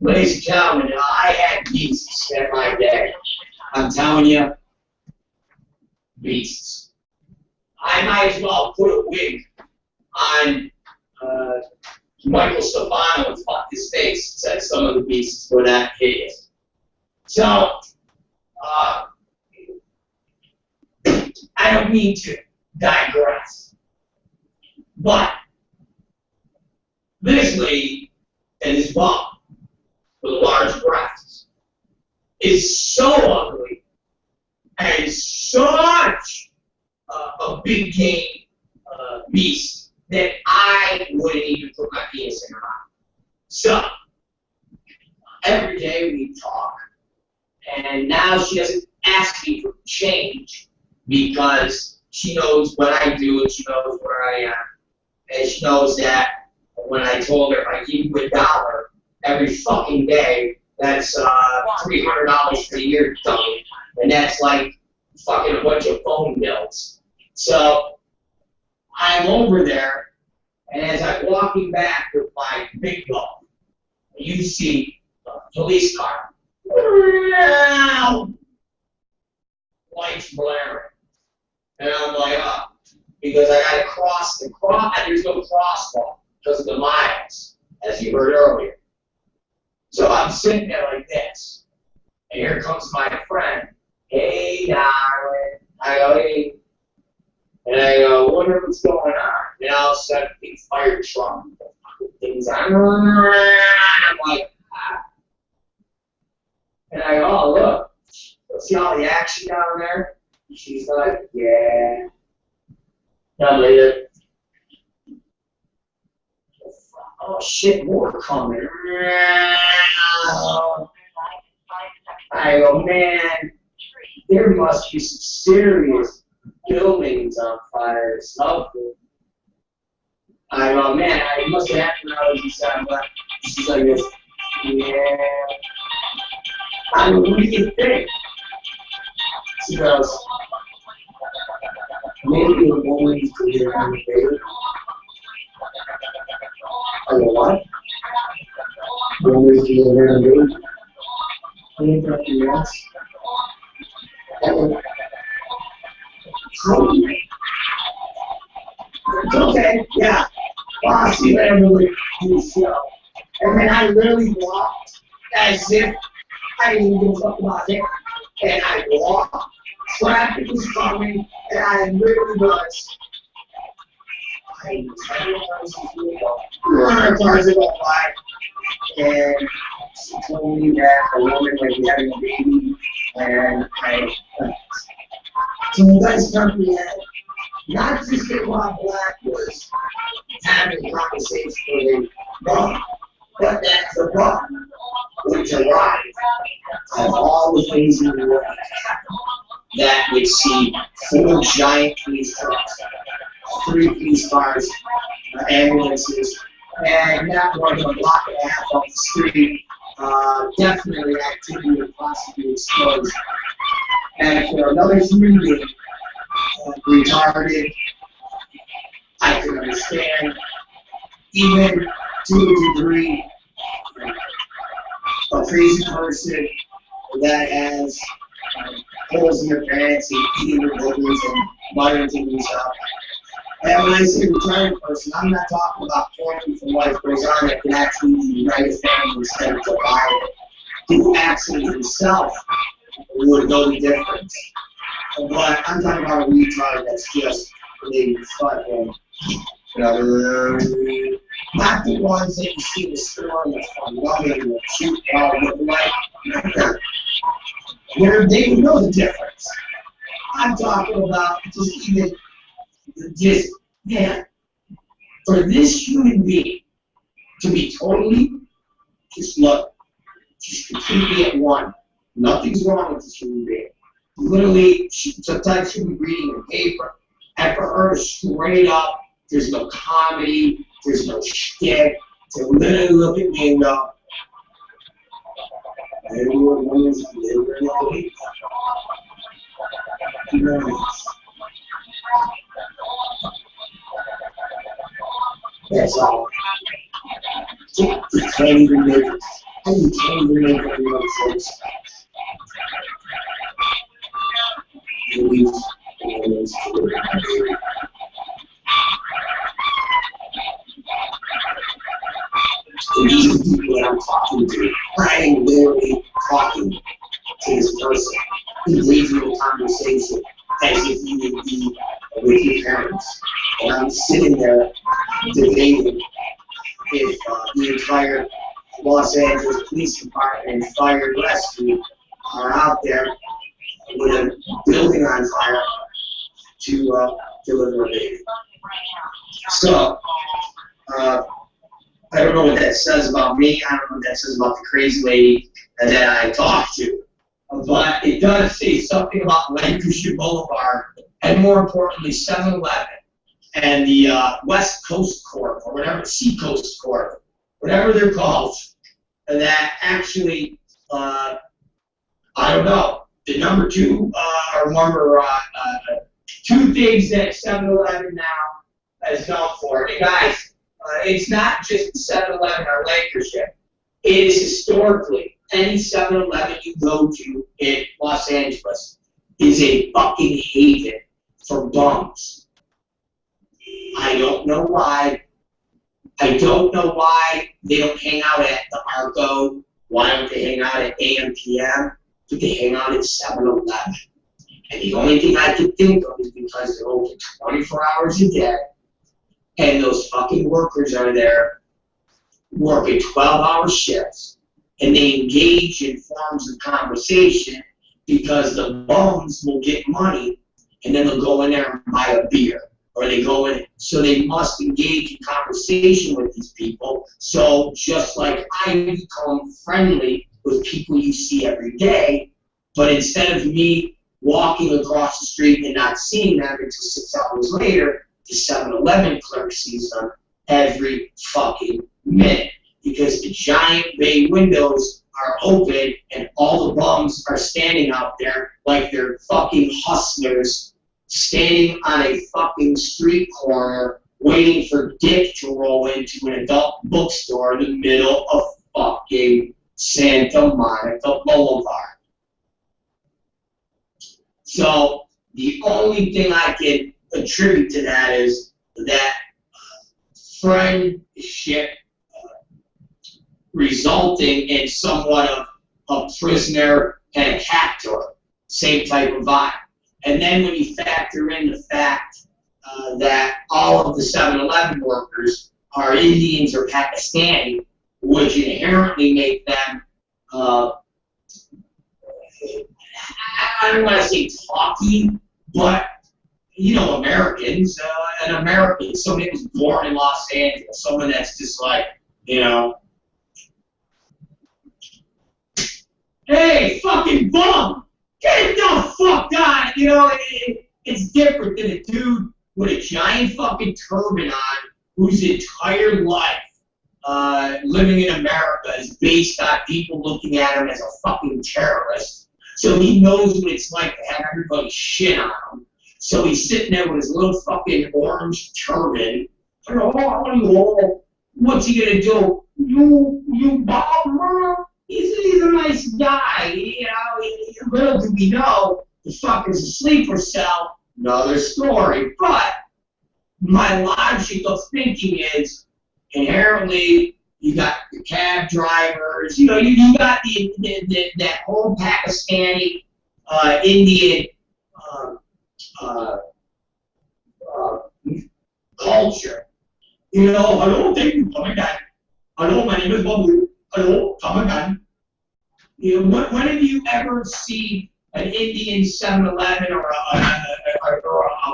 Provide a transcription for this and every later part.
Ladies and gentlemen, I had beasts in my day. I'm telling you, beasts. I might as well put a wig on Michael Stefano and fuck his face, said some of the beasts were that hideous. So, I don't mean to digress, but this lady and this bum with large breasts is so ugly and such a big game beast that I wouldn't even put my penis in her mouth. So, every day we talk, and now she doesn't ask me for change because she knows what I do and she knows where I am. And she knows that when I told her if I give you $1 every fucking day, that's $300 per year, dummy. And that's like fucking a bunch of phone bills. So I'm over there, and as I'm walking back with my big dog, you see a police car. Lights blaring. And I'm like, oh, because I gotta cross the and there's no crosswalk because of the miles, as you heard earlier. So I'm sitting there like this, and here comes my friend. Hey, darling. I go, hey. And I go, wonder what's going on. And all of a sudden, big fire truck. Things on. I'm like, ah. And I go, oh, look. See all the action down there? She's like, yeah. Now later. Oh, shit, more coming. I go, man, there must be some serious buildings on fire or something. I go, man, I must have happened when I was inside. But she's like this, yeah. I go, what do you think? She goes, maybe a woman's clear on the baby. I go, what? Woman's clear on the baby. Ain't that the rest? Okay, yeah. Well, I'll see you later with the show. And then I literally walked as if I didn't even give a fuck about it. And I walked, traffic was coming, and I literally was. I was cars that went by, and she told me that a woman might be having a baby, and so you guys comprehend, not just that Rob Black was having a conversation with a mom, but that the mom would arrive of all the things in the world that would see 4 giant police trucks, 3 police cars, ambulances, and not more than a block and a half up the street. Definitely activity would possibly explode. And for another human being, retarded, I can understand, even to a degree, a crazy person that has holes in their pants and eating their boogers and muttering to themselves. And when I say retarded person, I'm not talking about pointing from life goes on that can actually unite a family instead of divide it. Who actually himself would know the difference. But I'm talking about a retard that's just really fucking, not the ones that you see in the store and that's fun loving and cute all with light. They would know the difference. I'm talking about just man, for this human being to be totally just completely at one. Nothing's wrong with this human being. Literally, sometimes she'll be reading a paper, and for her to straight up, there's no comedy, there's no shtick, to literally look at me and go, that's all. Can't even make it. You can't even make any other choice. And these are people that I'm talking to. I am literally talking to this person, engaging in a conversation as if you would be with your parents. And I'm sitting there debating if the entire Los Angeles Police Department and Fire and Rescue are out there with a building on fire to deliver a baby. So, I don't know what that says about me. I don't know what that says about the crazy lady that I talked to. But it does say something about Lancashire Boulevard, and more importantly, 7-Eleven and the West Coast Corp, or whatever, Seacoast Corp, whatever they're called, that actually, I don't know, the number two, or number two things that 7-Eleven now has gone for. And guys, it's not just 7-Eleven or Lancashire. It is historically, any 7-Eleven you go to in Los Angeles is a fucking haven for bums. I don't know why. I don't know why they don't hang out at the Arco. Why don't they hang out at AM, PM? But they hang out at 7-Eleven. And the only thing I can think of is because they're open 24 hours a day, and those fucking workers are there working 12-hour shifts, and they engage in forms of conversation because the bums will get money, and then they'll go in there and buy a beer. Or they go in, so they must engage in conversation with these people. So just like I become friendly with people you see every day, but instead of me walking across the street and not seeing them until 6 hours later, the 7-Eleven clerk sees them every fucking minute because the giant bay windows are open and all the bums are standing out there like they're fucking hustlers standing on a fucking street corner waiting for Dick to roll into an adult bookstore in the middle of fucking Santa Monica Boulevard. So the only thing I can attribute to that is that friendship resulting in somewhat of a prisoner and a captor, same type of vibe. And then when you factor in the fact that all of the 7-Eleven workers are Indians or Pakistani, which inherently make them, I don't want to say talky, but, you know, Americans, an American, somebody who was born in Los Angeles, someone that's just like, you know, hey, fucking bum! Get the fuck out! You know, it's different than a dude with a giant fucking turban on whose entire life living in America is based on people looking at him as a fucking terrorist. So he knows what it's like to have everybody shit on him. So he's sitting there with his little fucking orange turban. What's he gonna do? You bomber? He's a nice guy, you know, little do we know, the fucker's a sleeper cell, another story. But my logic of thinking is, inherently, you got the cab drivers, you know, you got that whole Pakistani, Indian culture. You know, hello, thank you, come again. Hello, my name is Babu. Hello, come again. You know, when have you ever seen an Indian 7-Eleven or a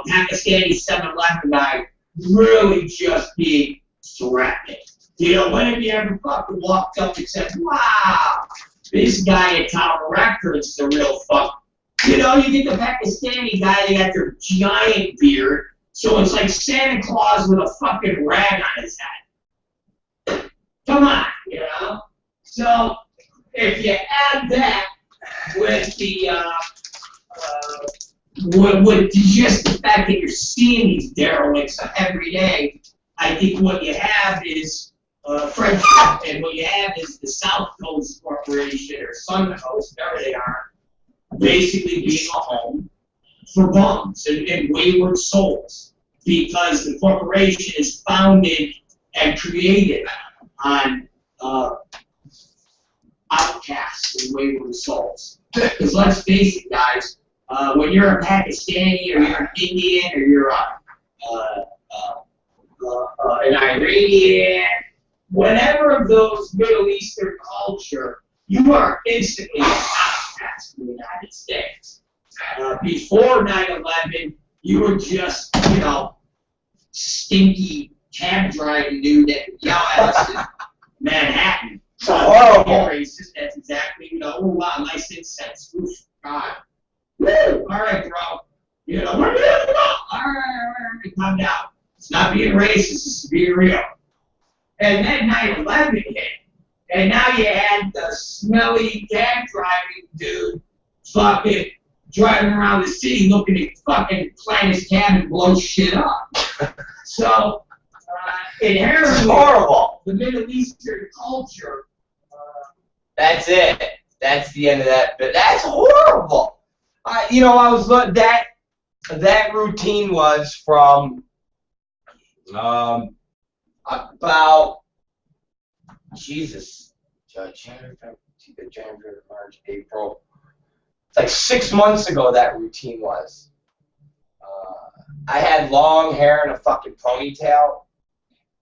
Pakistani 7-Eleven guy really just being threatening? You know, when have you ever fucking walked up and said, wow, this guy at Tower Records is the real fuck? You know, you get the Pakistani guy, they got their giant beard, so it's like Santa Claus with a fucking rag on his head. Come on, you know? So, if you add that with the, with just the fact that you're seeing these derelicts every day, I think what you have is friendship. And what you have is the South Coast Corporation or Sun Coast, whatever they are, basically being a home for bums and wayward souls, because the corporation is founded and created on outcasts and wayward souls. Because let's face it, guys, when you're a Pakistani or you're an Indian or you're an Iranian, whatever of those Middle Eastern culture, you are instantly an outcast in the United States. Before 9/11, you were just, stinky cab driving dude that could yell at us in Manhattan. So horrible. Racist. That's exactly, oh wow, nice incense. Oof, God. Woo! All right, bro. All right, calm down. It's not being racist, it's being real. And then 9/11 hit, and now you had the smelly cab driving dude fucking driving around the city looking at fucking plant his cab and blow shit up. So, inherently, horrible. The Middle Eastern culture. That's it. That's the end of that. But that's horrible. I was looking that routine was from about January, March, April. It's like 6 months ago that routine was. I had long hair and a fucking ponytail,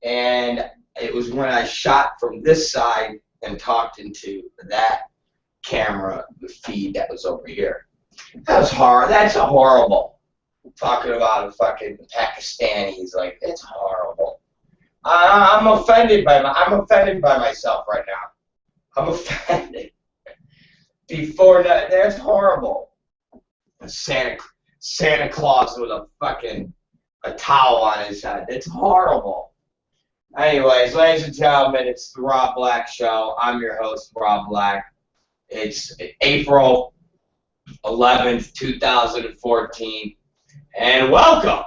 and it was when I shot from this side and talked into that camera, the feed that was over here. That was horrible. That's horrible. Talking about a fucking Pakistanis, like, it's horrible. I'm offended by myself right now. I'm offended. Before that, that's horrible. Santa Claus with a towel on his head. It's horrible. Anyways, ladies and gentlemen, it's the Rob Black Show. I'm your host, Rob Black. It's April 11th, 2014, and welcome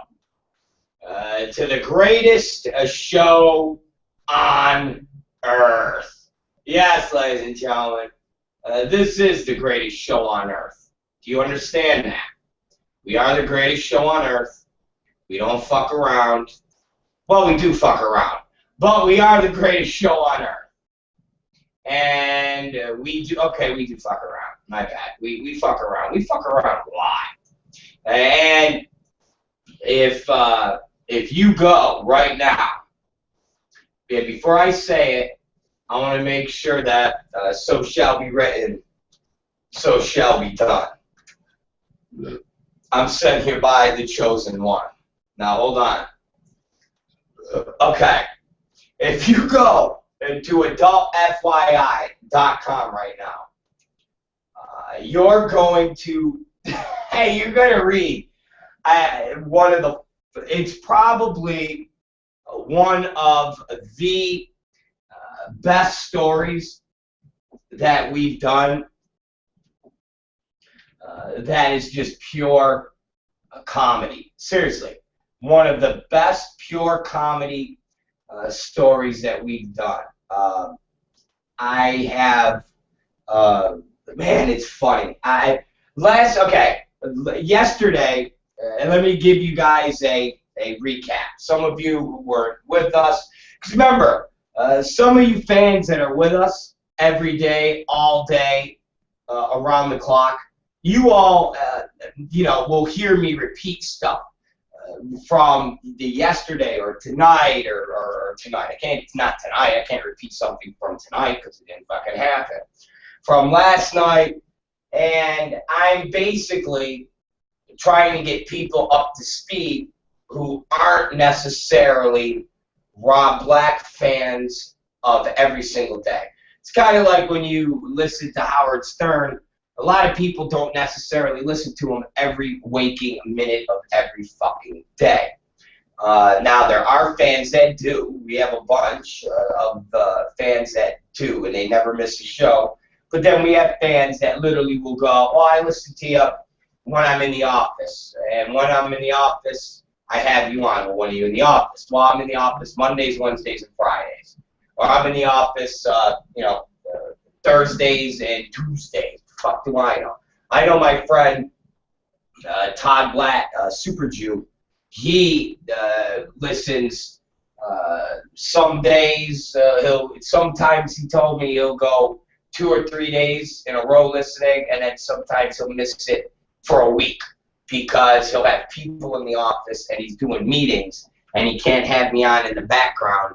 to the greatest show on earth. Yes, ladies and gentlemen, this is the greatest show on earth. Do you understand that? We are the greatest show on earth. We don't fuck around. Well, we do fuck around, but we are the greatest show on earth. And we do fuck around. My bad. We fuck around. We fuck around a lot. And if you go right now, before I say it, I want to make sure that so shall be written, so shall be done. I'm sent here by the chosen one. Now hold on. Okay. If you go to adultfyi.com right now, you're going to, you're going to read it's probably one of the best stories that we've done. That is just pure comedy. Seriously, one of the best pure comedy stories that we've done. I have, man, it's funny. Yesterday, and let me give you guys a recap. Some of you who weren't with us, because remember, some of you fans that are with us every day, all day, around the clock, you all, will hear me repeat stuff from the yesterday or tonight or tonight. It's not tonight. I can't repeat something from tonight because it didn't fucking happen. From last night, and I'm basically trying to get people up to speed who aren't necessarily Rob Black fans of every single day. It's kind of like when you listen to Howard Stern. A lot of people don't necessarily listen to him every waking minute of every fucking day. Now, there are fans that do. We have a bunch of fans that do, and they never miss a show. But then we have fans that literally will go, oh, I listen to you when I'm in the office. And when I'm in the office, I have you on. Well, when are you in the office? Well, I'm in the office Mondays, Wednesdays, and Fridays. or I'm in the office, Thursdays and Tuesdays. Fuck do I know? I know my friend Todd Blatt, Super Jew. He listens. Some days sometimes he told me he'll go 2 or 3 days in a row listening, and then sometimes he'll miss it for a week because he'll have people in the office and he's doing meetings and he can't have me on in the background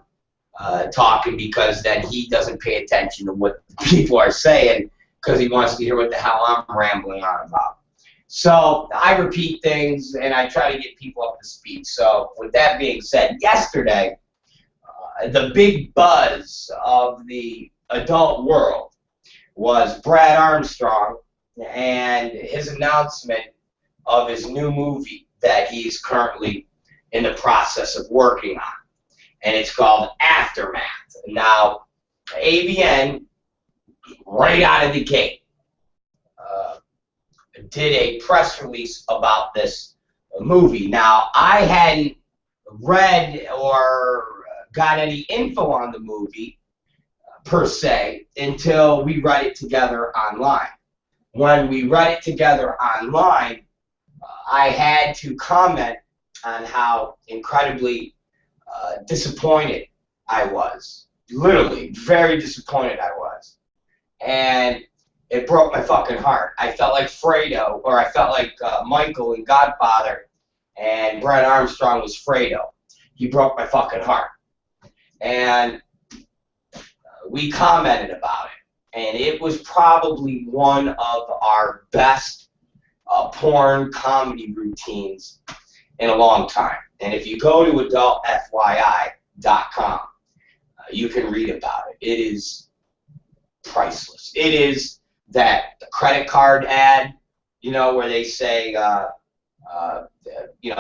talking because then he doesn't pay attention to what people are saying because he wants to hear what the hell I'm rambling on about. So I repeat things and I try to get people up to speed. So with that being said, yesterday, the big buzz of the adult world was Brad Armstrong and his announcement of his new movie that he's currently in the process of working on. And it's called Aftermath. Now, AVN, right out of the gate, did a press release about this movie. Now, I hadn't read or got any info on the movie, per se, until we read it together online. When we read it together online, I had to comment on how incredibly disappointed I was. Literally, very disappointed I was. And it broke my fucking heart. I felt like Fredo, or I felt like Michael in Godfather, and Brad Armstrong was Fredo. He broke my fucking heart. And we commented about it. And it was probably one of our best porn comedy routines in a long time. And if you go to adultfyi.com, you can read about it. It is priceless. It is that credit card ad, where they say,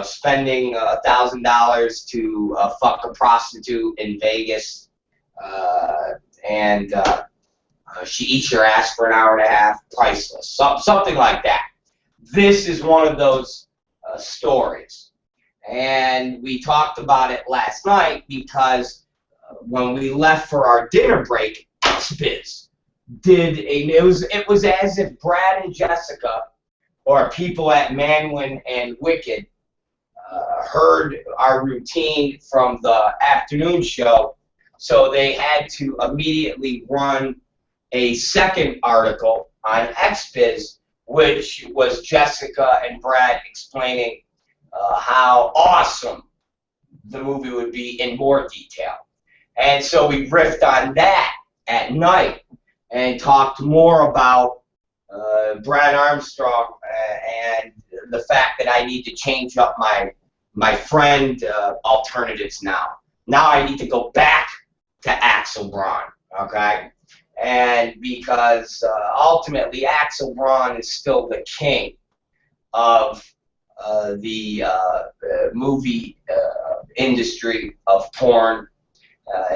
spending $1,000 to fuck a prostitute in Vegas, and she eats your ass for an hour and a half. Priceless. Something like that. This is one of those stories. And we talked about it last night because when we left for our dinner break, XBiz it was as if Brad and Jessica, or people at Manwin and Wicked, heard our routine from the afternoon show, so they had to immediately run a second article on XBiz, which was Jessica and Brad explaining how awesome the movie would be in more detail. And so we riffed on that at night and talked more about Brad Armstrong and the fact that I need to change up my friend alternatives now. Now I need to go back to Axel Braun, okay? And because ultimately Axel Braun is still the king of the movie industry of porn.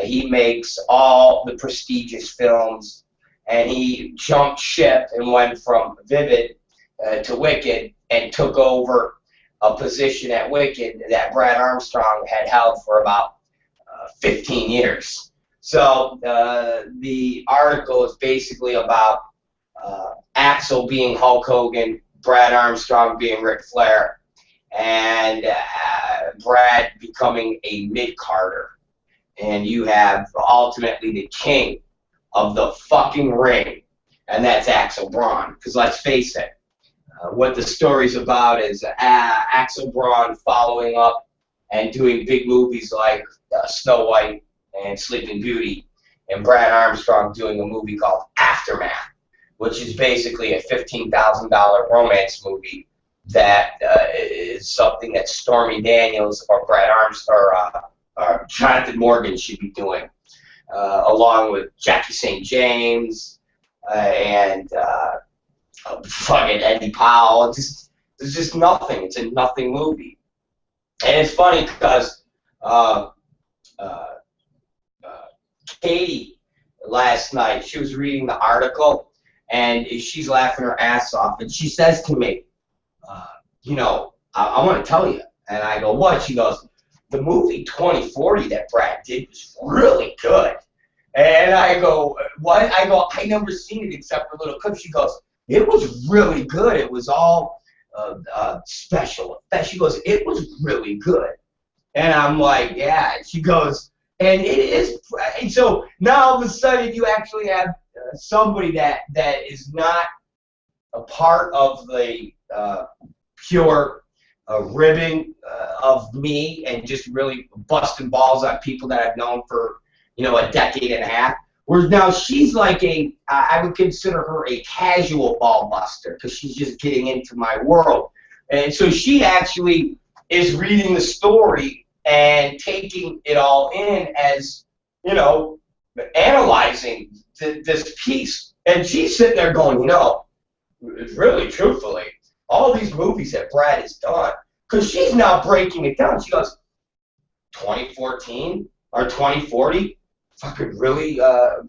He makes all the prestigious films, and he jumped ship and went from Vivid to Wicked and took over a position at Wicked that Brad Armstrong had held for about 15 years. So the article is basically about Axel being Hulk Hogan, Brad Armstrong being Ric Flair, and Brad becoming a mid-carder. And you have ultimately the king of the fucking ring, and that's Axel Braun. Because let's face it, what the story's about is Axel Braun following up and doing big movies like Snow White and Sleeping Beauty, and Brad Armstrong doing a movie called Aftermath, which is basically a $15,000 romance movie that is something that Stormy Daniels or Brad Armstrong or Jonathan Morgan should be doing, along with Jackie St. James and fucking Eddie Powell. There's just nothing. It's a nothing movie. And it's funny because Katie last night, she was reading the article, and she's laughing her ass off, and she says to me, I want to tell you. And I go, what? She goes, the movie 2040 that Brad did was really good. And I go, what? I go, I never seen it except for little clips. She goes, it was really good. It was all special effects. She goes, it was really good. And I'm like, yeah. And she goes, and it is. And so now all of a sudden you actually have somebody that is not a part of the pure ribbing of me and just really busting balls on people that I've known for, you know, a decade and a half. Whereas now she's like I would consider her a casual ball buster because she's just getting into my world. And so she actually is reading the story and taking it all in as, you know, analyzing this piece. And she's sitting there going, you know, really, truthfully, all these movies that Brad has done, because she's now breaking it down. She goes, 2014 or 2040, fucking really,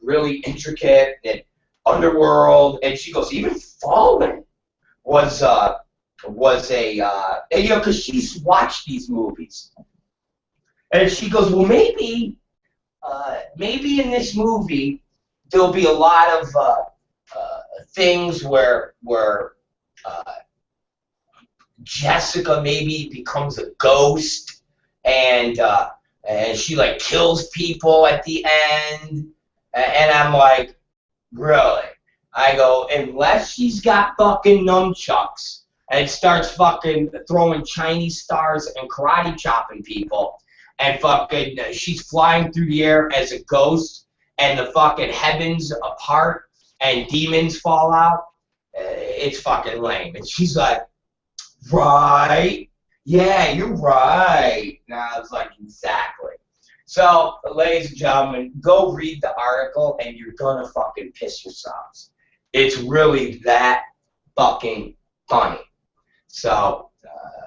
really intricate and underworld. And she goes, even Fallen was a, you know, because she's watched these movies. And she goes, well, maybe in this movie there'll be a lot of things where Jessica maybe becomes a ghost and she like kills people at the end. And I'm like, really? I go, unless she's got fucking nunchucks and starts fucking throwing Chinese stars and karate chopping people, and fucking she's flying through the air as a ghost, and the fucking heavens apart and demons fall out, it's fucking lame. And she's like, right? Yeah, you're right. And I was like, exactly. So, ladies and gentlemen, go read the article and you're gonna fucking piss yourselves. It's really that fucking funny. So,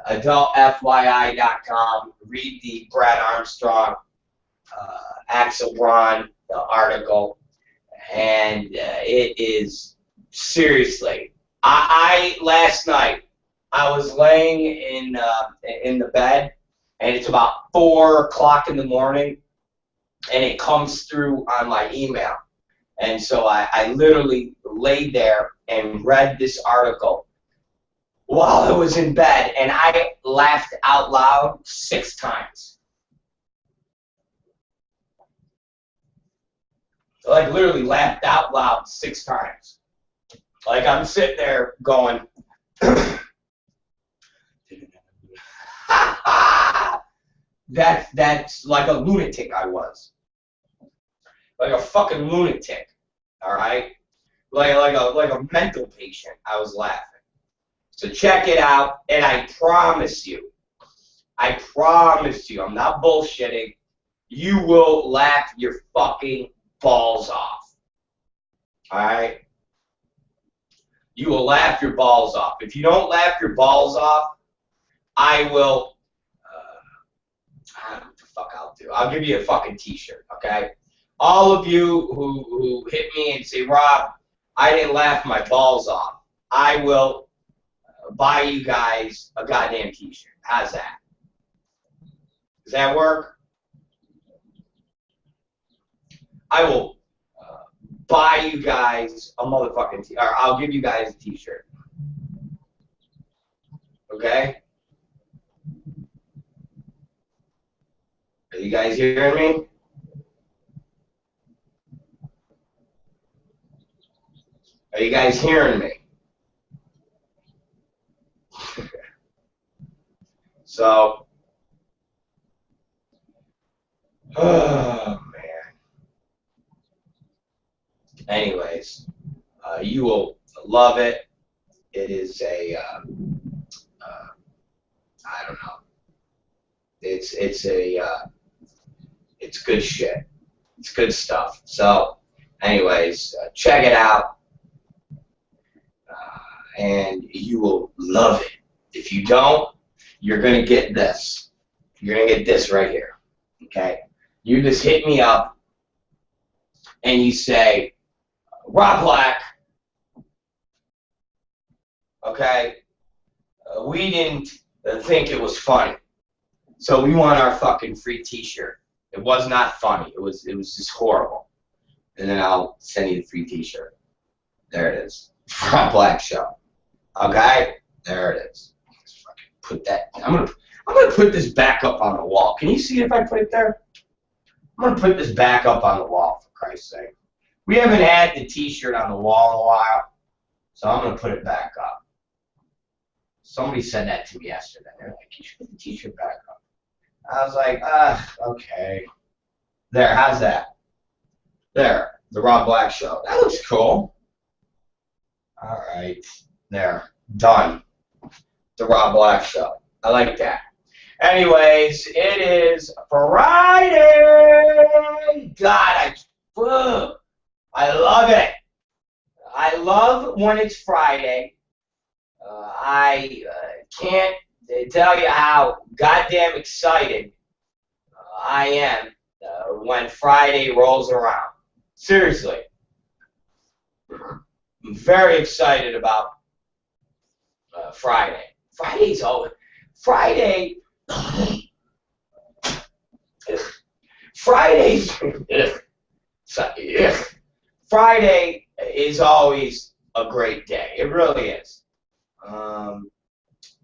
adultfyi.com, read the Brad Armstrong, Axel Braun article, and it is seriously. I last night I was laying in the bed, and it's about 4 o'clock in the morning, and it comes through on my email, and so I literally laid there and read this article while I was in bed, and I laughed out loud 6 times. Like, literally laughed out loud 6 times. Like, I'm sitting there going, that's like a lunatic I was. Like a fucking lunatic, all right? Like a mental patient, I was laughing. So check it out, and I promise you, I'm not bullshitting, you will laugh your fucking balls off. Alright? You will laugh your balls off. If you don't laugh your balls off, I will, I don't know what the fuck I'll do. I'll give you a fucking t-shirt, okay? All of you who hit me and say, Rob, I didn't laugh my balls off, I will buy you guys a goddamn t-shirt. How's that? Does that work? I will buy you guys a motherfucking t-shirt. Or I'll give you guys a t-shirt. Okay? Are you guys hearing me? Are you guys hearing me? So, oh man. Anyways, you will love it. It is a, I don't know. It's good shit. It's good stuff. So, anyways, check it out, and you will love it. If you don't, you're going to get this. You're going to get this right here, okay? You just hit me up, and you say, Rob Black, okay, we didn't think it was funny, so we want our fucking free t-shirt. It was not funny. It was just horrible. and then I'll send you the free T-shirt. There it is. Front Black Show. Okay, there it is. Just fucking put that. I'm gonna put this back up on the wall. Can you see it if I put it there? I'm gonna put this back up on the wall, for Christ's sake. We haven't had the T-shirt on the wall in a while, so I'm gonna put it back up. Somebody said that to me yesterday. They're like, "You should put the T-shirt back up." I was like, okay. There, how's that? There, the Rob Black Show. That looks cool. All right, there, done. The Rob Black Show. I like that. Anyways, it is Friday. God, I love it. I love when it's Friday. I can't tell you how goddamn excited I am when Friday rolls around. Seriously. I'm very excited about Friday. Friday's over. Friday is always a great day. It really is.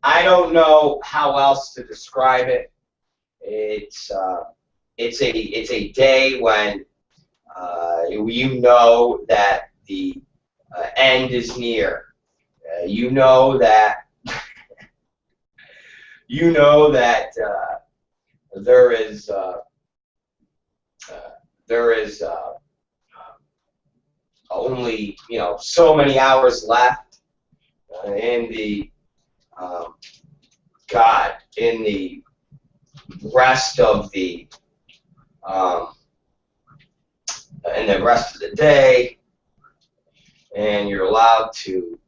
I don't know how else to describe it. It's a day when you know that the end is near. You know that there is only so many hours left in the in the rest of the day, and you're allowed to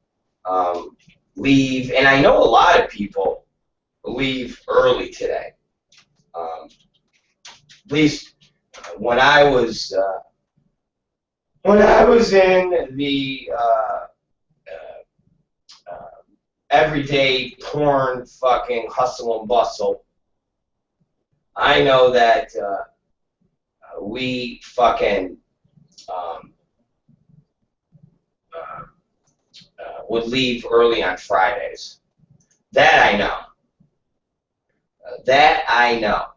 leave. And I know a lot of people leave early today. At least when I was in the everyday porn fucking hustle and bustle, I know that we fucking would leave early on Fridays. That I know.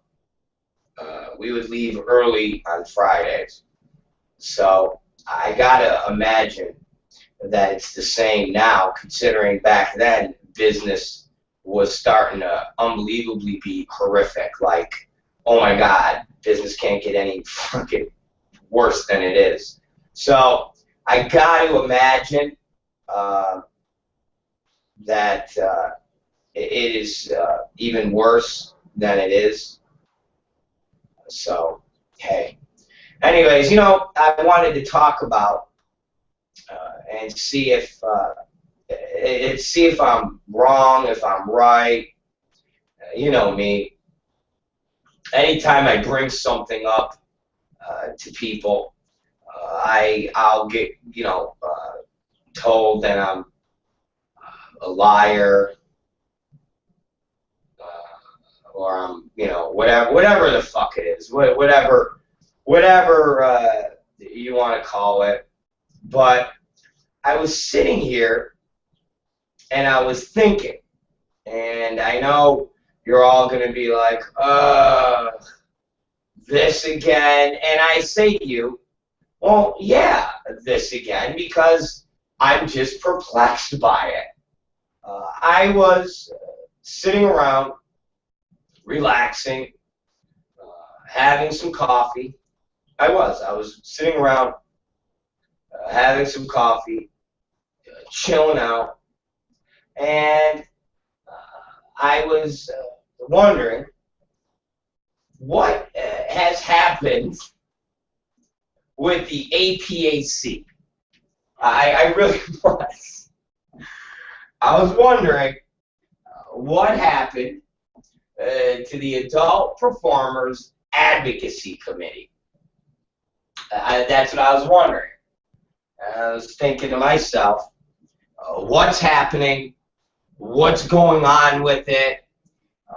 We would leave early on Fridays. So I gotta imagine that it's the same now, considering back then business was starting to unbelievably be horrific. Like, oh my God, business can't get any fucking worse than it is. So I got to imagine that it is even worse than it is. So, hey. Anyways, I wanted to talk about and see if I'm wrong, if I'm right. You know me. Anytime I bring something up to people, I'll get told that I'm a liar, or I'm whatever the fuck it is, whatever you want to call it. But I was sitting here and I was thinking, and I know you're all going to be like, this again. And I say to you, well, yeah, this again, because I'm just perplexed by it. I was sitting around, relaxing, having some coffee. I was sitting around, having some coffee, chilling out, and I was wondering what has happened with the APAC. I really was. I was wondering what happened to the Adult Performers Advocacy Committee. That's what I was wondering. I was thinking to myself, what's happening? What's going on with it?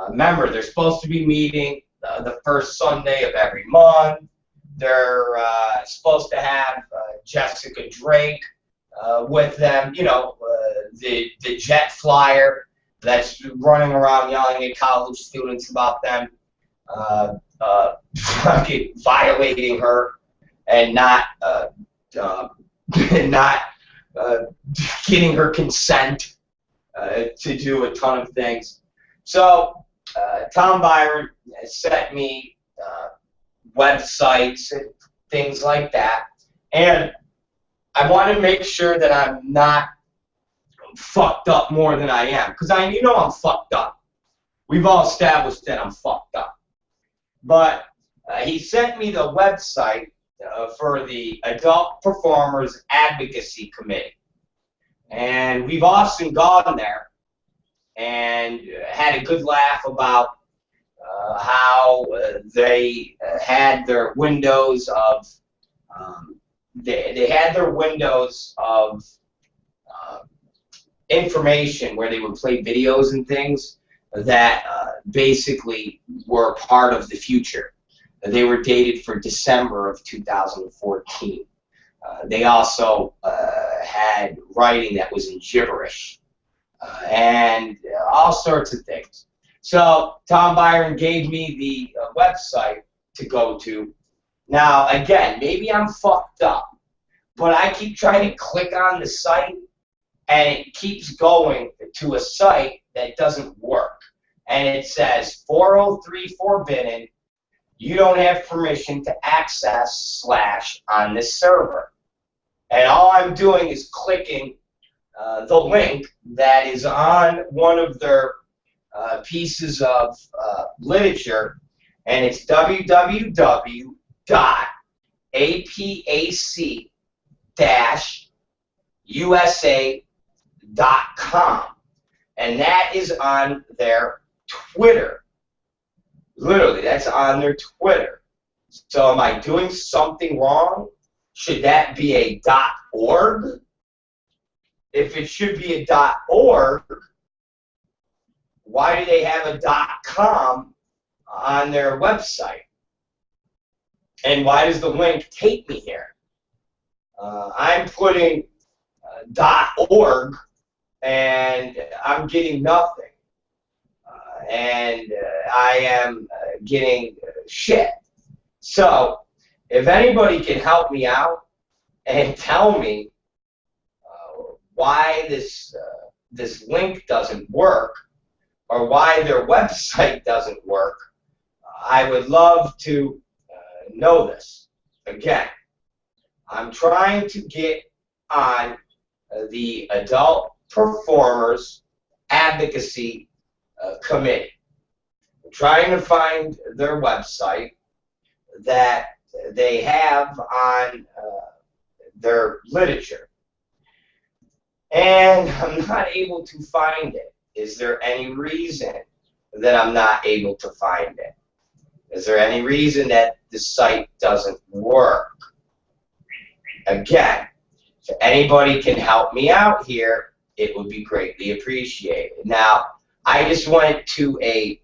Remember, they're supposed to be meeting the first Sunday of every month. they're supposed to have Jessica Drake with them, you know, the jet flyer that's running around yelling at college students about them fucking violating her and not not getting her consent to do a ton of things. So Tom Byron has sent me websites and things like that, and I want to make sure that I'm not fucked up more than I am, because you know I'm fucked up. We've all established that I'm fucked up. But he sent me the website for the Adult Performers Advocacy Committee, and we've often gone there and had a good laugh about how they had their windows of they had their windows of information where they would play videos and things that basically were part of the future. They were dated for December of 2014. They also had writing that was in gibberish and all sorts of things. So Tom Byron gave me the website to go to. Now, again, maybe I'm fucked up, but I keep trying to click on the site, and it keeps going to a site that doesn't work. And it says 403 forbidden. You don't have permission to access / on this server. And all I'm doing is clicking the link that is on one of their pieces of literature, and it's www.apac-usa.com, and that is on their Twitter. Literally, that's on their Twitter. So am I doing something wrong? Should that be a .org? If it should be a .org, why do they have a .com on their website? And why does the link take me here? I'm putting .org, and I'm getting nothing. And I am getting shit. So, if anybody can help me out and tell me why this link doesn't work, or why their website doesn't work, I would love to know this. Again, I'm trying to get on the Adult Performers Advocacy Committee. I'm trying to find their website that they have on their literature, and I'm not able to find it. Is there any reason that I'm not able to find it? Is there any reason that the site doesn't work? Again, if anybody can help me out here, it would be greatly appreciated. Now, I just went to a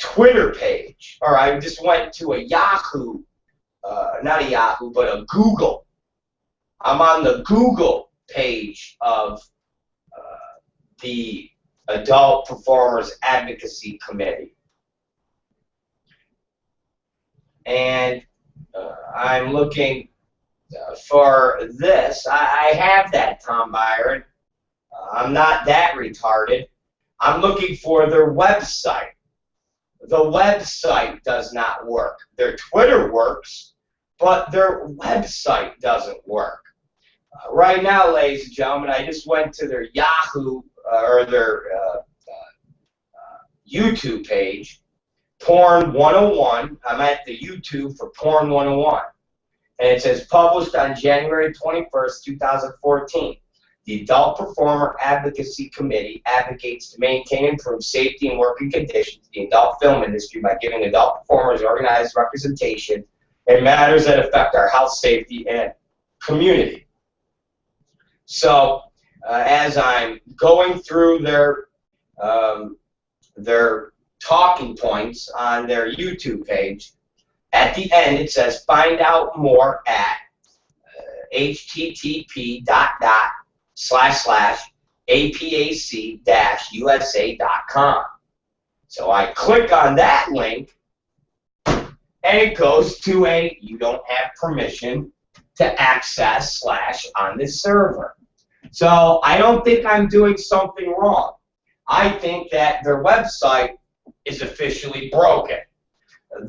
Twitter page, or I just went to a Yahoo, not a Yahoo, but a Google. I'm on the Google page of the Adult Performers Advocacy Committee. And I'm looking for this. I have that, Tom Byron. I'm not that retarded. I'm looking for their website. The website does not work. Their Twitter works, but their website doesn't work. Right now, ladies and gentlemen, I just went to their Yahoo or their YouTube page, Porn 101. I'm at the YouTube for Porn 101. And it says, published on January 21st, 2014. The Adult Performer Advocacy Committee advocates to maintain and improve safety and working conditions in the adult film industry by giving adult performers organized representation in matters that affect our health, safety, and community. So, as I'm going through their talking points on their YouTube page, at the end it says find out more at http://apac-usa.com. So I click on that link, and it goes to a you don't have permission to access / on this server. So I don't think I'm doing something wrong. I think that their website is officially broken.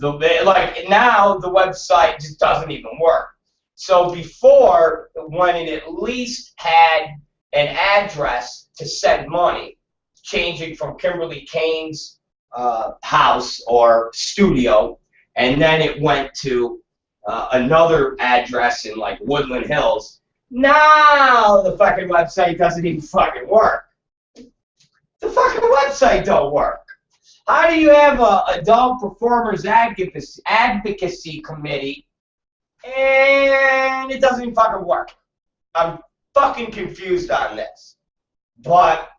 Like now, the website just doesn't even work. So before, when it at least had an address to send money, changing from Kimberly Kane's house or studio, and then it went to another address in like Woodland Hills. Now the fucking website doesn't even fucking work. The fucking website don't work. How do you have a Adult Performers Advocacy Committee and it doesn't even fucking work? I'm fucking confused on this. But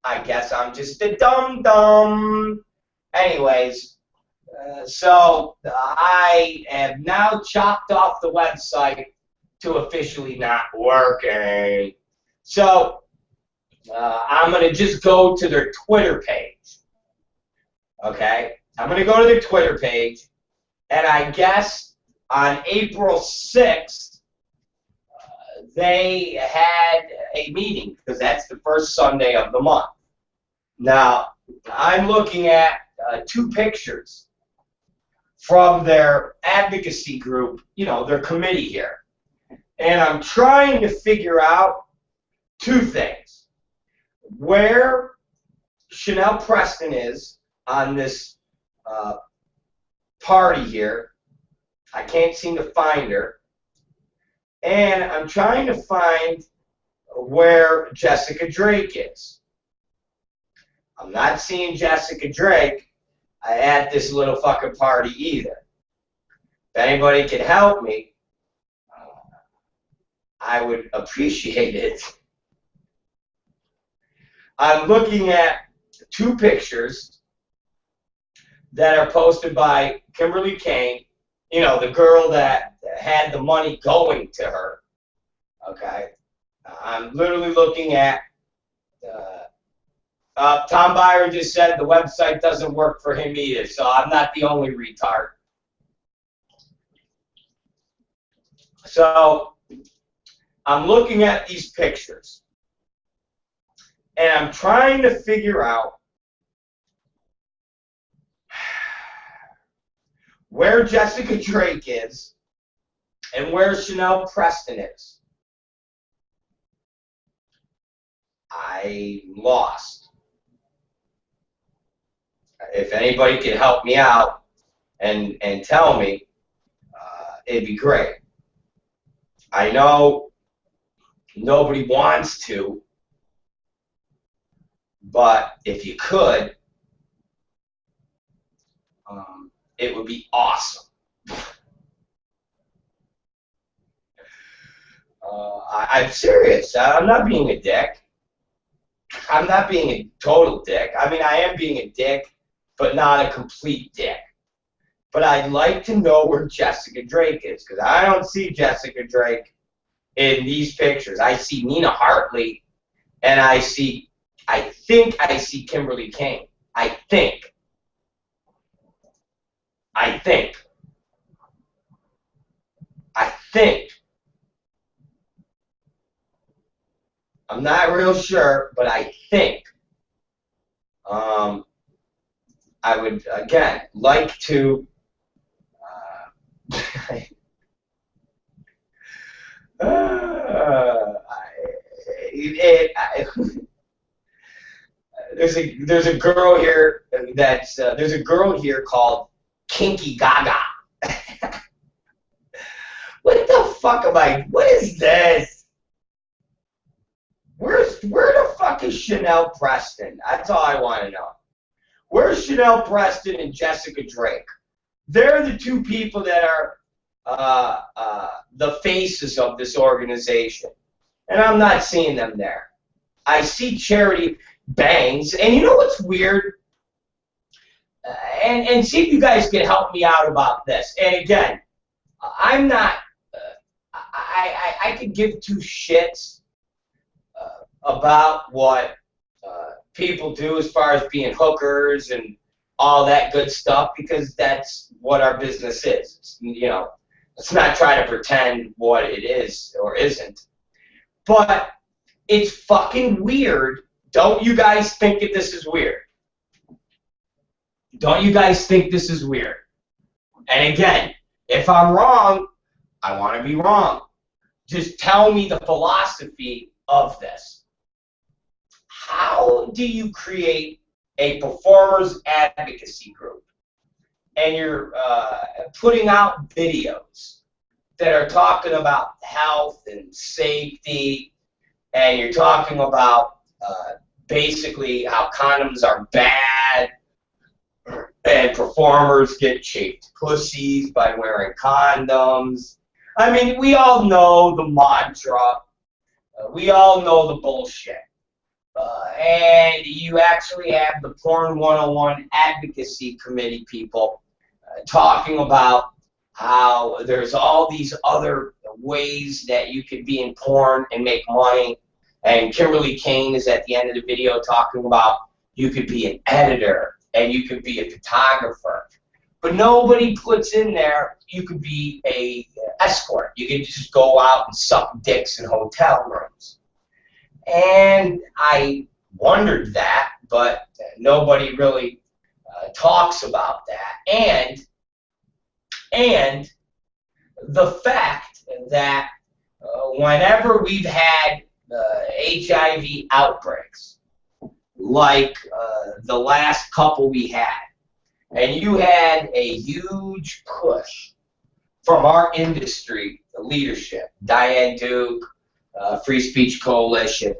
I guess I'm just a dum-dum. Anyways, so I have now chopped off the website to officially not working. So I'm going to just go to their Twitter page. Okay? I'm going to go to their Twitter page, and I guess on April 6th, they had a meeting, because that's the first Sunday of the month. Now, I'm looking at 2 pictures from their advocacy group, you know, their committee here. And I'm trying to figure out 2 things. Where Chanel Preston is on this party here. I can't seem to find her. And I'm trying to find where Jessica Drake is. I'm not seeing Jessica Drake at this little fucking party either. If anybody can help me, I would appreciate it. I'm looking at 2 pictures that are posted by Kimberly Kane, you know, the girl that had the money going to her. Okay? I'm literally looking at, Tom Byron just said the website doesn't work for him either, so I'm not the only retard. So, I'm looking at these pictures, and I'm trying to figure out where Jessica Drake is and where Chanel Preston is. I'm lost. If anybody can help me out and tell me, it'd be great. I know nobody wants to, but if you could, it would be awesome. I'm serious. I'm not being a dick. I'm not being a total dick. I mean, I am being a dick, but not a complete dick. But I'd like to know where Jessica Drake is, because I don't see Jessica Drake in these pictures. I see Nina Hartley, and I think I see Kimberly Kane. I think. I'm not real sure, but I think. I would, again, like to there's a girl here that's there's a girl here called Kinky Gaga. What the fuck am I? What is this? Where the fuck is Chanel Preston? That's all I want to know. Where's Chanel Preston and Jessica Drake? They're the 2 people that are the faces of this organization, and I'm not seeing them there. I see Charity Bangs, and you know what's weird? and see if you guys can help me out about this. And again, I'm not. I could give two shits about what people do as far as being hookers and all that good stuff, because that's what our business is. It's, you know, let's not try to pretend what it is or isn't. But it's fucking weird. Don't you guys think that this is weird? Don't you guys think this is weird? And again, if I'm wrong, I want to be wrong. Just tell me the philosophy of this. How do you create a performers advocacy group and you're putting out videos that are talking about health and safety, and you're talking about basically how condoms are bad and performers get chafed pussies by wearing condoms? I mean, we all know the mantra. We all know the bullshit. And you actually have the Porn 101 Advocacy Committee people talking about how there's all these other ways that you could be in porn and make money. And Kimberly Kane is at the end of the video talking about you could be an editor and you could be a photographer. But nobody puts in there you could be a escort. You could just go out and suck dicks in hotel rooms. And I wondered that, but nobody really talks about that. And the fact that whenever we've had HIV outbreaks, like the last couple we had, and you had a huge push from our industry, the leadership, Diane Duke, Free Speech Coalition,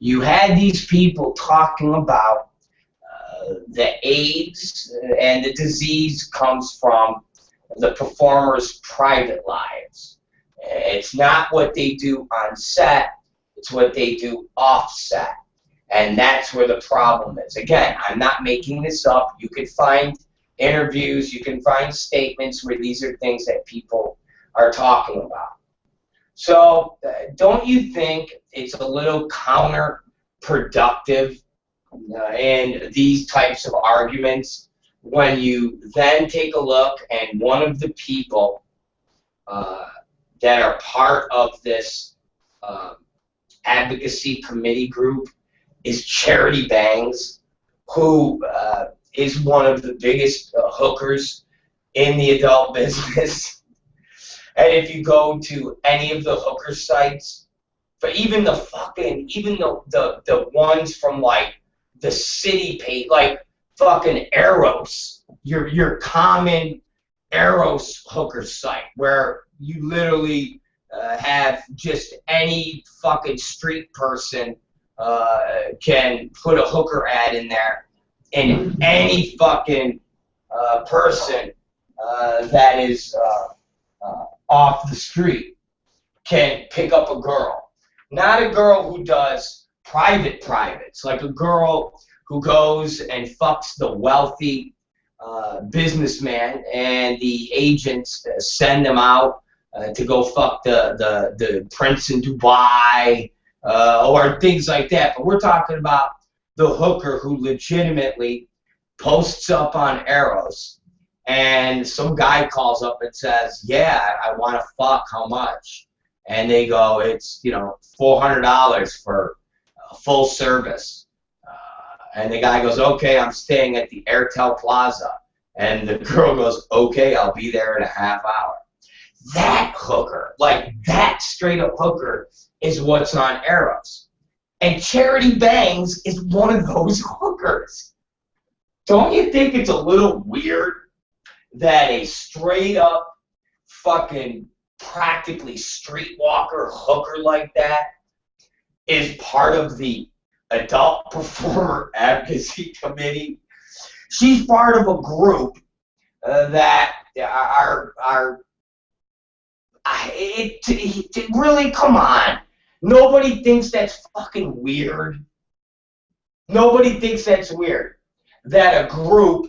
you had these people talking about the AIDS and the disease comes from the performers' private lives. It's not what they do on set, it's what they do off set. And that's where the problem is. Again, I'm not making this up. You can find interviews, you can find statements where these are things that people are talking about. So don't you think it's a little counterproductive in these types of arguments when you then take a look and one of the people that are part of this advocacy committee group is Charity Bangs, who is one of the biggest hookers in the adult business. And if you go to any of the hooker sites, but even the ones from like the city page, like fucking Eros, your common Eros hooker site where you literally have just any fucking street person can put a hooker ad in there, and any fucking person that is off the street can pick up a girl. Not a girl who does privates, like a girl who goes and fucks the wealthy businessman, and the agents send them out to go fuck the prince in Dubai or things like that. But we're talking about the hooker who legitimately posts up on Eros, and some guy calls up and says, yeah, I want to fuck, how much? And they go, it's, you know, $400 for full service. And the guy goes, okay, I'm staying at the Airtel Plaza. And the girl goes, okay, I'll be there in a half hour. That hooker, like that straight up hooker, is what's on Eros. And Charity Bangs is one of those hookers. Don't you think it's a little weird that a straight up fucking practically streetwalker hooker like that is part of the Adult Performer Advocacy Committee? She's part of a group that really, come on. Nobody thinks that's fucking weird. Nobody thinks that's weird that a group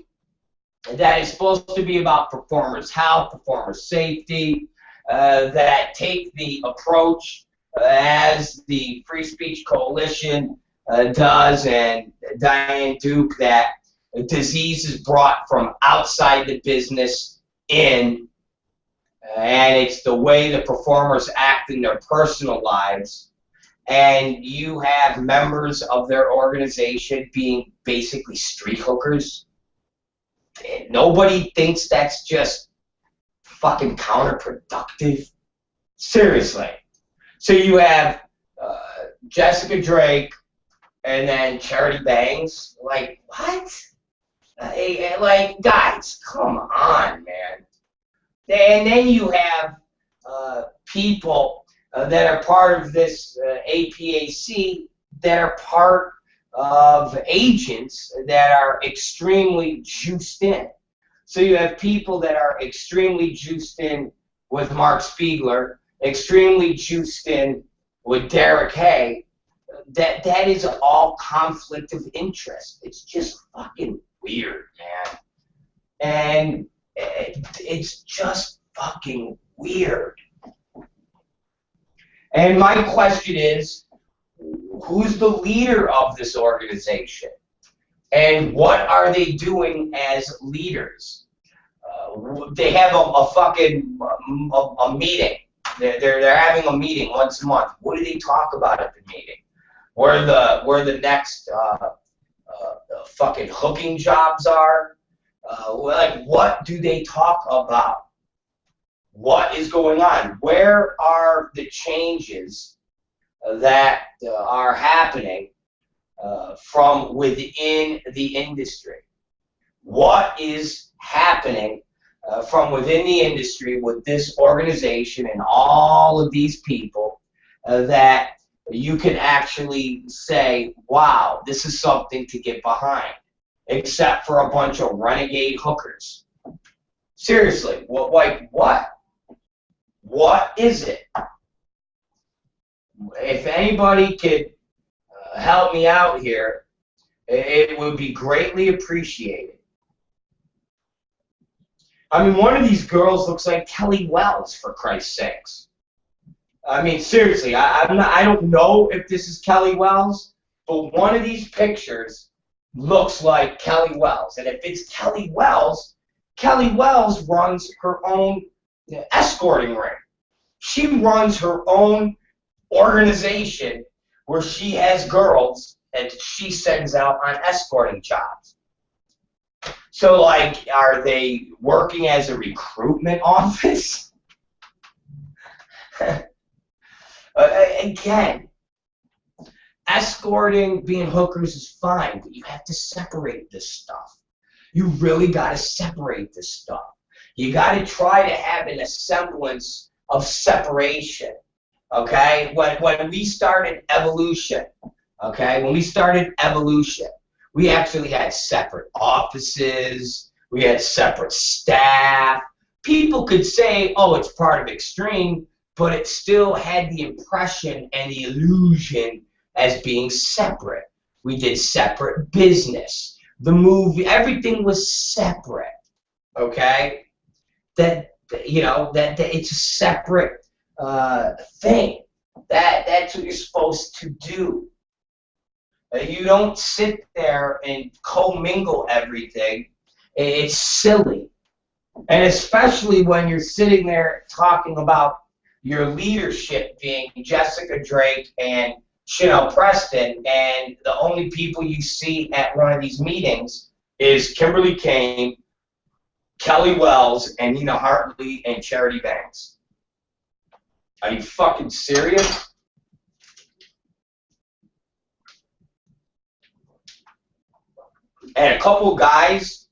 that is supposed to be about performers' health, performers' safety, that take the approach as the Free Speech Coalition does, and Diane Duke, that disease is brought from outside the business in, and it's the way the performers act in their personal lives. And you have members of their organization being basically street hookers. And nobody thinks that's just fucking counterproductive. Seriously. So you have Jessica Drake and then Charity Bangs. Like, what? Like, guys, come on, man. And then you have people that are part of this APAC that are part of agents that are extremely juiced in. So you have people that are extremely juiced in with Mark Spiegler, extremely juiced in with Derek Hay. That is all conflict of interest. It's just fucking weird, man. And it's just fucking weird. And my question is, who's the leader of this organization? And what are they doing as leaders? They have a fucking meeting. They're having a meeting once a month. What do they talk about at the meeting? Where the next fucking hooking jobs are? Like, what do they talk about? What is going on? Where are the changes that are happening from within the industry? What is happening from within the industry with this organization and all of these people that you can actually say, wow, this is something to get behind, except for a bunch of renegade hookers? Seriously, like what? What is it? If anybody could help me out here, it would be greatly appreciated. I mean, one of these girls looks like Kelly Wells, for Christ's sakes. I mean, seriously, I don't know if this is Kelly Wells, but one of these pictures looks like Kelly Wells. And if it's Kelly Wells runs her own escorting ring. She runs her own organization where she has girls that she sends out on escorting jobs. So, like, are they working as a recruitment office? Again, escorting, being hookers is fine, but you have to separate this stuff. You really got to separate this stuff. You got to try to have a semblance of separation, okay? When we started evolution, okay, we actually had separate offices, we had separate staff. People could say, oh, it's part of Extreme, but it still had the impression and the illusion as being separate. We did separate business. The movie, everything was separate, okay? That it's a separate thing. That's what you're supposed to do. You don't sit there and commingle everything. It's silly. And especially when you're sitting there talking about your leadership being Jessica Drake and Chanel Preston, and the only people you see at one of these meetings is Kimberly Kane, Kelly Wells, and Nina Hartley, and Charity Banks. Are you fucking serious? And a couple of guys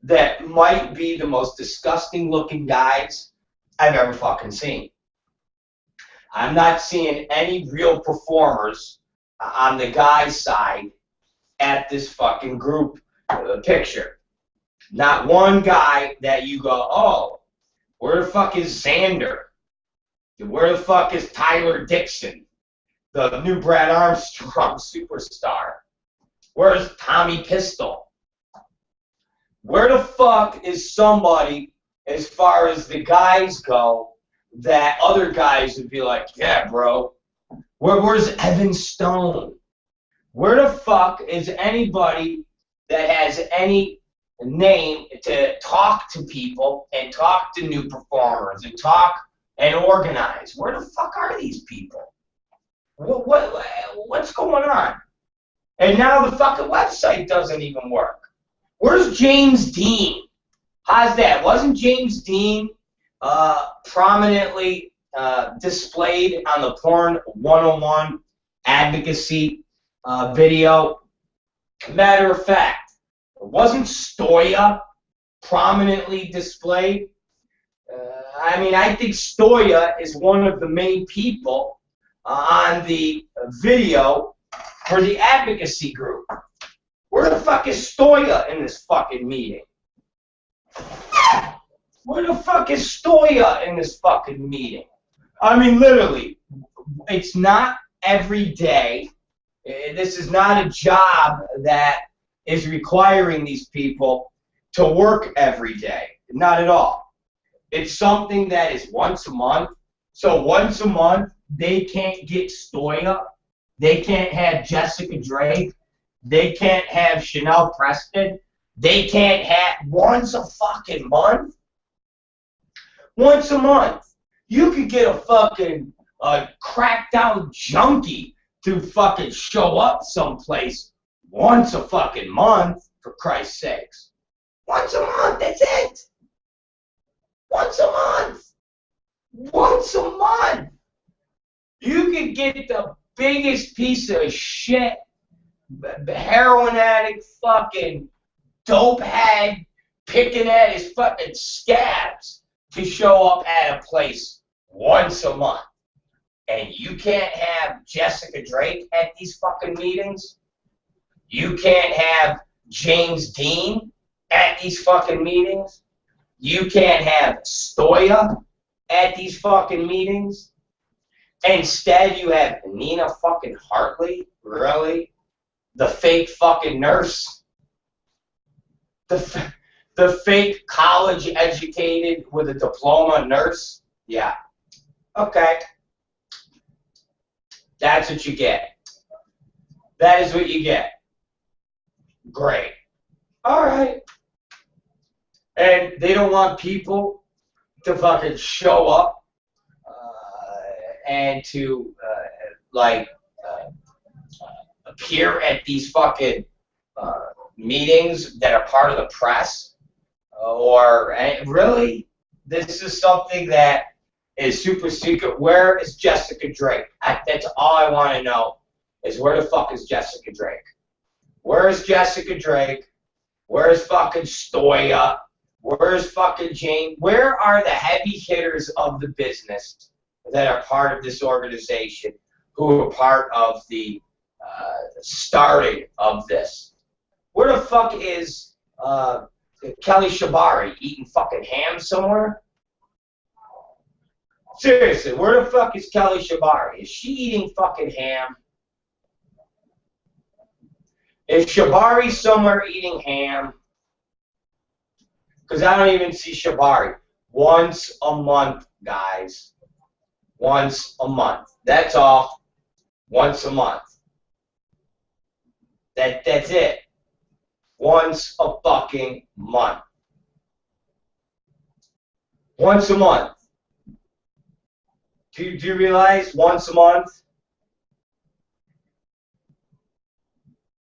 that might be the most disgusting looking guys I've ever fucking seen. I'm not seeing any real performers on the guy's side at this fucking group picture. Not one guy that you go, oh, where the fuck is Xander? Where the fuck is Tyler Dixon, the new Brad Armstrong superstar? Where's Tommy Pistol? Where the fuck is somebody, as far as the guys go, that other guys would be like, yeah, bro, where's Evan Stone? Where the fuck is anybody that has any name to talk to people and talk to new performers and talk and organize? Where the fuck are these people? What's going on? And now the fucking website doesn't even work. Where's James Dean? How's that? Wasn't James Dean prominently displayed on the Porn 101 advocacy video? Matter of fact, wasn't Stoya prominently displayed? I mean, I think Stoya is one of the many people on the video for the advocacy group. Where the fuck is Stoya in this fucking meeting? Where the fuck is Stoya in this fucking meeting? I mean, literally, it's not every day. This is not a job that is requiring these people to work every day. Not at all. It's something that is once a month. So once a month, they can't get Stoya. They can't have Jessica Drake. They can't have Chanel Preston. They can't have once a fucking month. Once a month. You could get a fucking cracked out junkie to fucking show up someplace once a fucking month, for Christ's sakes. Once a month, that's it. Once a month. Once a month. You could get the biggest piece of shit, heroin addict, fucking dope head, picking at his fucking scabs to show up at a place once a month. And you can't have Jessica Drake at these fucking meetings? You can't have James Dean at these fucking meetings? You can't have Stoya at these fucking meetings? Instead, you have Nina fucking Hartley? Really? The fake fucking nurse? The fake college-educated with a diploma nurse? Yeah. Okay. That's what you get. That is what you get. Great. All right. And they don't want people to fucking show up and to appear at these fucking meetings that are part of the press. Really, this is something that is super secret. Where is Jessica Drake? That's all I want to know, is where the fuck is Jessica Drake? Where is Jessica Drake? Where is fucking Stoya? Where is fucking Jane? Where are the heavy hitters of the business that are part of this organization, who are part of the starting of this? Where the fuck is Kelly Shabari, eating fucking ham somewhere? Seriously, where the fuck is Kelly Shabari? Is she eating fucking ham? Is Shabari somewhere eating ham? Because I don't even see Shabari. Once a month, guys. Once a month. That's all. Once a month. That's it. Once a fucking month. Once a month. Do you realize once a month?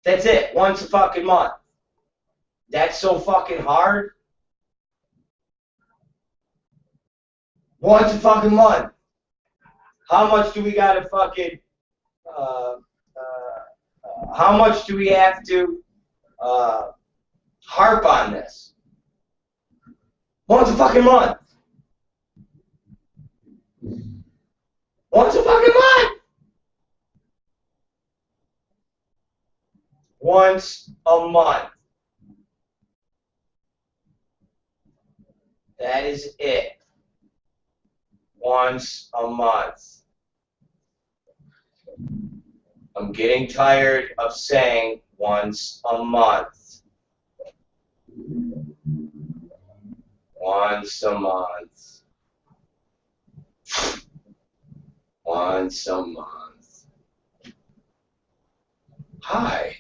That's it. Once a fucking month. That's so fucking hard. Once a fucking month. How much do we gotta fucking, how much do we have to harp on this? Once a fucking month. Once a fucking month. Once a month. That is it. Once a month. I'm getting tired of saying once a month. Once a month. Once a month. Hi.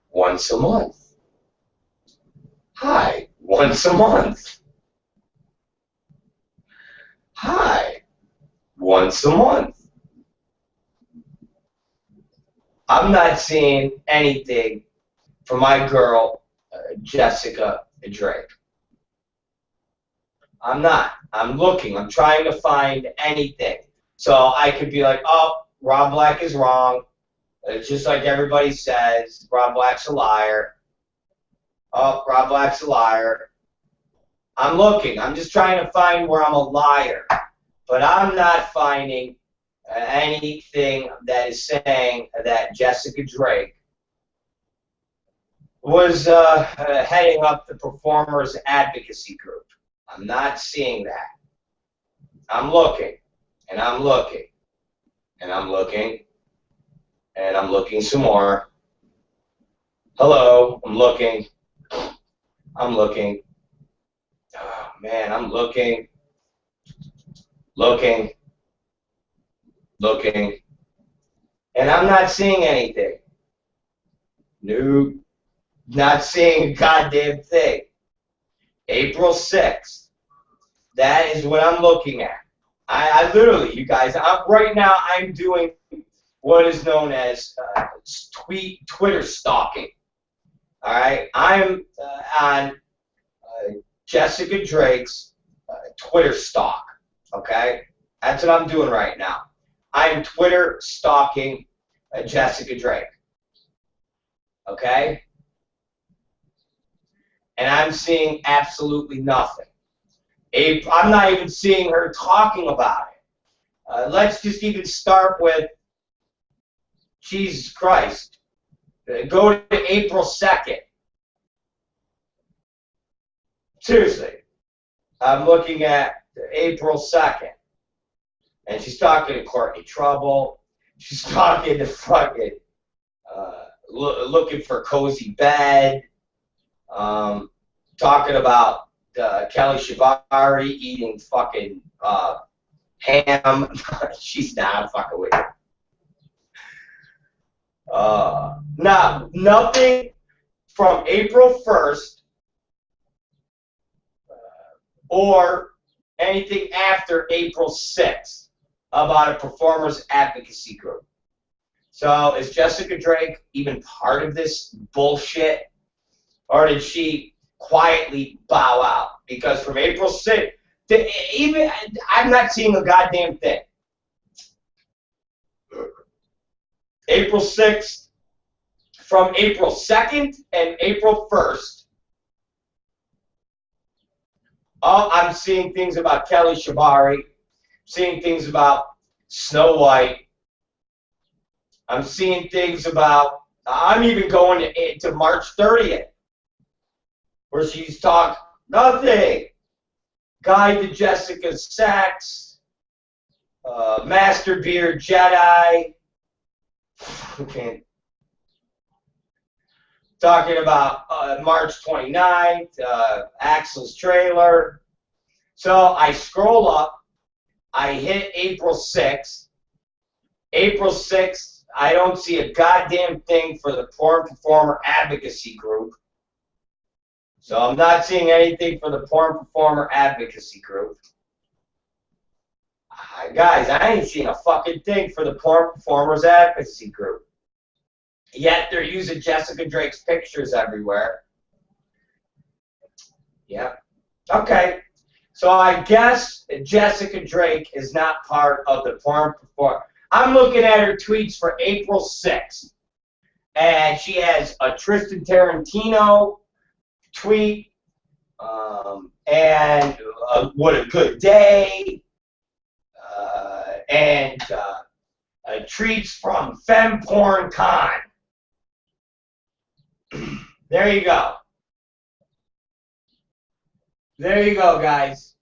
Once a month. Hi. Once a month. Hi. Once a month. I'm not seeing anything for my girl, Jessica Drake. I'm not. I'm looking. I'm trying to find anything. So I could be like, oh, Rob Black is wrong. It's just like everybody says. Rob Black's a liar. Oh, Rob Black's a liar. I'm looking. I'm just trying to find where I'm a liar. But I'm not finding anything that is saying that Jessica Drake was heading up the Performers Advocacy Group. I'm not seeing that. I'm looking, and I'm looking, and I'm looking, and I'm looking some more. Hello, I'm looking. I'm looking. Oh, man, I'm looking. Looking. Looking. And I'm not seeing anything. Nope. Not seeing a goddamn thing. April 6th. That is what I'm looking at. I literally, you guys, right now I'm doing what is known as Twitter stalking. All right? I'm on Jessica Drake's Twitter stalk. Okay? That's what I'm doing right now. I'm Twitter stalking Jessica Drake. Okay? And I'm seeing absolutely nothing. I'm not even seeing her talking about it. Let's just even start with, Jesus Christ. Go to April 2nd. Seriously. I'm looking at April 2nd. And she's talking to Courtney Trouble. She's talking to fucking, looking for cozy bed. Talking about Kelly Shivari eating fucking ham. She's not fucking with you. Now, nothing from April 1st or anything after April 6th about a performers advocacy group. So is Jessica Drake even part of this bullshit? Or did she quietly bow out? Because from April 6th, even I'm not seeing a goddamn thing. April 6th, from April 2nd and April 1st, I'm seeing things about Kelly Shivari, seeing things about Snow White. I'm seeing things about, I'm even going to March 30th. Where she's talked nothing. Guide to Jessica's Sex, Master Beard Jedi. Okay. Talking about March 29th, Axel's trailer. So I scroll up. I hit April 6th. April 6th, I don't see a goddamn thing for the Porn Performer Advocacy Group. So I'm not seeing anything for the Porn Performer Advocacy Group. Guys, I ain't seen a fucking thing for the Porn Performers Advocacy Group. Yet they're using Jessica Drake's pictures everywhere. Yeah. Okay. So I guess Jessica Drake is not part of the Porn Performer. I'm looking at her tweets for April 6th. And she has a Tristan Tarantino tweet, and what a good day, and treats from Femme Porn Con. There you go. There you go, guys.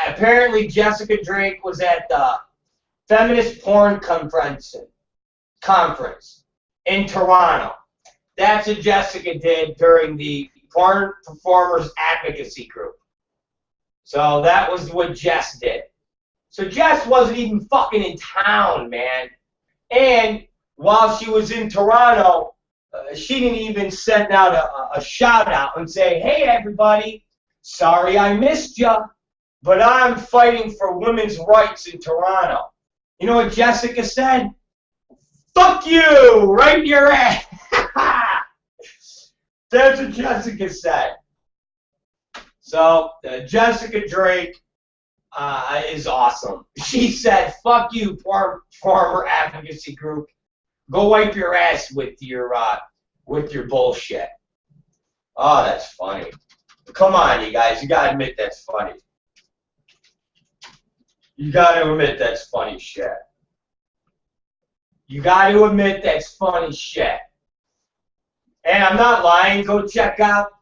Apparently Jessica Drake was at the Feminist Porn Conference in Toronto. That's what Jessica did during the Porn Performers Advocacy Group. So that was what Jess did. So Jess wasn't even fucking in town, man. And while she was in Toronto, she didn't even send out a shout out and say, hey, everybody, sorry I missed ya, but I'm fighting for women's rights in Toronto. You know what Jessica said? Fuck you, right in your ass. That's what Jessica said. So Jessica Drake is awesome. She said, fuck you, Performer Advocacy Group. Go wipe your ass with your bullshit. Oh, that's funny. Come on, you guys. You gotta admit that's funny. You gotta admit that's funny shit. You gotta admit that's funny shit. And I'm not lying. Go check out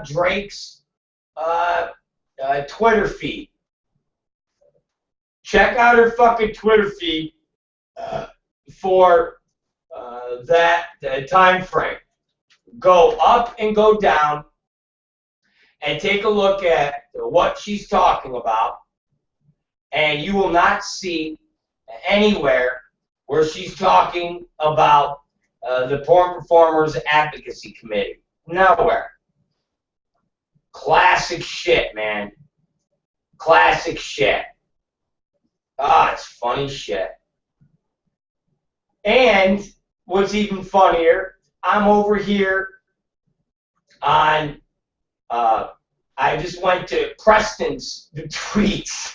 Drake's Twitter feed. Check out her fucking Twitter feed for that time frame. Go up and go down and take a look at what she's talking about, and you will not see anywhere where she's talking about the Porn Performers Advocacy Committee. Nowhere. Classic shit, man. Classic shit. Ah, it's funny shit. And what's even funnier, I'm over here on, I just went to Preston's tweets.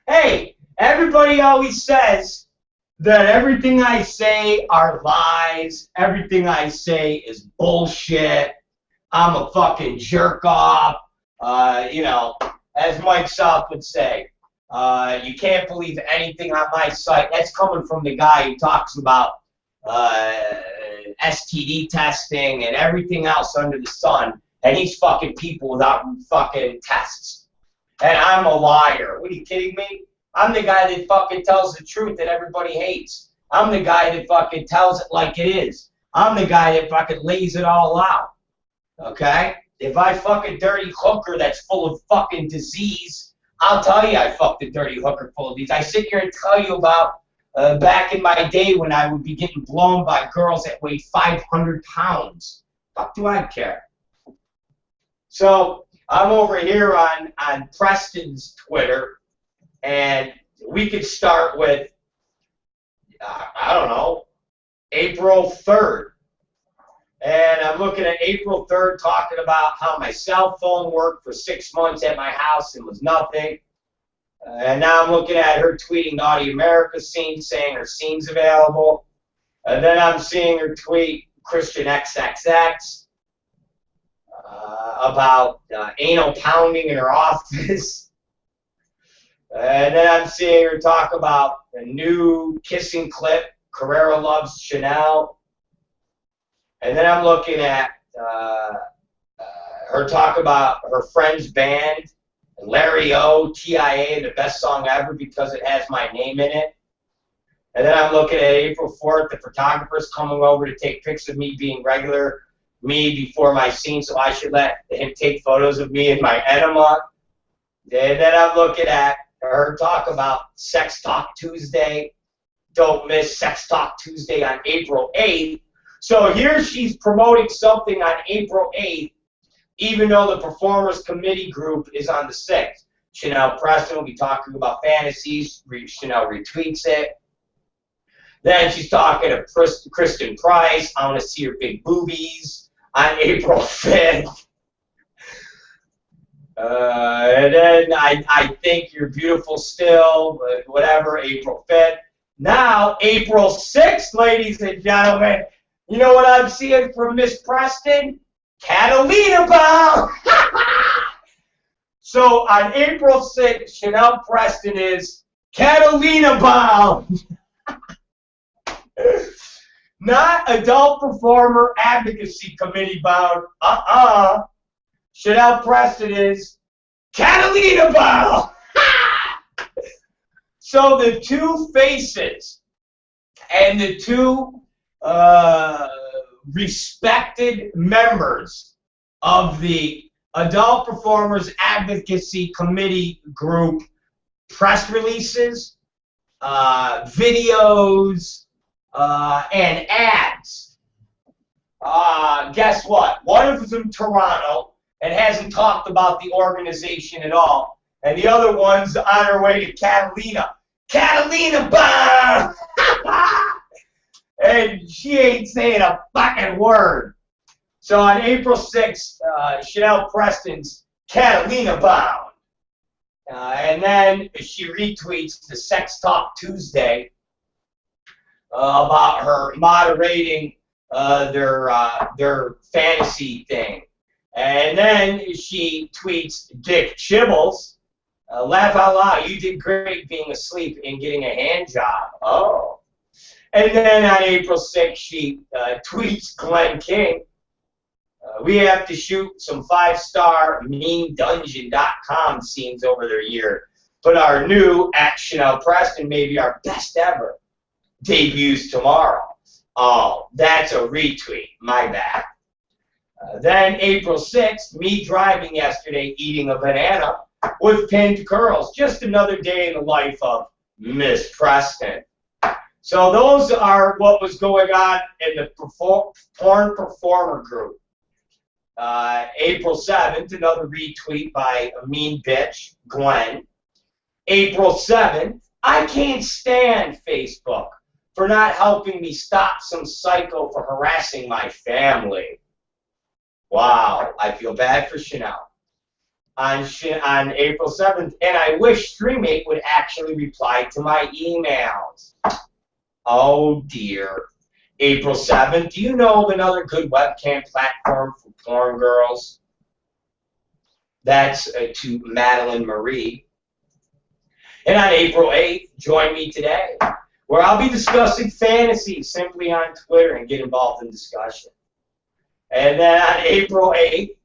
Hey, everybody always says that everything I say are lies, everything I say is bullshit, I'm a fucking jerk off, you know, as Mike South would say, you can't believe anything on my site. That's coming from the guy who talks about STD testing and everything else under the sun, and he's fucking people without fucking tests. And I'm a liar. What, are you kidding me? I'm the guy that fucking tells the truth that everybody hates. I'm the guy that fucking tells it like it is. I'm the guy that fucking lays it all out. Okay? If I fuck a dirty hooker that's full of fucking disease, I'll tell you I fucked a dirty hooker full of disease. I sit here and tell you about back in my day when I would be getting blown by girls that weighed 500 pounds. Fuck do I care? So I'm over here on Preston's Twitter, and we could start with, I don't know, April 3rd. And I'm looking at April 3rd talking about how my cell phone worked for 6 months at my house and was nothing. And now I'm looking at her tweeting Naughty America scene, saying her scene's available. And then I'm seeing her tweet Christian XXX about anal pounding in her office. And then I'm seeing her talk about a new kissing clip, Carrera loves Chanel. And then I'm looking at her talk about her friend's band, Larry O, TIA, the best song ever because it has my name in it. And then I'm looking at April 4th, the photographer's coming over to take pics of me being regular me before my scene, so I should let him take photos of me in my enema. And then I'm looking at her talk about Sex Talk Tuesday. Don't miss Sex Talk Tuesday on April 8th. So here she's promoting something on April 8th, even though the Performers Committee group is on the 6th. Chanel Preston will be talking about fantasies. Chanel retweets it. Then she's talking to Kristen Price. I want to see her big boobies on April 5th. And then I think you're beautiful still, but whatever, April 5th. Now, April 6th, ladies and gentlemen, you know what I'm seeing from Miss Preston? Catalina bound. So on April 6th, Chanel Preston is Catalina bound. Not Adult Performer Advocacy Committee bound. Chanel Preston is Catalina bound. So the two faces and the two respected members of the Adult Performers Advocacy Committee group press releases, videos, and ads. Guess what? One of them's in Toronto and hasn't talked about the organization at all, and the other one's on her way to Catalina. Catalina, bah! And she ain't saying a fucking word. So on April 6th, Chanel Preston's Catalina bound. And then she retweets the Sex Talk Tuesday about her moderating their fantasy thing. And then she tweets Dick Chibbles, laugh out loud, you did great being asleep and getting a hand job. Oh. And then on April 6th, she tweets Glenn King, we have to shoot some 5-star meandungeon.com scenes over their year, but our new at Chanel Preston may be our best ever. Debuts tomorrow. Oh, that's a retweet. My bad. Then April 6th, me driving yesterday eating a banana with pinned curls. Just another day in the life of Miss Preston. So those are what was going on in the porn performer group. April 7th, another retweet by a mean bitch, Glenn. April 7th, I can't stand Facebook for not helping me stop some psycho for harassing my family. Wow, I feel bad for Chanel. On April 7th, and I wish Stream8 would actually reply to my emails. Oh dear. April 7th, do you know of another good webcam platform for porn girls? That's to Madeline Marie. And on April 8th, join me today, where I'll be discussing fantasy simply on Twitter and get involved in discussion. And then on April 8th,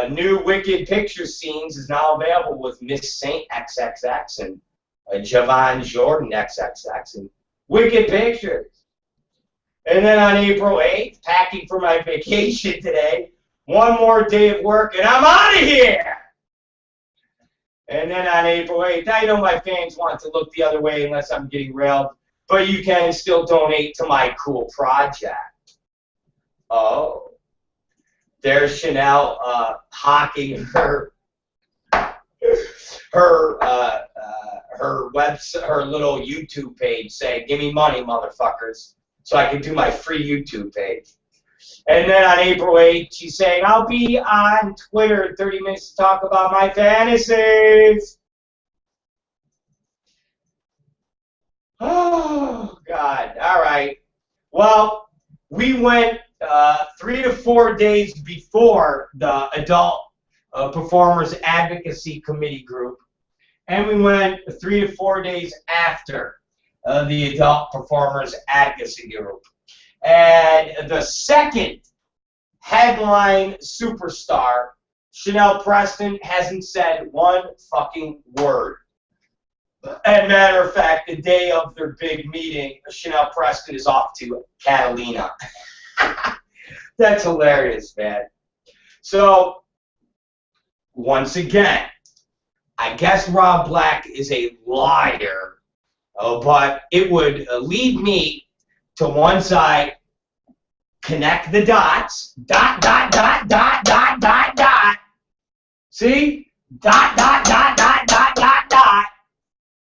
new Wicked Picture Scenes is now available with Miss Saint XXX and Javon Jordan XXX and Wicked Pictures. And then on April 8th, packing for my vacation today, one more day of work and I'm out of here! And then on April 8th, I know my fans want to look the other way unless I'm getting railed, but you can still donate to my cool project. Oh. There's Chanel hawking her website, her little YouTube page, saying, "Give me money, motherfuckers, so I can do my free YouTube page." And then on April 8th, she's saying, "I'll be on Twitter in 30 minutes to talk about my fantasies." Oh God! All right. Well, we went 3 to 4 days before the Adult Performers Advocacy Committee group, and we went 3 to 4 days after the Adult Performers Advocacy group. And the second headline superstar, Chanel Preston, hasn't said one fucking word. As a matter of fact, the day of their big meeting, Chanel Preston is off to Catalina. That's hilarious, man. So, once again, I guess Rob Black is a liar, but it would lead me to one side, connect the dots, dot, dot, dot, dot, dot, dot, dot. See? Dot, dot, dot, dot, dot, dot, dot.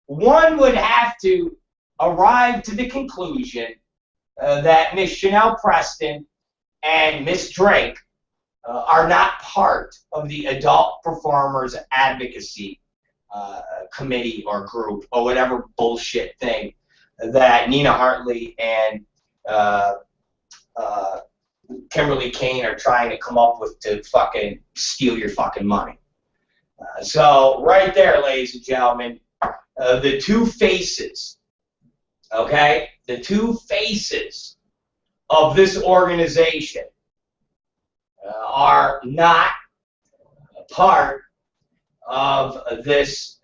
One would have to arrive to the conclusion that Miss Chanel Preston and Miss Drake are not part of the Adult Performers Advocacy Committee or group or whatever bullshit thing that Nina Hartley and Kimberly Kane are trying to come up with to fucking steal your fucking money. So right there, ladies and gentlemen, the two faces, okay, the two faces of this organization are not part of this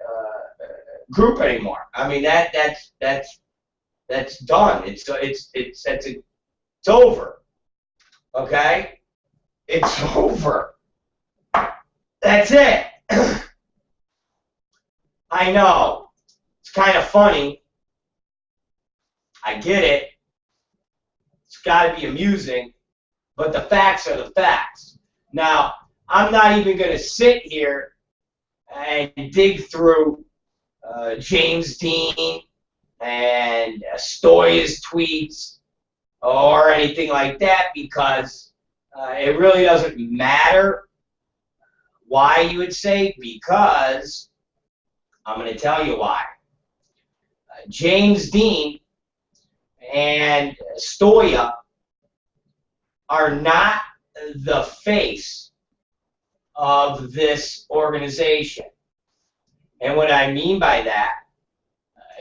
group anymore. I mean that's done. It's It's over. Okay? It's over. That's it. I know. It's kind of funny. I get it. It's got to be amusing. But the facts are the facts. Now, I'm not even going to sit here and dig through James Dean and Stoya's tweets or anything like that, because it really doesn't matter why you would say, because I'm going to tell you why. James Dean and Stoya are not the face of this organization. And what I mean by that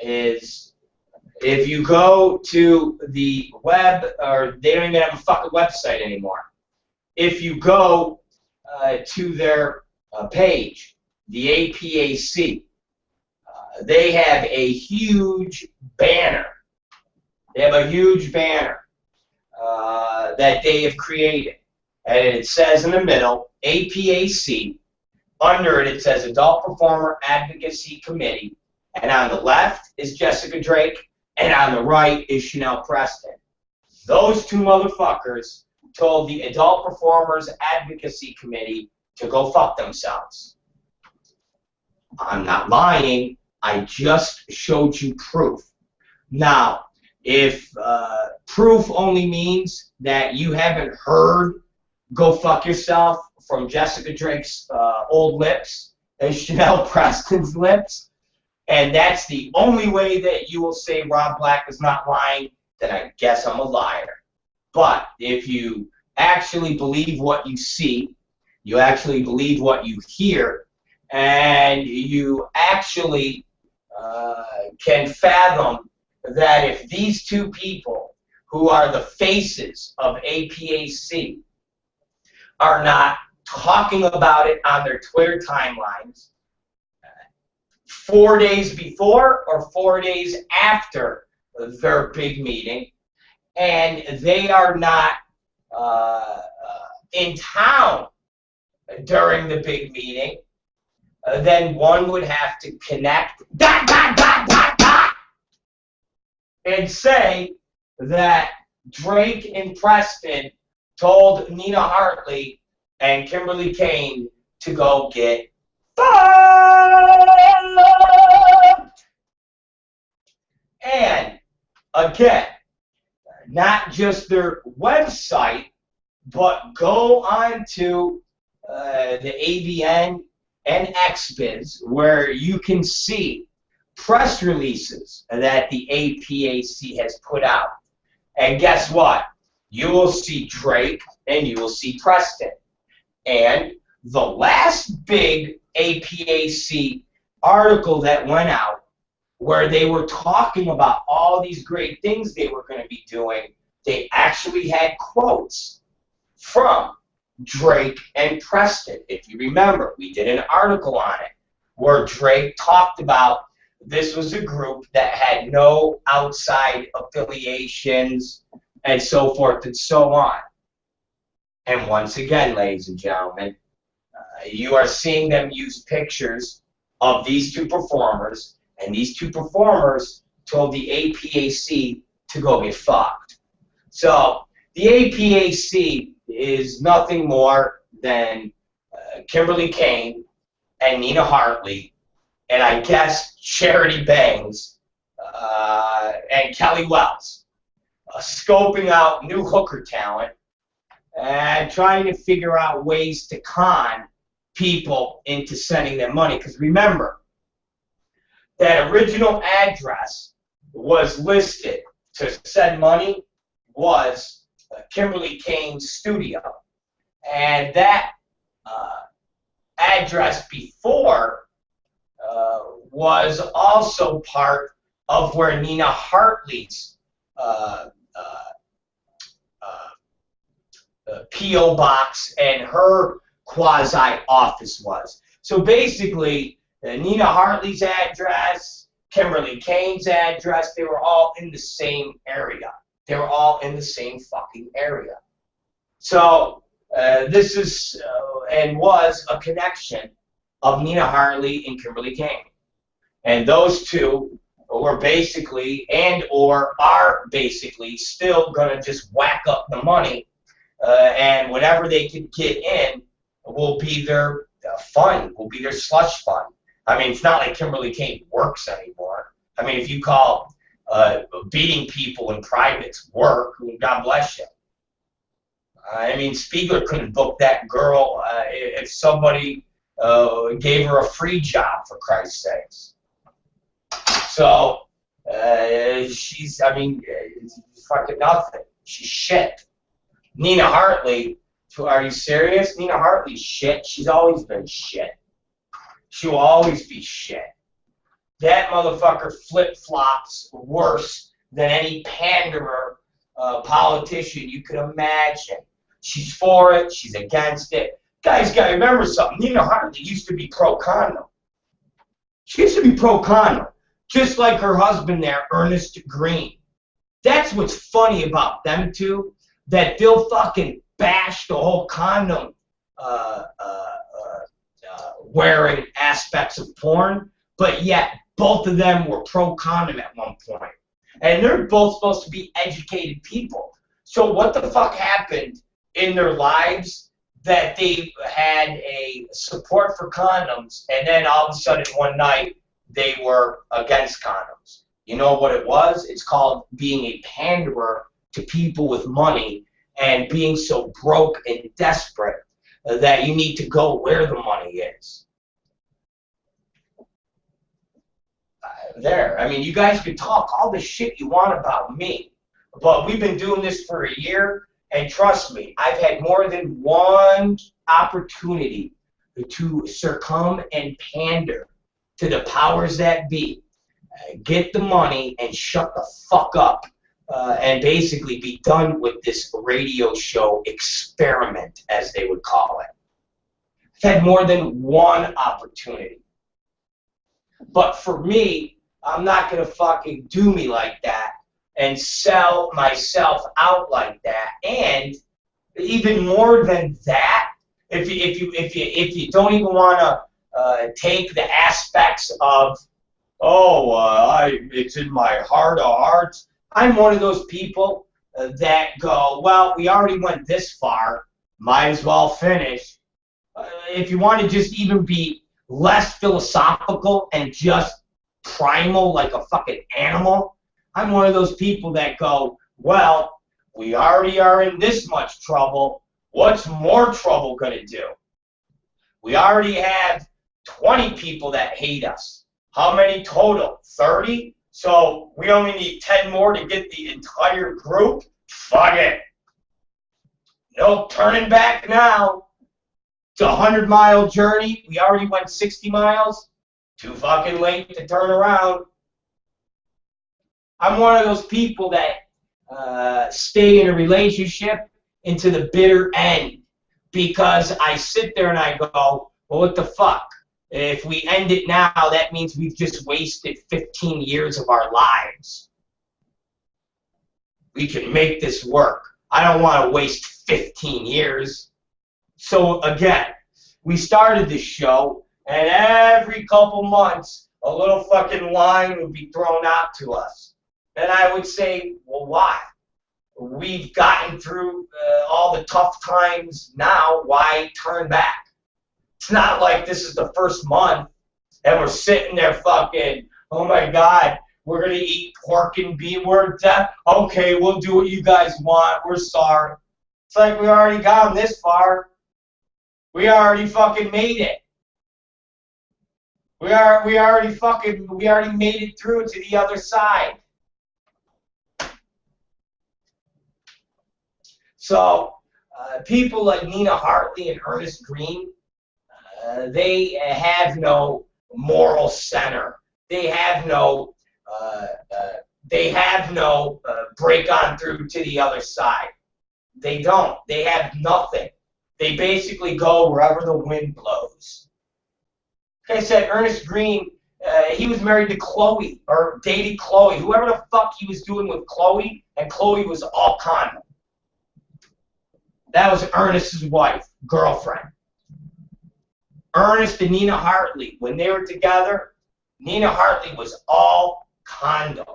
is, if you go to the web, or they don't even have a fucking website anymore. If you go to their page, the APAC, they have a huge banner. They have a huge banner that they have created. And it says in the middle, APAC. Under it, it says Adult Performer Advocacy Committee. And on the left is Jessica Drake. And on the right is Chanel Preston. Those two motherfuckers told the Adult Performers Advocacy Committee to go fuck themselves. I'm not lying. I just showed you proof. Now, if proof only means that you haven't heard "go fuck yourself" from Jessica Drake's old lips and Chanel Preston's lips, and that's the only way that you will say Rob Black is not lying, then I guess I'm a liar. But if you actually believe what you see, you actually believe what you hear, and you actually can fathom that if these two people, who are the faces of APAC, are not talking about it on their Twitter timelines 4 days before or 4 days after their big meeting, and they are not in town during the big meeting, then one would have to connect and say that Drake and Preston told Nina Hartley and Kimberly Kane to go get fucked. And again, not just their website, but go on to the AVN and XBiz, where you can see press releases that the APAC has put out. And guess what? You will see Drake and you will see Preston. And the last big APAC article that went out, where they were talking about all these great things they were going to be doing, they actually had quotes from Drake and Preston. If you remember, we did an article on it where Drake talked about this was a group that had no outside affiliations and so forth and so on. And once again, ladies and gentlemen, you are seeing them use pictures of these two performers, and these two performers told the APAC to go get fucked. So the APAC is nothing more than Kimberly Kane and Nina Hartley, and I guess Charity Bangs and Kelly Wells, scoping out new hooker talent and trying to figure out ways to con people into sending them money. Because remember, that original address was listed to send money was Kimberly Kane's studio. And that address before was also part of where Nina Hartley's P.O. box and her quasi-office was. So basically, Nina Hartley's address, Kimberly Kane's address, they were all in the same area. They were all in the same fucking area. So this is and was a connection of Nina Hartley and Kimberly King. And those two were basically and or are basically still going to just whack up the money and whatever they can get in will be their fund, will be their slush fund. I mean, it's not like Kimberly King works anymore. I mean, if you call beating people in privates work, God bless you. I mean, Spiegler couldn't book that girl if somebody gave her a free job, for Christ's sakes. So, she's, I mean, fucking nothing. She's shit. Nina Hartley, are you serious? Nina Hartley's shit. She's always been shit. She will always be shit. That motherfucker flip-flops worse than any panderer politician you could imagine. She's for it. She's against it. Guys, gotta remember something. Nina Hartley used to be pro-condom. She used to be pro-condom. Just like her husband there, Ernest Green. That's what's funny about them two, that they'll fucking bash the whole condom wearing aspects of porn, but yet both of them were pro-condom at one point. And they're both supposed to be educated people. So what the fuck happened in their lives that they had a support for condoms, and then all of a sudden one night they were against condoms? You know what it was? It's called being a panderer to people with money and being so broke and desperate that you need to go where the money is. There. I mean, you guys can talk all the shit you want about me, but we've been doing this for a year, and trust me, I've had more than one opportunity to succumb and pander to the powers that be, get the money and shut the fuck up, and basically be done with this radio show experiment, as they would call it. I've had more than one opportunity. But for me, I'm not going to fucking do me like that and sell myself out like that. And even more than that, if you don't even want to take the aspects of, it's in my heart of hearts. I'm one of those people that go, well, we already went this far, might as well finish. If you want to just even be less philosophical and just primal like a fucking animal, I'm one of those people that go, well, we already are in this much trouble. What's more trouble going to do? We already have 20 people that hate us. How many total? 30? So we only need 10 more to get the entire group? Fuck it. No turning back now. It's a 100-mile journey. We already went 60 miles. Too fucking late to turn around. I'm one of those people that stay in a relationship into the bitter end, because I sit there and I go, well, what the fuck? If we end it now, that means we've just wasted 15 years of our lives. We can make this work. I don't want to waste 15 years. So again, we started this show, and every couple months, a little fucking line would be thrown out to us. And I would say, well, why? We've gotten through all the tough times now. Why turn back? It's not like this is the first month, and we're sitting there fucking, oh my God, we're going to eat pork and beef. We're deaf. Okay, we'll do what you guys want. We're sorry. It's like we already gone this far. We already fucking made it. We already made it through to the other side. So people like Nina Hartley and Ernest Green, they have no moral center. They have no break on through to the other side. They don't. They have nothing. They basically go wherever the wind blows. Like I said, Ernest Green he was married to Chloe, or dated Chloe, whoever the fuck he was doing with Chloe, and Chloe was all condom. That was Ernest's wife, girlfriend. Ernest and Nina Hartley, when they were together, Nina Hartley was all condom.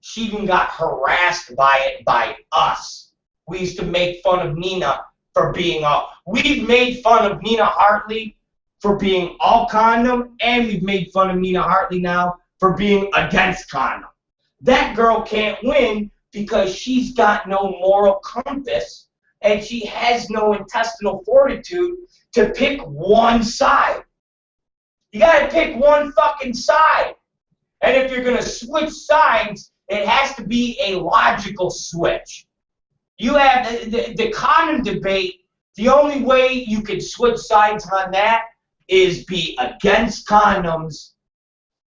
She even got harassed by it by us. We used to make fun of Nina for being all. We've made fun of Nina Hartley for being all condom, and we've made fun of Nina Hartley now for being against condom. That girl can't win because she's got no moral compass and she has no intestinal fortitude to pick one side. You gotta pick one fucking side. And if you're gonna switch sides, it has to be a logical switch. You have the condom debate, the only way you can switch sides on that is be against condoms,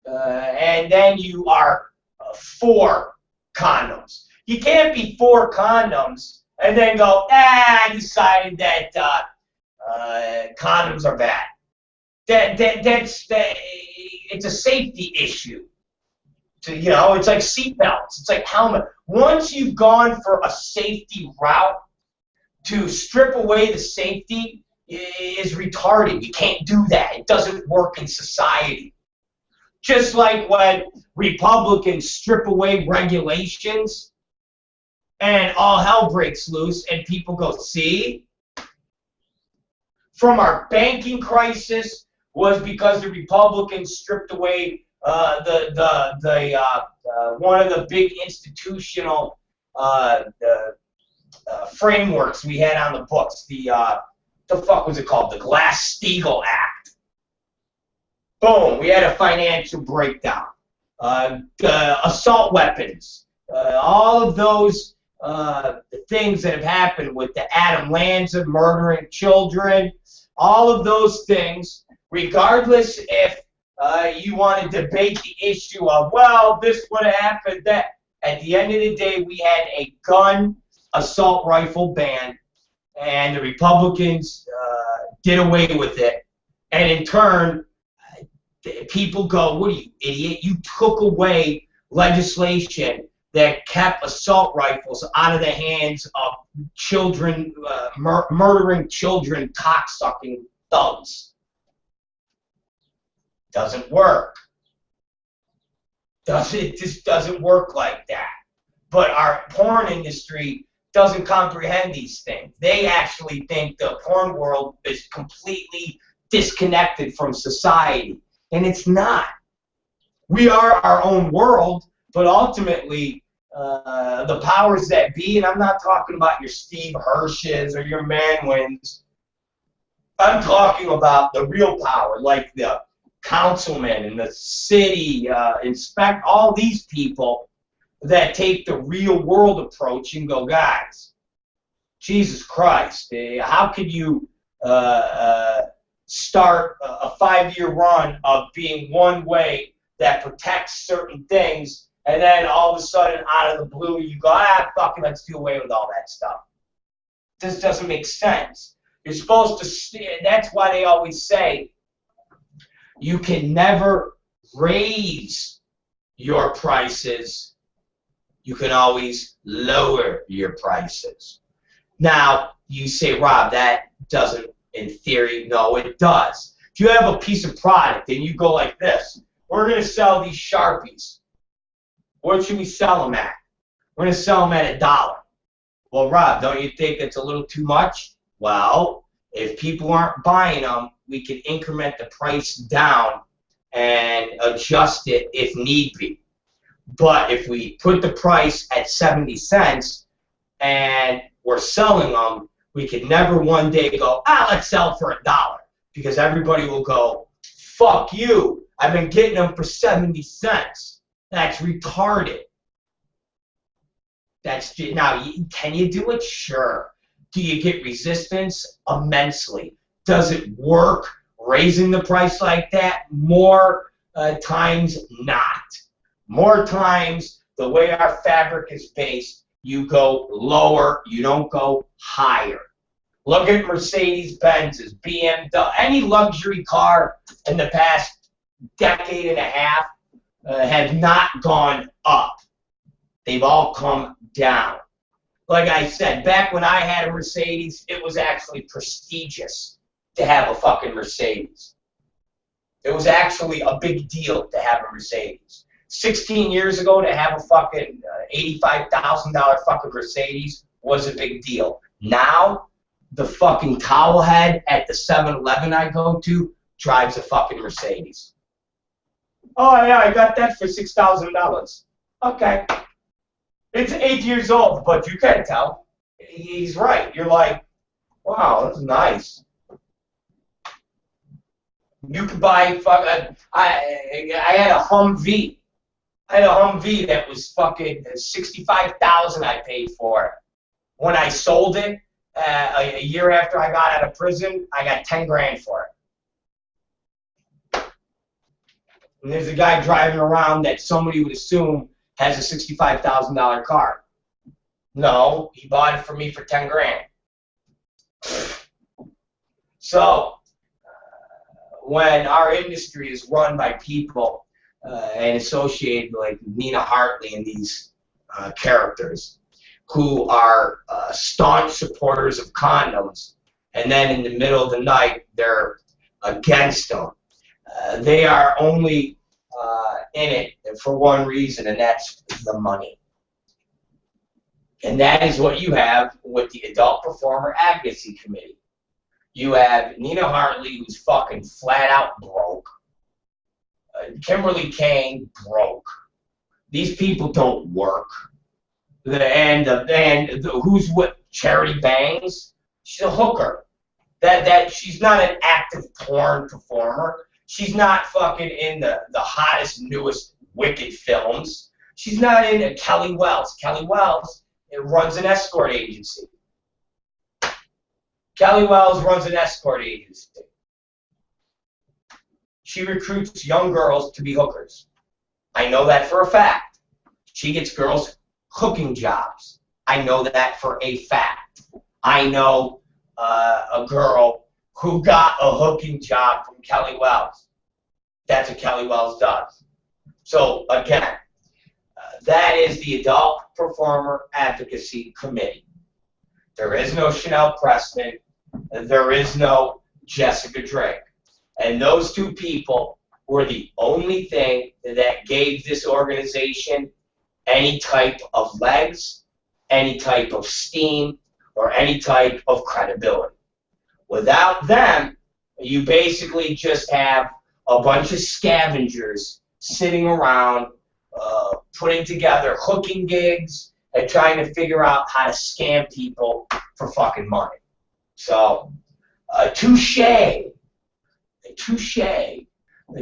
and then you are for condoms. You can't be for condoms and then go, I decided that condoms are bad. It's a safety issue. It's like seatbelts. It's like helmet. Once you've gone for a safety route, to strip away the safety is retarded. You can't do that. It doesn't work in society. Just like when Republicans strip away regulations and all hell breaks loose and people go, see? From our banking crisis was because the Republicans stripped away one of the big institutional frameworks we had on the books. The fuck was it called? The Glass-Steagall Act. Boom, we had a financial breakdown. Assault weapons. All of those things that have happened with the Adam Lanza murdering children, all of those things, regardless if you want to debate the issue of, well, this would have happened, that. At the end of the day, we had a gun assault rifle ban, and the Republicans did away with it. And in turn, people go, what are you, idiot? You took away legislation that kept assault rifles out of the hands of children, murdering children, cocksucking thugs. Doesn't work. It just doesn't work like that. But our porn industry doesn't comprehend these things. They actually think the porn world is completely disconnected from society. And it's not. We are our own world, but ultimately the powers that be, and I'm not talking about your Steve Hirsches or your Manwins. I'm talking about the real power, like the councilmen and the city inspect, all these people that take the real world approach and go, guys, Jesus Christ, how could you start a 5-year run of being one way that protects certain things, and then all of a sudden out of the blue you go, fucking let's do away with all that stuff. This doesn't make sense. You're supposed to, that's why they always say, you can never raise your prices. You can always lower your prices. Now, you say, Rob, that doesn't, in theory, no, it does. If you have a piece of product and you go like this, we're going to sell these Sharpies. What should we sell them at? We're going to sell them at $1. Well, Rob, don't you think it's a little too much? Well, if people aren't buying them, we can increment the price down and adjust it if need be. But if we put the price at 70 cents and we're selling them, we could never one day go, let's sell for $1. Because everybody will go, fuck you, I've been getting them for 70 cents. That's retarded. Now, can you do it? Sure. Do you get resistance? Immensely. Does it work raising the price like that? More times not. More times, the way our fabric is based, you go lower, you don't go higher. Look at Mercedes-Benz's, BMW, any luxury car in the past decade and a half have not gone up. They've all come down. Like I said, back when I had a Mercedes, it was actually prestigious to have a fucking Mercedes. It was actually a big deal to have a Mercedes. 16 years ago, to have a fucking $85,000 fucking Mercedes was a big deal. Now, the fucking towel head at the 7-Eleven I go to drives a fucking Mercedes. Oh yeah, I got that for $6,000. Okay. It's 8 years old, but you can't tell. He's right. You're like, wow, that's nice. You could buy I had a Humvee. I had a Humvee that was fucking $65,000 I paid for it. When I sold it a year after I got out of prison, I got 10 grand for it. And there's a guy driving around that somebody would assume has a $65,000 car. No, he bought it for me for 10 grand. So, when our industry is run by people and associated like Nina Hartley and these characters who are staunch supporters of condoms, and then in the middle of the night they're against them, they are only in it for one reason, and that's the money. And that is what you have with the Adult Performer Advocacy Committee. You have Nina Hartley, who's fucking flat out broke. Kimberly Kane, broke. These people don't work. And who's with Charity Bangs? She's a hooker. That she's not an active porn performer. She's not fucking in the hottest, newest Wicked films. She's not in Kelly Wells. Kelly Wells runs an escort agency. Kelly Wells runs an escort agency. She recruits young girls to be hookers. I know that for a fact. She gets girls hooking jobs. I know that for a fact. I know a girl who got a hooking job from Kelly Wells. That's what Kelly Wells does. So, again, that is the Adult Performer Advocacy Committee. There is no Chanel Preston. There is no Jessica Drake. And those two people were the only thing that gave this organization any type of legs, any type of steam, or any type of credibility. Without them, you basically just have a bunch of scavengers sitting around putting together hooking gigs and trying to figure out how to scam people for fucking money. So, touche to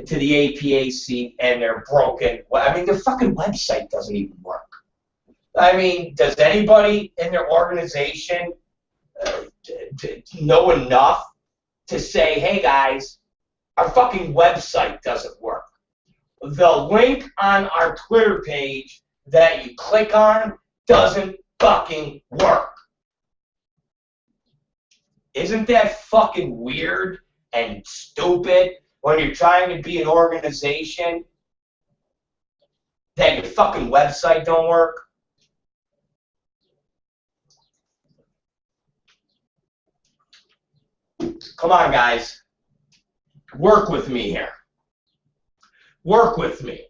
the APAC and their broken, I mean, their fucking website doesn't even work. I mean, does anybody in their organization know enough to say, hey guys, our fucking website doesn't work? The link on our Twitter page that you click on doesn't fucking work. Isn't that fucking weird and stupid when you're trying to be an organization that your fucking website don't work? Come on, guys. Work with me here. Work with me.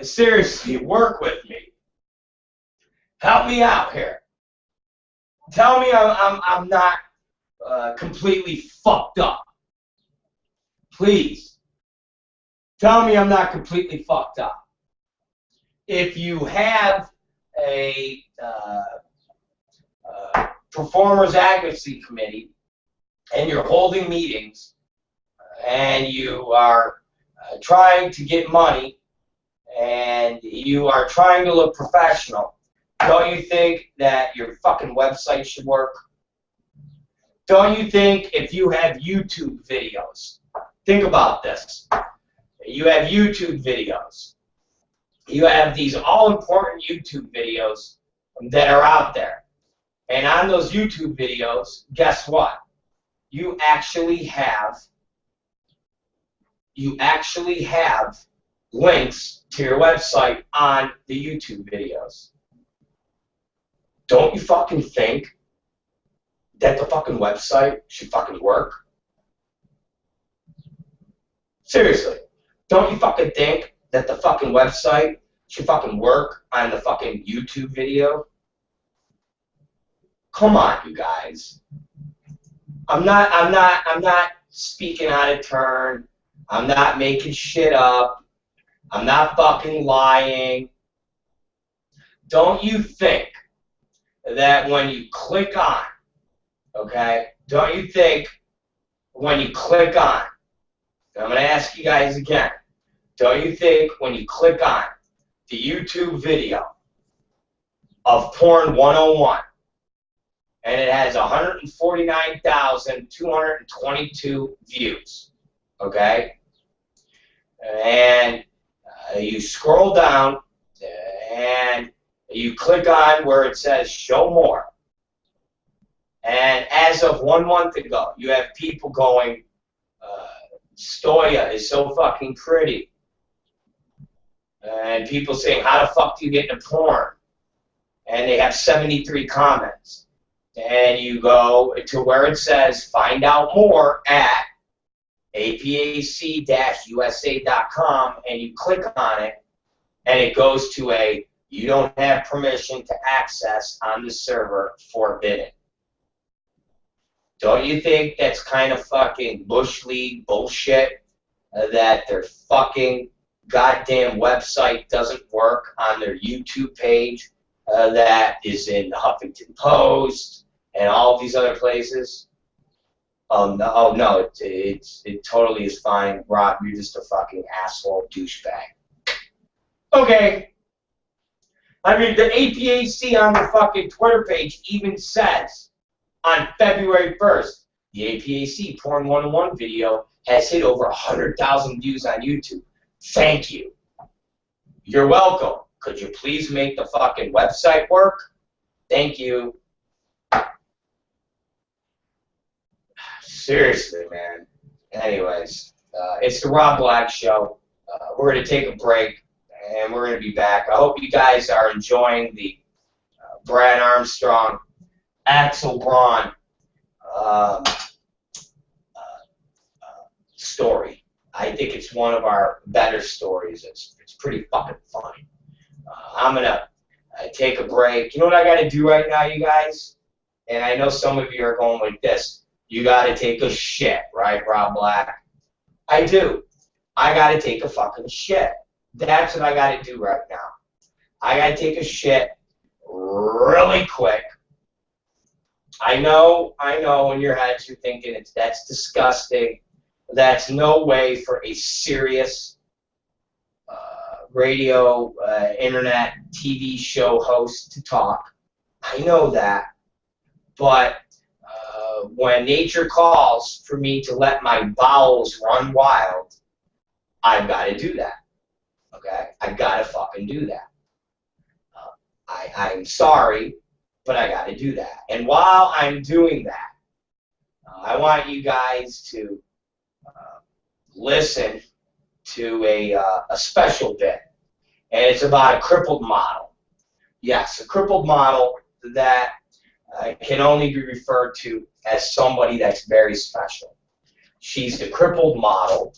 Seriously, work with me. Help me out here. Tell me I'm not completely fucked up. Please. Tell me I'm not completely fucked up. If you have a Performers Advocacy Committee and you're holding meetings and you are trying to get money and you are trying to look professional, don't you think that your fucking website should work? Don't you think if you have YouTube videos, think about this. You have YouTube videos. You have these all-important YouTube videos that are out there. And on those YouTube videos, guess what? You actually have you actually have links to your website on the YouTube videos. Don't you fucking think that the fucking website should fucking work? Seriously, don't you fucking think that the fucking website should fucking work on the fucking YouTube video? Come on, you guys. I'm not speaking out of turn. I'm not making shit up. I'm not fucking lying. Don't you think that when you click on, okay, don't you think when you click on, I'm going to ask you guys again, don't you think when you click on the YouTube video of Porn 101, and it has 149,222 views, okay, and you scroll down and you click on where it says show more, and as of 1 month ago, you have people going, Stoya is so fucking pretty. And people saying, how the fuck do you get into porn? And they have 73 comments. And you go to where it says find out more at apac-usa.com, and you click on it, and it goes to a you don't have permission to access on the server, forbidden. Don't you think that's kind of fucking Bush League bullshit that their fucking goddamn website doesn't work on their YouTube page that is in the Huffington Post and all these other places? Oh no, it totally is fine. Rob, you're just a fucking asshole douchebag. Okay. I mean, the APAC on the fucking Twitter page even says on February 1st, the APAC Porn 101 video has hit over 100,000 views on YouTube. Thank you. You're welcome. Could you please make the fucking website work? Thank you. Seriously, man. Anyways, it's the Rob Black Show. We're going to take a break, and we're going to be back. I hope you guys are enjoying the Brad Armstrong, Axel Braun story. I think it's one of our better stories. It's pretty fucking funny. I'm going to take a break. You know what I got to do right now, you guys? And I know some of you are going like this. You got to take a shit, right, Rob Black? I do. I got to take a fucking shit. That's what I got to do right now. I got to take a shit really quick. I know in your heads you're thinking that's disgusting. That's no way for a serious radio, internet, TV show host to talk. I know that. But when nature calls for me to let my bowels run wild, I've got to do that. Okay? I've got to fucking do that. I'm sorry, but I got to do that. And while I'm doing that, I want you guys to listen to a special bit. And it's about a crippled model. Yes, a crippled model that can only be referred to as somebody that's very special. She's the crippled model,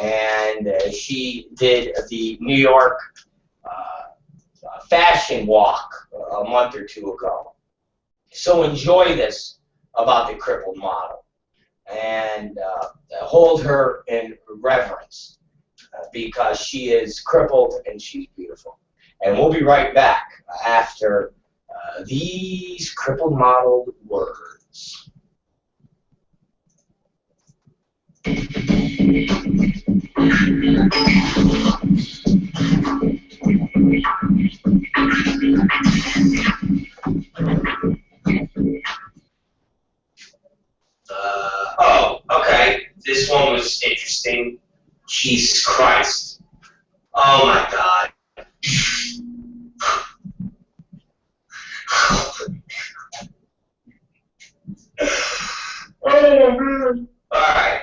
and she did the New York fashion walk a month or two ago. So enjoy this about the crippled model, and hold her in reverence because she is crippled and she's beautiful. And we'll be right back after these crippled model words. Oh, okay. This one was interesting. Jesus Christ. Oh my God. Oh man. Alright.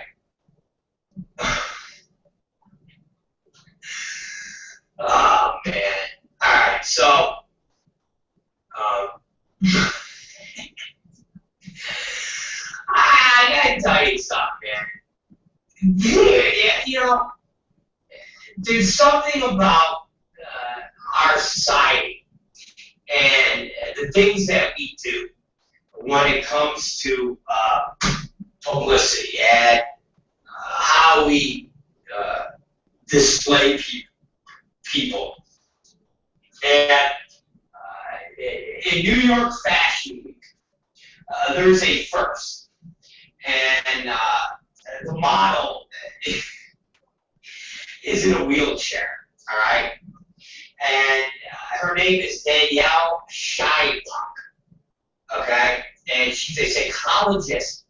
there's something about our society and the things that we do when it comes to publicity and how we display people. And in New York Fashion Week, there's a first. And the model is in a wheelchair, all right? And her name is Danielle Scheinbach, okay? And she's a psychologist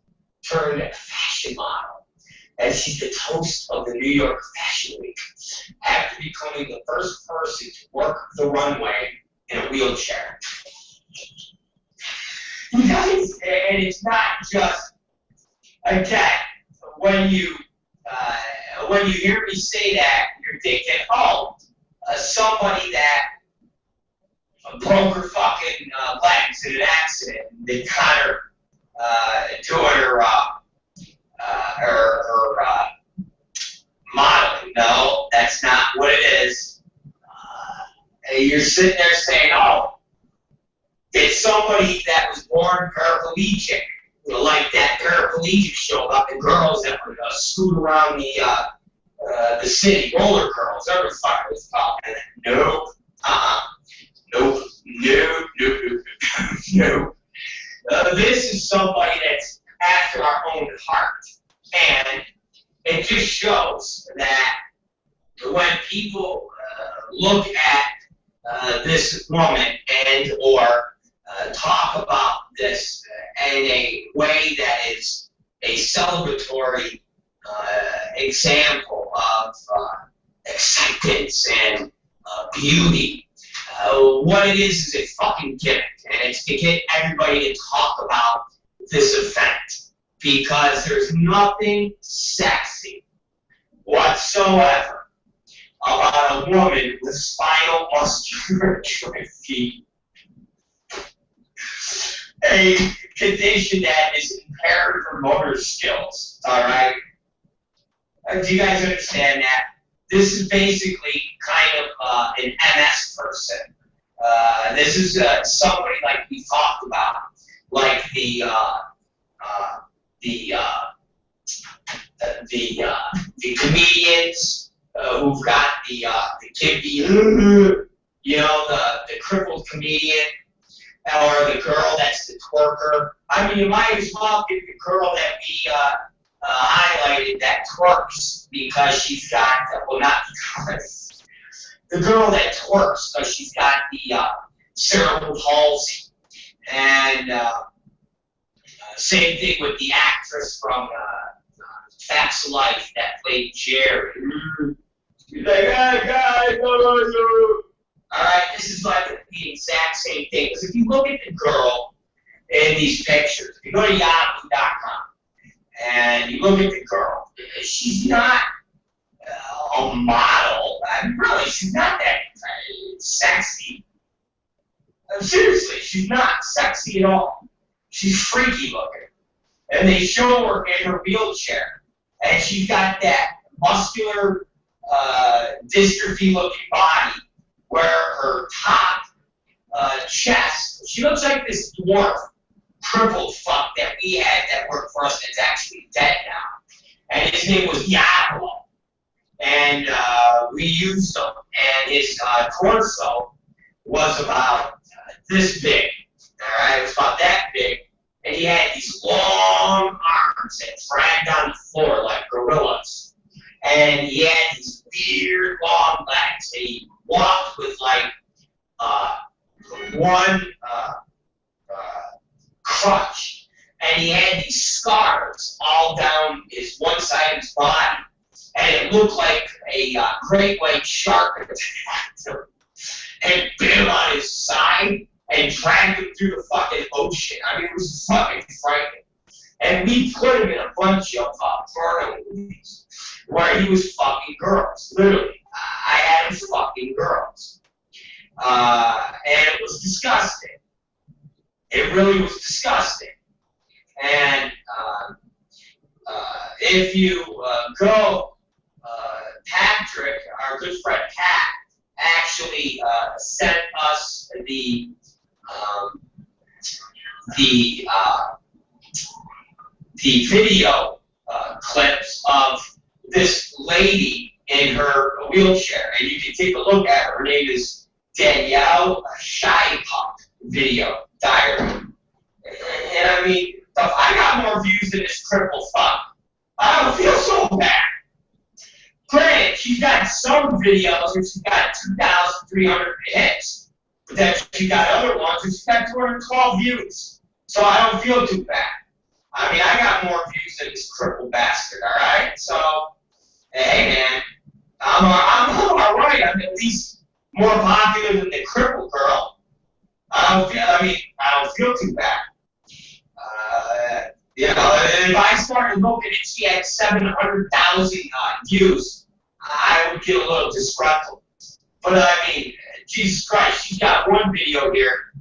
turned fashion model. And she's the toast of the New York Fashion Week after becoming the first person to work the runway in a wheelchair. You guys, and it's not just, again, when you hear me say that, you're thinking, oh, somebody that broke her fucking legs in an accident, and they got her doing her modeling. No, that's not what it is. You're sitting there saying, oh, it's somebody that was born paraplegic, like that paraplegic show about the girls that would scoot around the city, roller girls, whatever the fuck it was called. Nope. Nope. No. This is somebody that's after our own heart. And it just shows that when people look at this woman and or talk about this in a way that is a celebratory example of acceptance and beauty, what it is a fucking gimmick, and it's to get everybody to talk about this event, because there's nothing sexy whatsoever about a woman with spinal muscular atrophy, a condition that is impaired for motor skills, all right? Do you guys understand that? This is basically kind of an MS person. This is somebody like we talked about, like the comedians who've got the kippy, you know, the crippled comedian, or the girl that's the twerker. I mean, you might as well get the girl that we highlighted that twerks because she's got, well, not because, the girl that twerks because she's got the cerebral palsy. And same thing with the actress from Facts of Life that played Jerry. She's like, hey guys, all right, this is like the exact same thing. Because if you look at the girl in these pictures, if you go to yahoo.com and you look at the girl, she's not a model. I mean, really, she's not that sexy. Seriously, she's not sexy at all. She's freaky looking. And they show her in her wheelchair. And she's got that muscular, dystrophy looking body where her top chest, she looks like this dwarf crippled fuck that we had that worked for us that's actually dead now. And his name was Diablo. And we used him. And his torso was about this big. All right, it was about that big. And he had these long arms that dragged on the floor like gorillas. And he had these weird long legs. And he walked with like one crutch. And he had these scars all down his one side of his body. And it looked like a great white shark attacked him and bit him on his side and dragged him through the fucking ocean. I mean, it was fucking frightening. And we put him in a bunch of porno movies where he was fucking girls. Literally. I had him fucking girls. And it was disgusting. It really was disgusting. And if you go Patrick, our good friend Pat, actually sent us the video clips of this lady in her wheelchair, and you can take a look at her. Her name is Danielle Shy Pup Video Diary. And I mean, if I got more views than this crippled fuck, I don't feel so bad. Granted, she's got some videos where she's got 2,300 hits, but then she got other ones where she's got 212 views. So I don't feel too bad. I mean, I got more views than this crippled bastard, alright? So, hey man, I'm alright. I'm at least more popular than the crippled girl. I don't feel too bad. You know, if I started looking and she had 700,000 views, I would get a little disgruntled. But I mean, Jesus Christ, she's got one video here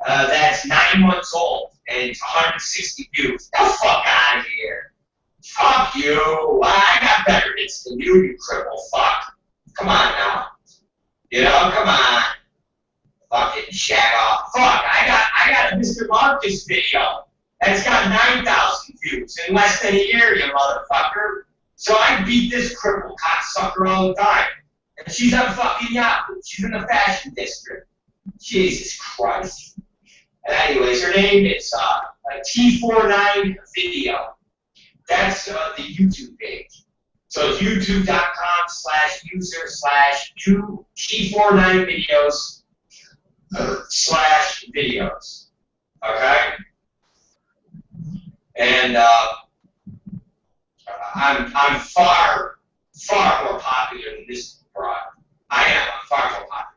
that's 9 months old and 160 views. The fuck out of here. Fuck you. I got better hits than you cripple fuck. Come on now. You know, come on. Fucking shag off. Fuck, I got a Mr. Marcus video that's got 9,000 views in less than a year, you motherfucker. So I beat this crippled cocksucker all the time. And she's on fucking Yahoo. She's in the fashion district. Jesus Christ. And anyways, her name is T49 Video. That's the YouTube page. So it's youtube.com/user/T49 videos /videos. Okay? And I'm far more popular than this broad. I am. I'm far more popular.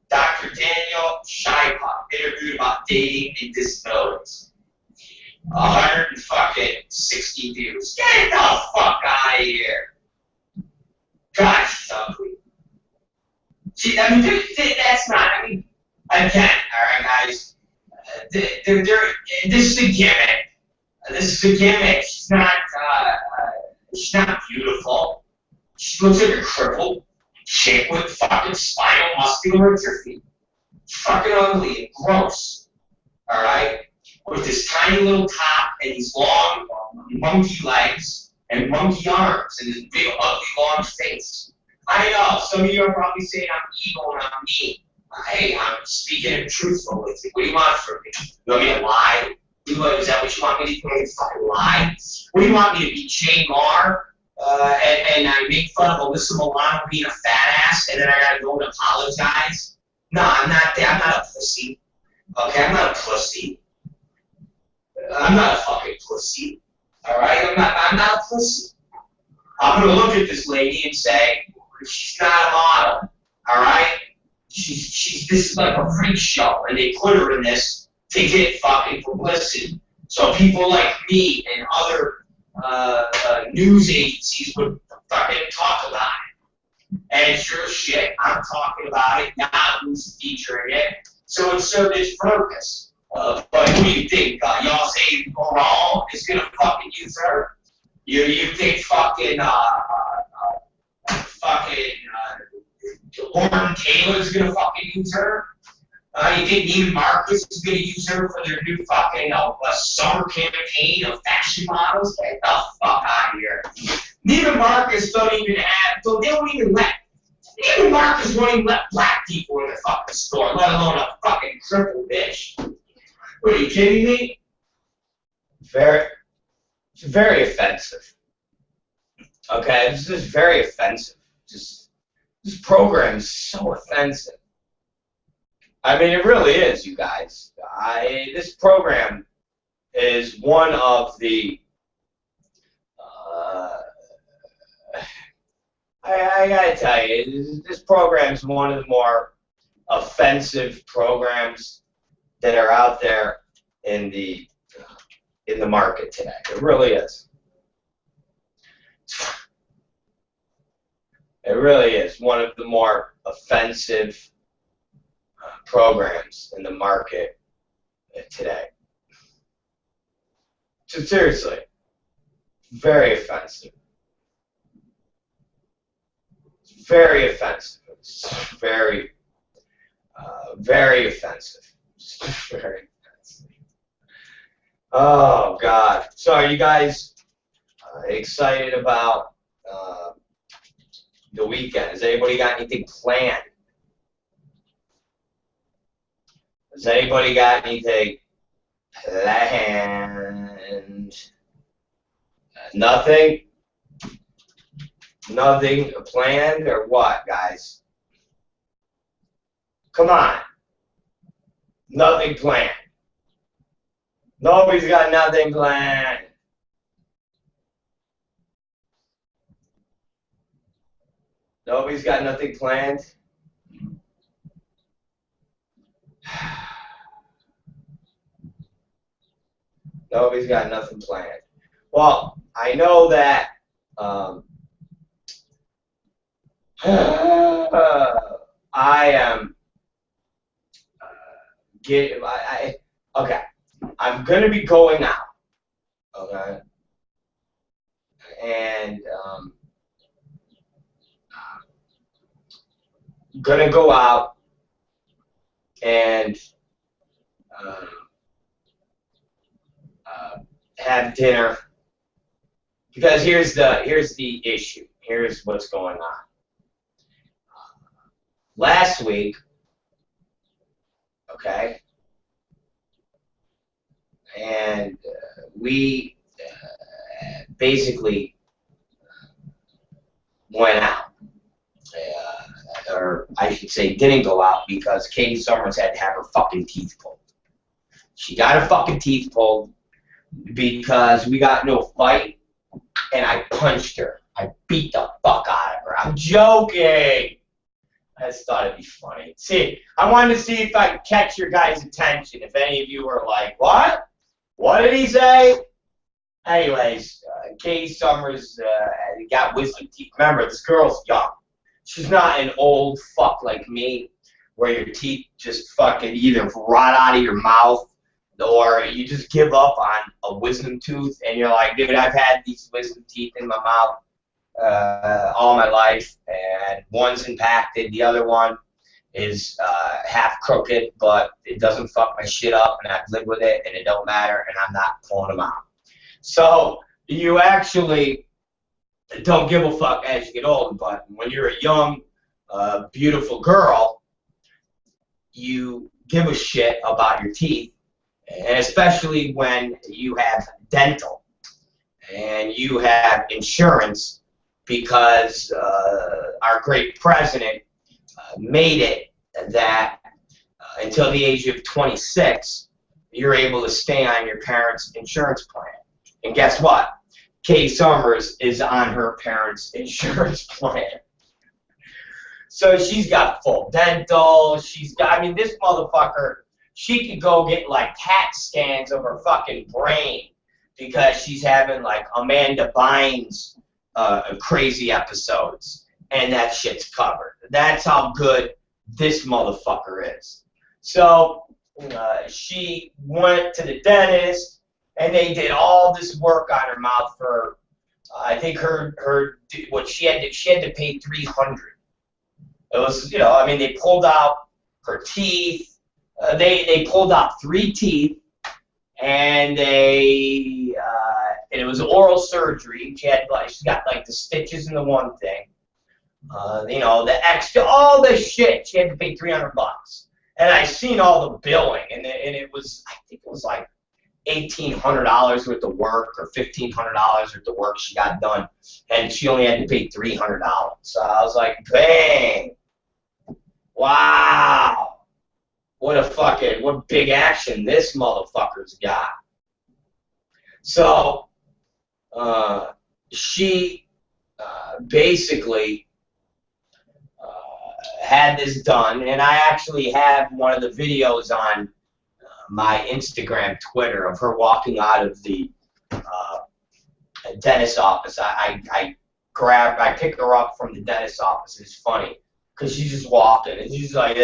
Dr. Daniel Shypop interviewed about dating and disabilities. 160 views. Get the fuck out of here. God, she's ugly. That's not, again, alright guys, this is a gimmick. This is a gimmick. She's not beautiful. She looks like a crippled chick with fucking spinal muscular atrophy. Fucking ugly and gross. Alright? With this tiny little top and these long monkey legs and monkey arms and this big ugly long face. I know, some of you are probably saying I'm evil and I'm mean. Hey, I'm speaking truthful with you. What do you want from me? You want me to lie? Is that what you want me to do? You want me to fucking lie? What do you want me to be, Shane Marr? And I make fun of Alyssa Milano being a fat ass, and then I gotta go and apologize? No, I'm not that. I'm not a pussy. Okay, I'm not a pussy. I'm not a fucking pussy. Alright? I'm not a pussy. I'm gonna look at this lady and say, she's not a model. Alright? This is like a freak show, and they put her in this to get fucking publicity. So people like me and other news agencies would fucking talk about it. And sure as shit, I'm talking about it, Yahoo's featuring it. So it served its purpose. But who do you think? Y'all say Raul is gonna fucking use her? You think fucking Lauren Taylor's gonna fucking use her? You think Neiman Marcus is gonna use her for their new fucking summer campaign of fashion models? Get the fuck out of here. Neiman Marcus Neiman Marcus won't even let black people in the fucking store, let alone a fucking crippled bitch. What, are you kidding me? It's very offensive. Okay, this is very offensive. This program is so offensive. I mean, it really is, you guys. This program is one of the. I gotta tell you, this program is one of the more offensive programs that are out there in the market today. It really is. It really is one of the more offensive programs in the market today. So seriously, very offensive. very offensive. It's very, very offensive. Very offensive. Oh, God. So are you guys excited about the weekend? Has anybody got anything planned? Has anybody got anything planned? Nothing? Nothing planned or what, guys? Come on. Nothing planned. Nobody's got nothing planned. Nobody's got nothing planned. Nobody's got nothing planned. Well, I know that I am okay. I'm gonna be going out. Okay. And gonna go out and have dinner, because here's the issue. Here's what's going on. Last week, okay, and we basically went out, or I should say didn't go out, because Katie Summers had to have her fucking teeth pulled. She got her fucking teeth pulled because we got into a fight, and I punched her. I beat the fuck out of her. I'm joking. I just thought it'd be funny. See, I wanted to see if I could catch your guys' attention, if any of you were like, what? What did he say? Anyways, Katie Summers got wisdom teeth. Remember, this girl's young. She's not an old fuck like me, where your teeth just fucking either rot out of your mouth, or you just give up on a wisdom tooth, and you're like, dude, I've had these wisdom teeth in my mouth all my life, and one's impacted, the other one is half crooked, but it doesn't fuck my shit up, and I've lived with it, and it don't matter, and I'm not pulling them out. So you actually don't give a fuck as you get older, but when you're a young, beautiful girl, you give a shit about your teeth, and especially when you have dental and you have insurance, because our great president made it that until the age of 26, you're able to stay on your parents' insurance plan. And guess what? Katie Summers is on her parents' insurance plan. So she's got full dental. She's got, I mean, this motherfucker, she could go get like CAT scans of her fucking brain, because she's having like Amanda Bynes crazy episodes, and that shit's covered. That's how good this motherfucker is. So she went to the dentist, and they did all this work on her mouth for I think what she had to pay $300. It was, you know, I mean, they pulled out her teeth. They pulled out 3 teeth, and and it was oral surgery. She got like the stitches in the one thing, you know, the extra, all this shit. She had to pay $300, and I seen all the billing, and it was, I think it was like $1,800 worth of work, or $1,500 worth of work she got done, and she only had to pay $300. So I was like, bang, wow. What big action this motherfucker's got. So, she basically had this done, and I actually have one of the videos on my Instagram, Twitter, of her walking out of the dentist's office. I pick her up from the dentist's office. It's funny, because she's just walking, and she's like,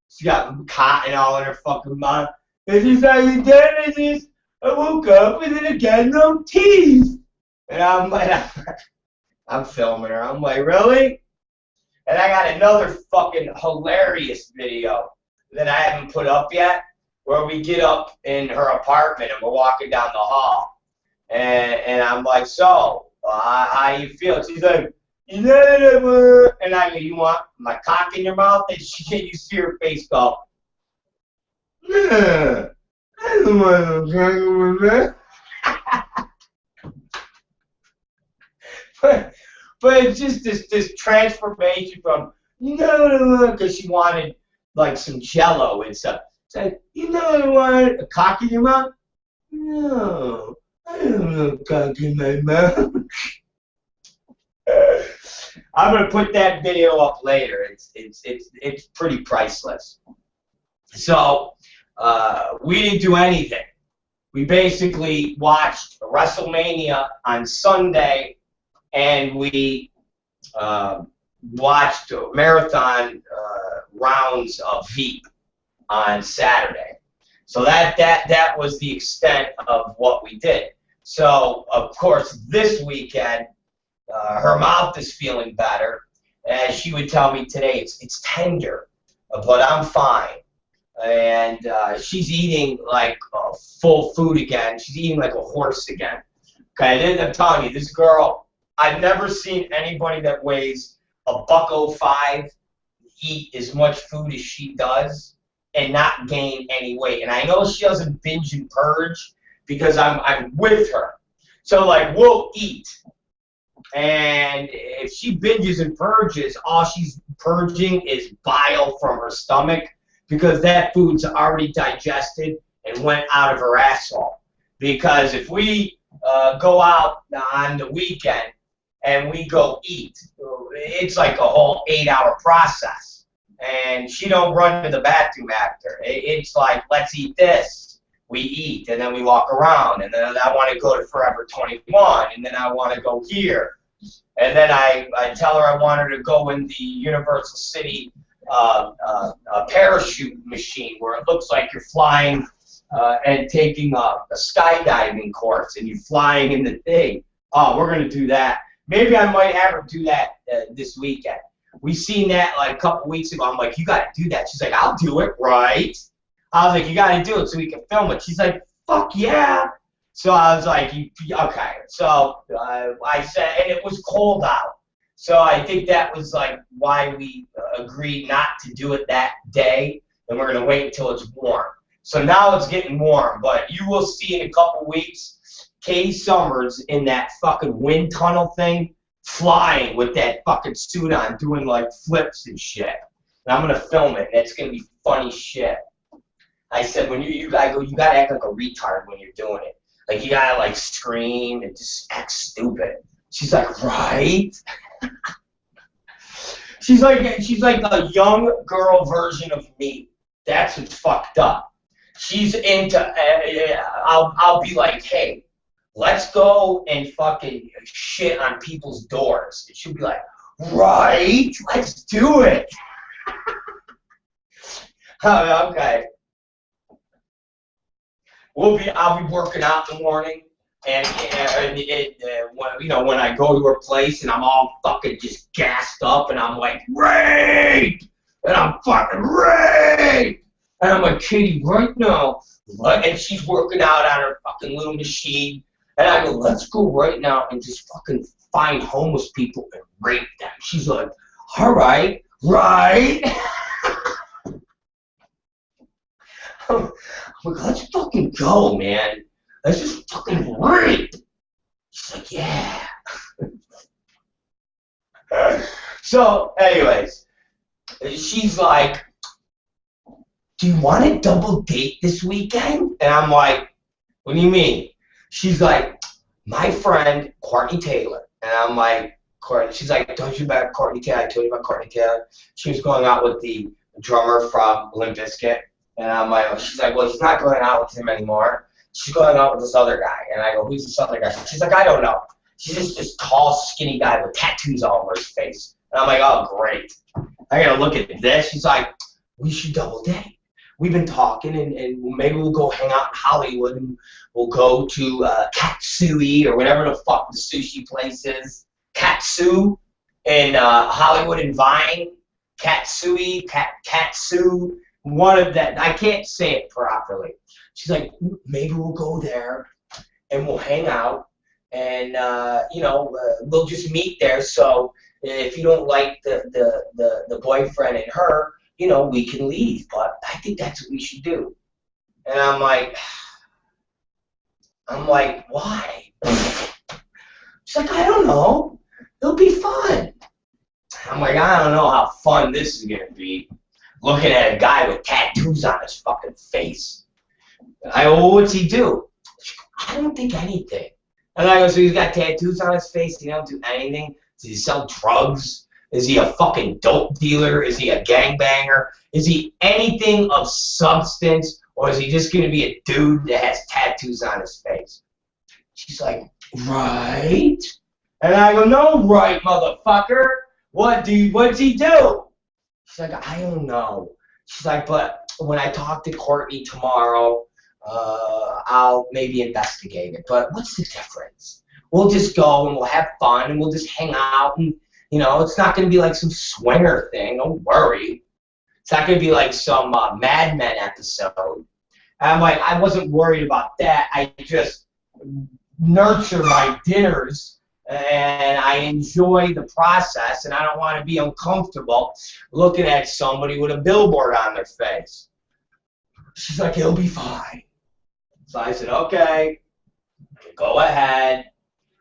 she got cotton all in her fucking mouth. And she's like, dentist, I woke up and then I got no teeth. And I'm like, I'm filming her. I'm like, really? And I got another fucking hilarious video that I haven't put up yet, where we get up in her apartment and we're walking down the hall. And I'm like, so, how you feel? She's like, and I go, you want my cock in your mouth? And you see her face go, I don't want no cock in my mouth. But it's just this transformation from, because she wanted like some Jello and stuff. It's like, I want a cock in your mouth? No, I don't want cock in my mouth. I'm gonna put that video up later. It's pretty priceless. So we didn't do anything. We basically watched WrestleMania on Sunday, and we watched marathon rounds of Veep on Saturday. So that was the extent of what we did. So of course this weekend, her mouth is feeling better, and she would tell me today it's tender, but I'm fine. And she's eating like full food again. She's eating like a horse again. Okay, I'm telling you, this girl, I've never seen anybody that weighs $105 eat as much food as she does and not gain any weight. And I know she doesn't binge and purge because I'm with her. So like we'll eat. And if she binges and purges, all she's purging is bile from her stomach because that food's already digested and went out of her asshole. Because if we go out on the weekend and we go eat, it's like a whole 8-hour process. And she don't run to the bathroom after. It's like, let's eat this. We eat, and then we walk around, and then I want to go to Forever 21, and then I want to go here. And then I tell her I want her to go in the Universal City parachute machine where it looks like you're flying and taking a skydiving course, and you're flying in the thing. Oh, we're going to do that. Maybe I might have her do that this weekend. We seen that like a couple weeks ago. I'm like, you got to do that. She's like, I'll do it, right? I was like, you got to do it so we can film it. She's like, fuck yeah. So I was like, okay. So I said, and it was cold out. So I think that was like why we agreed not to do it that day, and we're going to wait until it's warm. So now it's getting warm, but you will see in a couple weeks Katie Summers in that fucking wind tunnel thing, flying with that fucking suit on, doing like flips and shit. And I'm gonna film it, and it's gonna be funny shit. I said, when you gotta go, you gotta act like a retard when you're doing it. Like you gotta like scream and just act stupid. She's like, right? she's like a young girl version of me. That's what's fucked up. She's into. I'll be like, hey, let's go and fucking shit on people's doors. And she'll be like, right? Let's do it. Okay. I'll be working out in the morning, and when I go to her place and I'm all fucking just gassed up and I'm like, rape! And I'm fucking rape! And I'm like, Katie, right now, and she's working out on her fucking little machine. And I go, let's go right now and just fucking find homeless people and rape them. She's like, all right, right? I'm like, let's fucking go, man. Let's just fucking rape. She's like, yeah. So, anyways, she's like, do you want to double date this weekend? And I'm like, what do you mean? She's like, my friend, Courtney Taylor. And I'm like, Courtney. She's like, don't you about Courtney Taylor? I told you about Courtney Taylor. She was going out with the drummer from Limp Bizkit. And I'm like, she's like, well, he's not going out with him anymore. She's going out with this other guy. And I go, who's this other guy? She's like, I don't know. She's just this tall, skinny guy with tattoos all over his face. And I'm like, oh, great. I got to look at this. She's like, we should double date. We've been talking, and maybe we'll go hang out in Hollywood, and we'll go to Katsui or whatever the fuck the sushi place is. Katsu in Hollywood and Vine. Katsui, Katsu, one of that. I can't say it properly. She's like, maybe we'll go there and we'll hang out and, we'll just meet there. So if you don't like the boyfriend and her, we can leave. But I think that's what we should do. And I'm like, why? She's like, I don't know. It'll be fun. I'm like, I don't know how fun this is going to be. Looking at a guy with tattoos on his fucking face. I go, well, what's he do? She goes, I don't think anything. And I go, so he's got tattoos on his face? He don't do anything? Does he sell drugs? Is he a fucking dope dealer? Is he a gangbanger? Is he anything of substance? Or is he just going to be a dude that has tattoos on his face? She's like, right? And I go, no, right, motherfucker. What's he do? She's like, I don't know. She's like, but when I talk to Courtney tomorrow, I'll maybe investigate it. But what's the difference? We'll just go and we'll have fun and we'll just hang out and, it's not going to be like some swinger thing. Don't worry. It's not going to be like some Mad Men episode. And I'm like, I wasn't worried about that. I just nurture my dinners and I enjoy the process, and I don't want to be uncomfortable looking at somebody with a billboard on their face. She's like, it'll be fine. So I said, okay, go ahead,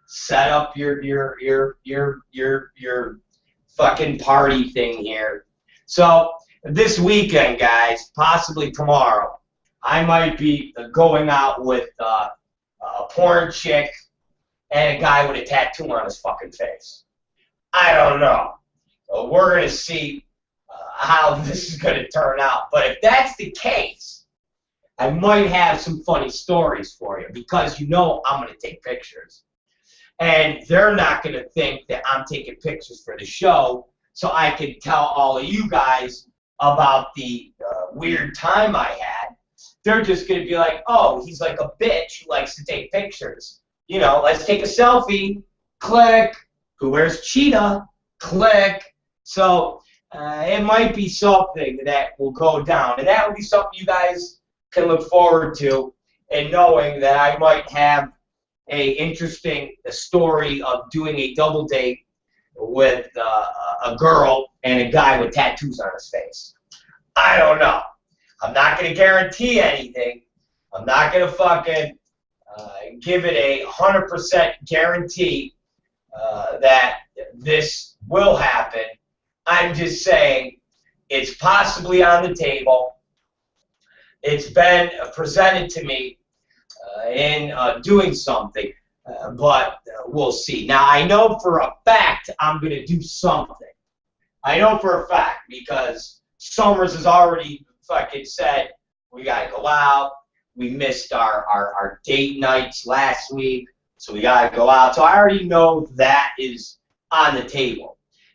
set up your fucking party thing here. So this weekend, guys, possibly tomorrow, I might be going out with a porn chick and a guy with a tattoo on his fucking face. I don't know. We're going to see how this is going to turn out. But if that's the case, I might have some funny stories for you because I'm going to take pictures. And they're not going to think that I'm taking pictures for the show so I can tell all of you guys about the weird time I had. They're just going to be like, oh, he's like a bitch who likes to take pictures. Let's take a selfie. Click. Who wears cheetah? Click. So it might be something that will go down. And that would be something you guys can look forward to, and knowing that I might have a interesting story of doing a double date with a girl and a guy with tattoos on his face. I don't know. I'm not going to guarantee anything. I'm not going to fucking give it a 100% guarantee that this will happen. I'm just saying it's possibly on the table. It's been presented to me in doing something, but we'll see. Now, I know for a fact I'm going to do something. I know for a fact because Summers has already fucking said we got to go out. We missed our date nights last week, so we got to go out. So I already know that is on the table.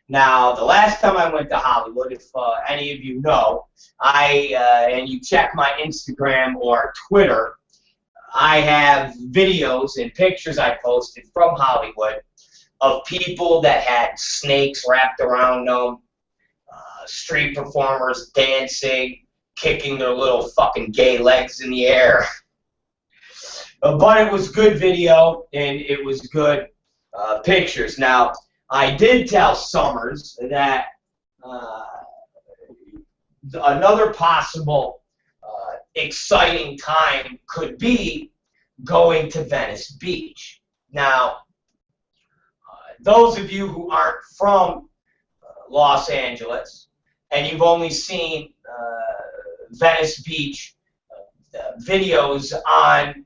Now, the last time I went to Hollywood, if any of you know, and you check my Instagram or Twitter, I have videos and pictures I posted from Hollywood of people that had snakes wrapped around them, street performers dancing, kicking their little fucking gay legs in the air. But it was good video, and it was good pictures. Now, I did tell Summers that another possible exciting time could be going to Venice Beach. Now, those of you who aren't from Los Angeles and you've only seen Venice Beach videos on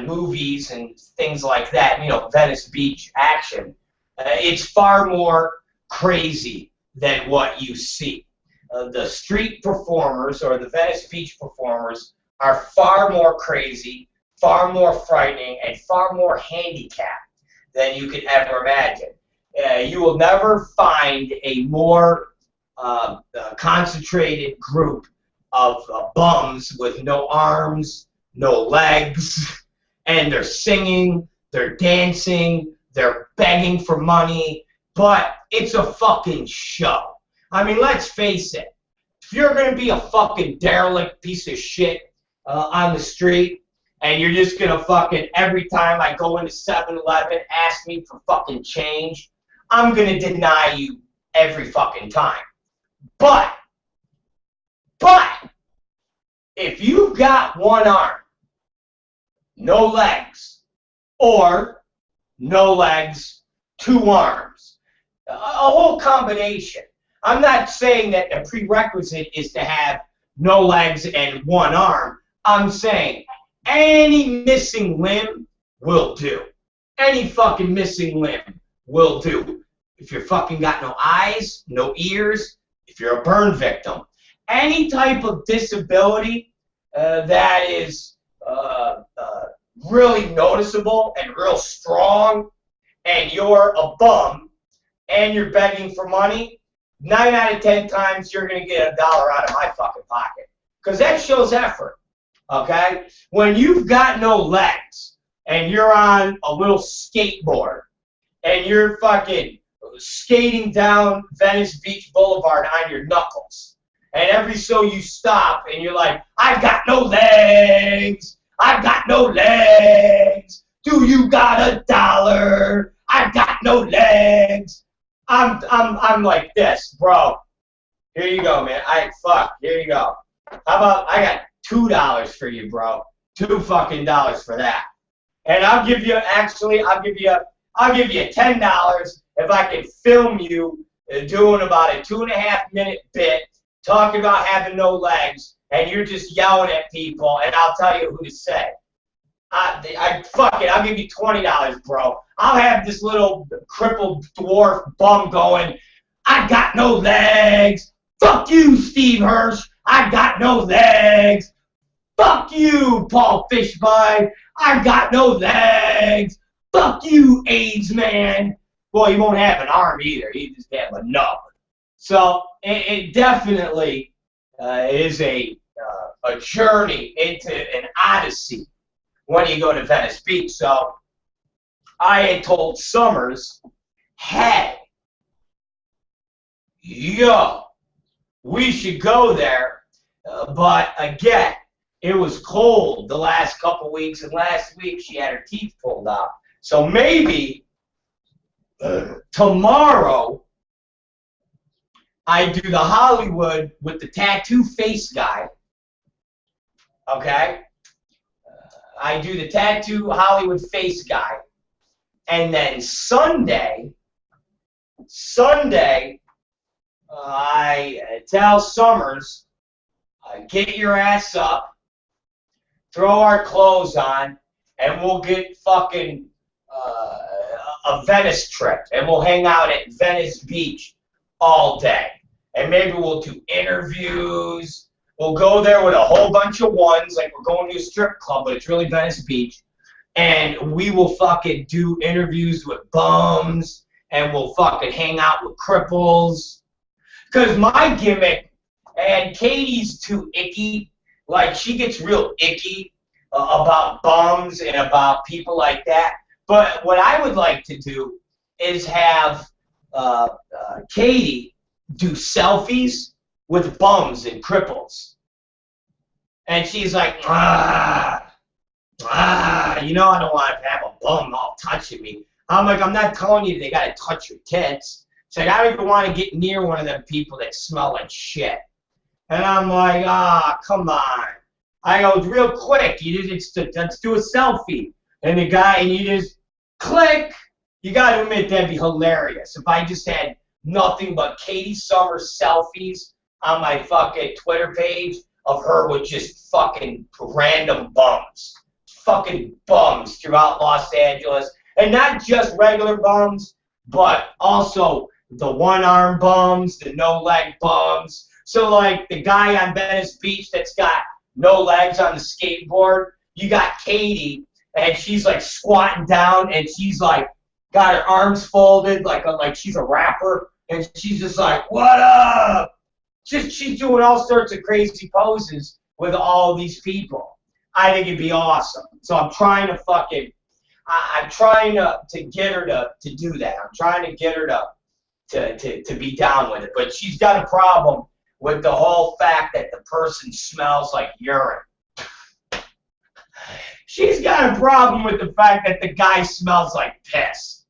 movies and things like that, Venice Beach action, it's far more crazy than what you see. The street performers or the Venice Beach performers are far more crazy, far more frightening, and far more handicapped than you could ever imagine. You will never find a more concentrated group of bums with no arms, no legs, and they're singing, they're dancing, they're begging for money, but it's a fucking show. I mean, let's face it. If you're going to be a fucking derelict piece of shit on the street, and you're just going to fucking, every time I go into 7-Eleven, ask me for fucking change, I'm going to deny you every fucking time. But, if you've got one arm, no legs, or no legs, 2 arms, a whole combination. I'm not saying that a prerequisite is to have no legs and 1 arm. I'm saying any missing limb will do. Any fucking missing limb will do. If you're fucking got no eyes, no ears, if you're a burn victim, any type of disability that is really noticeable and real strong, and you're a bum, and you're begging for money, 9 out of 10 times you're going to get $1 out of my fucking pocket. Because that shows effort, okay? When you've got no legs, and you're on a little skateboard, and you're fucking skating down Venice Beach Boulevard on your knuckles, and every so you stop, and you're like, I've got no legs, I've got no legs, do you got $1? I've got no legs. I'm like this, bro. Here you go, man. Here you go. How about I got $2 for you, bro? $2 fucking dollars for that. And I'll give you $10 if I can film you doing about a 2.5-minute bit talking about having no legs, and you're just yelling at people, and I'll tell you who to say. Fuck it, I'll give you $20, bro. I'll have this little crippled dwarf bum going, I got no legs. Fuck you, Steve Hirsch. I got no legs. Fuck you, Paul Fishbein. I got no legs. Fuck you, AIDS man. Well, he won't have an arm either. He just have a nub. So it definitely is a journey into an odyssey when you go to Venice Beach. So I had told Summers, hey, yo, we should go there. But again, it was cold the last couple weeks, and last week she had her teeth pulled out. So maybe tomorrow I do the Hollywood with the tattoo face guy. Okay? I do the tattoo Hollywood face guy. And then Sunday, I tell Summers, get your ass up, throw our clothes on, and we'll get fucking a Venice trip. And we'll hang out at Venice Beach all day. And maybe we'll do interviews. We'll go there with a whole bunch of ones, like we're going to a strip club, but it's really Venice Beach. And we will fucking do interviews with bums, and we'll fucking hang out with cripples. Because my gimmick, and Katie's too icky, like she gets real icky about bums and about people like that. But what I would like to do is have Katie do selfies with bums and cripples. And she's like, you know, I don't want to have a bum all touching me. I'm like, I'm not telling you they got to touch your tits. It's like, I don't even want to get near one of them people that smell like shit. And I'm like, come on. I go, real quick, let's do a selfie. And the guy, and you just click. You got to admit, that'd be hilarious. If I just had nothing but Katie Summers selfies on my fucking Twitter page of her with just fucking random bums. Fucking bums throughout Los Angeles. And not just regular bums, but also the one-arm bums, the no-leg bums. So, like, the guy on Venice Beach that's got no legs on the skateboard, you got Katie, and she's, like, squatting down, and she's, like, got her arms folded like she's a rapper, and she's just like, what up? She's doing all sorts of crazy poses with all these people. I think it'd be awesome. So I'm trying to I'm trying to get her to do that. I'm trying to get her to be down with it. But she's got a problem with the whole fact that the person smells like urine. She's got a problem with the fact that the guy smells like piss.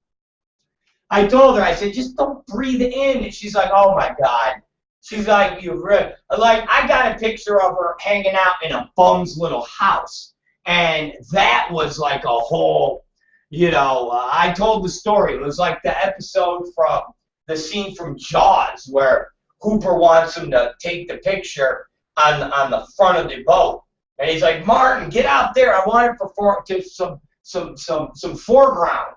I told her, I said, just don't breathe in. And she's like, oh my God. She's like, I got a picture of her hanging out in a bum's little house. And that was like a whole, I told the story. It was like the episode from the scene from Jaws where Hooper wants him to take the picture on the front of the boat. And he's like, Martin, get out there. I want to perform to some foreground.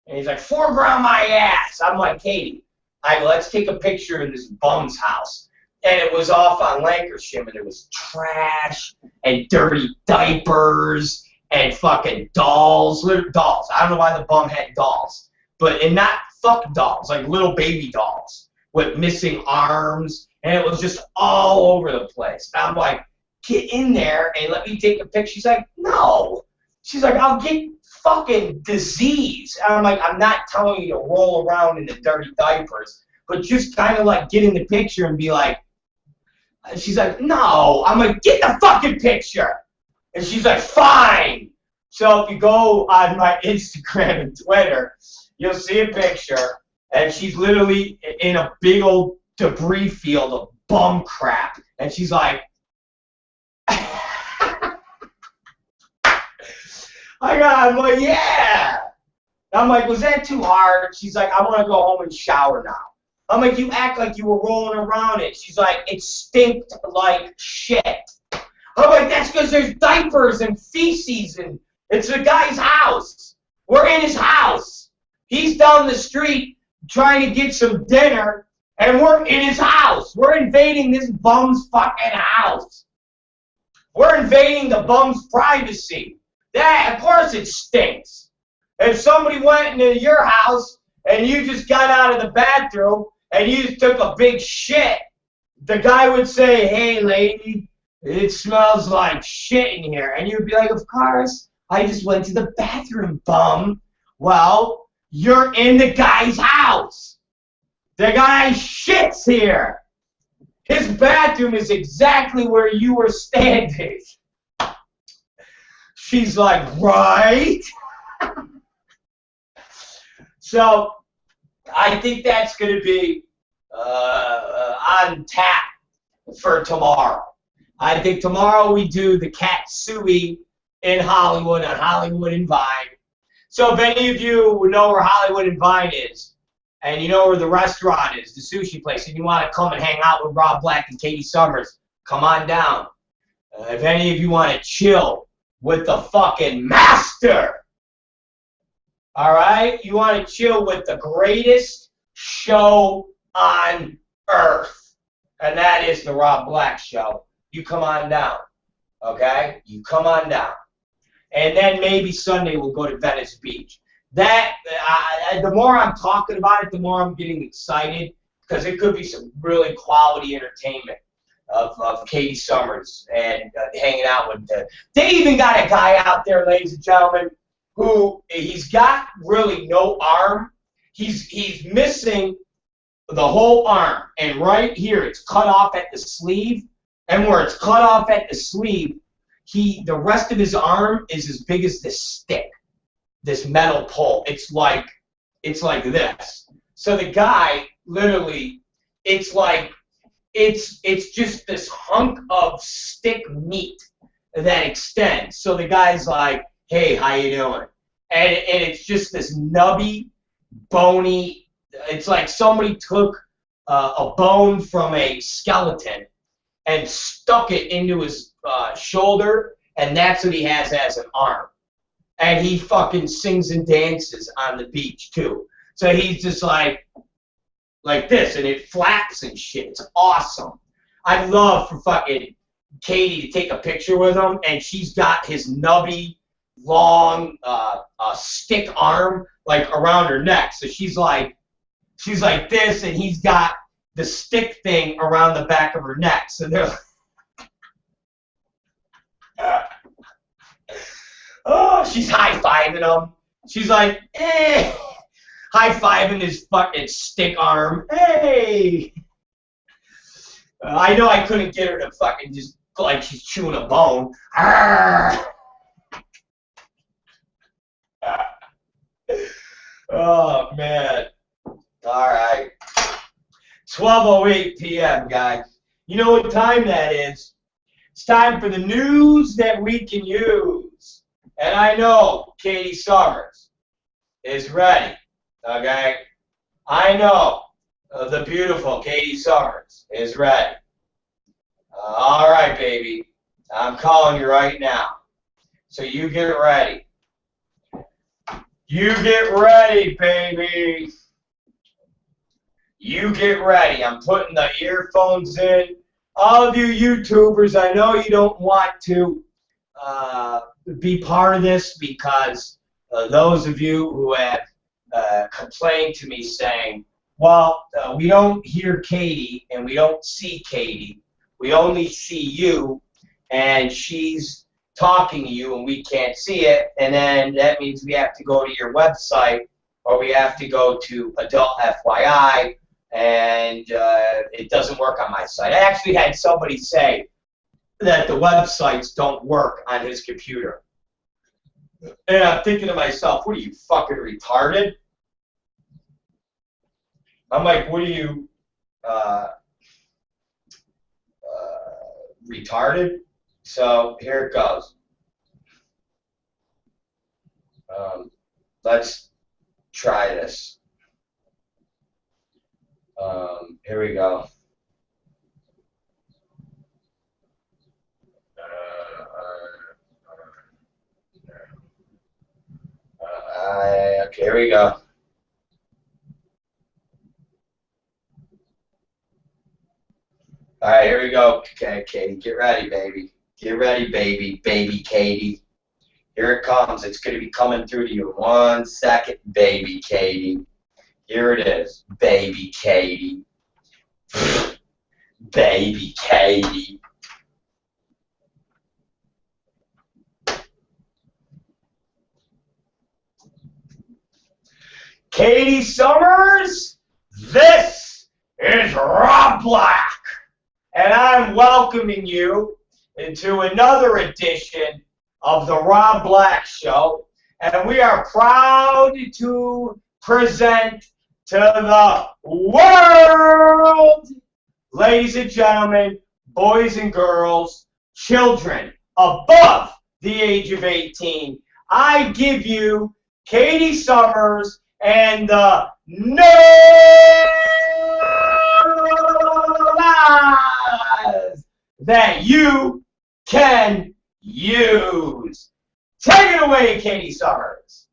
And he's like, foreground my ass. I'm like, Katie, let's take a picture in this bum's house. And it was off on Lancashire, and there was trash and dirty diapers and fucking dolls, little dolls. I don't know why the bum had dolls, and not fuck dolls, like little baby dolls with missing arms, and it was just all over the place. And I'm like, get in there and let me take a picture. She's like, no. She's like, I'll get fucking disease. And I'm like, I'm not telling you to roll around in the dirty diapers, but just kind of like get in the picture and be like, she's like, no. I'm like, get the fucking picture. And she's like, fine. So if you go on my Instagram and Twitter, you'll see a picture, and she's literally in a big old debris field of bum crap. And she's like, I'm like, yeah. I'm like, was that too hard? She's like, I want to go home and shower now. I'm like, you act like you were rolling around it. She's like, it stinked like shit. I'm like, that's because there's diapers and feces, and it's the guy's house. We're in his house. He's down the street trying to get some dinner, and we're in his house. We're invading this bum's fucking house. We're invading the bum's privacy. That, of course it stinks. If somebody went into your house and you just got out of the bathroom and you just took a big shit, the guy would say, hey, lady, it smells like shit in here. And you'd be like, of course, I just went to the bathroom, bum. Well, you're in the guy's house. The guy shits here. His bathroom is exactly where you were standing. She's like, right? So I think that's going to be on tap for tomorrow. I think tomorrow we do the Katsui in Hollywood on Hollywood and Vine. So if any of you know where Hollywood and Vine is, and you know where the restaurant is, the sushi place, and you want to come and hang out with Rob Black and Katie Summers, come on down. If any of you want to chill with the fucking master, all right? You want to chill with the greatest show on earth, and that is the Rob Black Show. You come on down, okay? You come on down. And then maybe Sunday we'll go to Venice Beach. That, the more I'm talking about it, the more I'm getting excited, because it could be some really quality entertainment of Katie Summers and hanging out with them. They even got a guy out there, ladies and gentlemen, who he's got really no arm. He's missing the whole arm, and right here it's cut off at the sleeve, and where it's cut off at the sleeve, the rest of his arm is as big as this stick, this metal pole. It's like this. So the guy literally, it's just this hunk of stick meat that extends. So the guy's like, hey, how you doing? And it's just this nubby, bony, it's like somebody took a bone from a skeleton and stuck it into his shoulder, and that's what he has as an arm. And he fucking sings and dances on the beach, too. So he's just like this, and it flaps and shit. It's awesome. I'd love for fucking Katie to take a picture with him, and she's got his nubby, long, stick arm, like, around her neck. So she's like this, and he's got the stick thing around the back of her neck. So they're oh, she's high-fiving him. She's like, eh, high-fiving his fucking stick arm. Hey! I know I couldn't get her to fucking just like she's chewing a bone. Oh, man. All right. 12:08 p.m., guys. You know what time that is. It's time for the news that we can use. And I know Katie Summers is ready, okay? I know the beautiful Katie Summers is ready. All right, baby. I'm calling you right now. So you get ready. You get ready, baby. You get ready. I'm putting the earphones in. All of you YouTubers, I know you don't want to be part of this because those of you who have complained to me saying, well, we don't hear Katie and we don't see Katie. We only see you and she's talking to you and we can't see it. And then that means we have to go to your website or we have to go to Adult FYI. And it doesn't work on my site. I actually had somebody say that the websites don't work on his computer. And I'm thinking to myself, what are you, fucking retarded? I'm like, what are you, retarded? So here it goes. Let's try this. Here we go. Okay, here we go. All right, here we go. Okay, Katie, get ready, baby. Get ready, baby. Baby Katie. Here it comes. It's going to be coming through to you in 1 second, baby Katie. Here it is, baby Katie. Baby Katie. Katie Summers, this is Rob Black, and I'm welcoming you into another edition of the Rob Black Show, and we are proud to present to the world, ladies and gentlemen, boys and girls, children above the age of 18, I give you Katie Summers and the Nerds that you can use. Take it away, Katie Summers.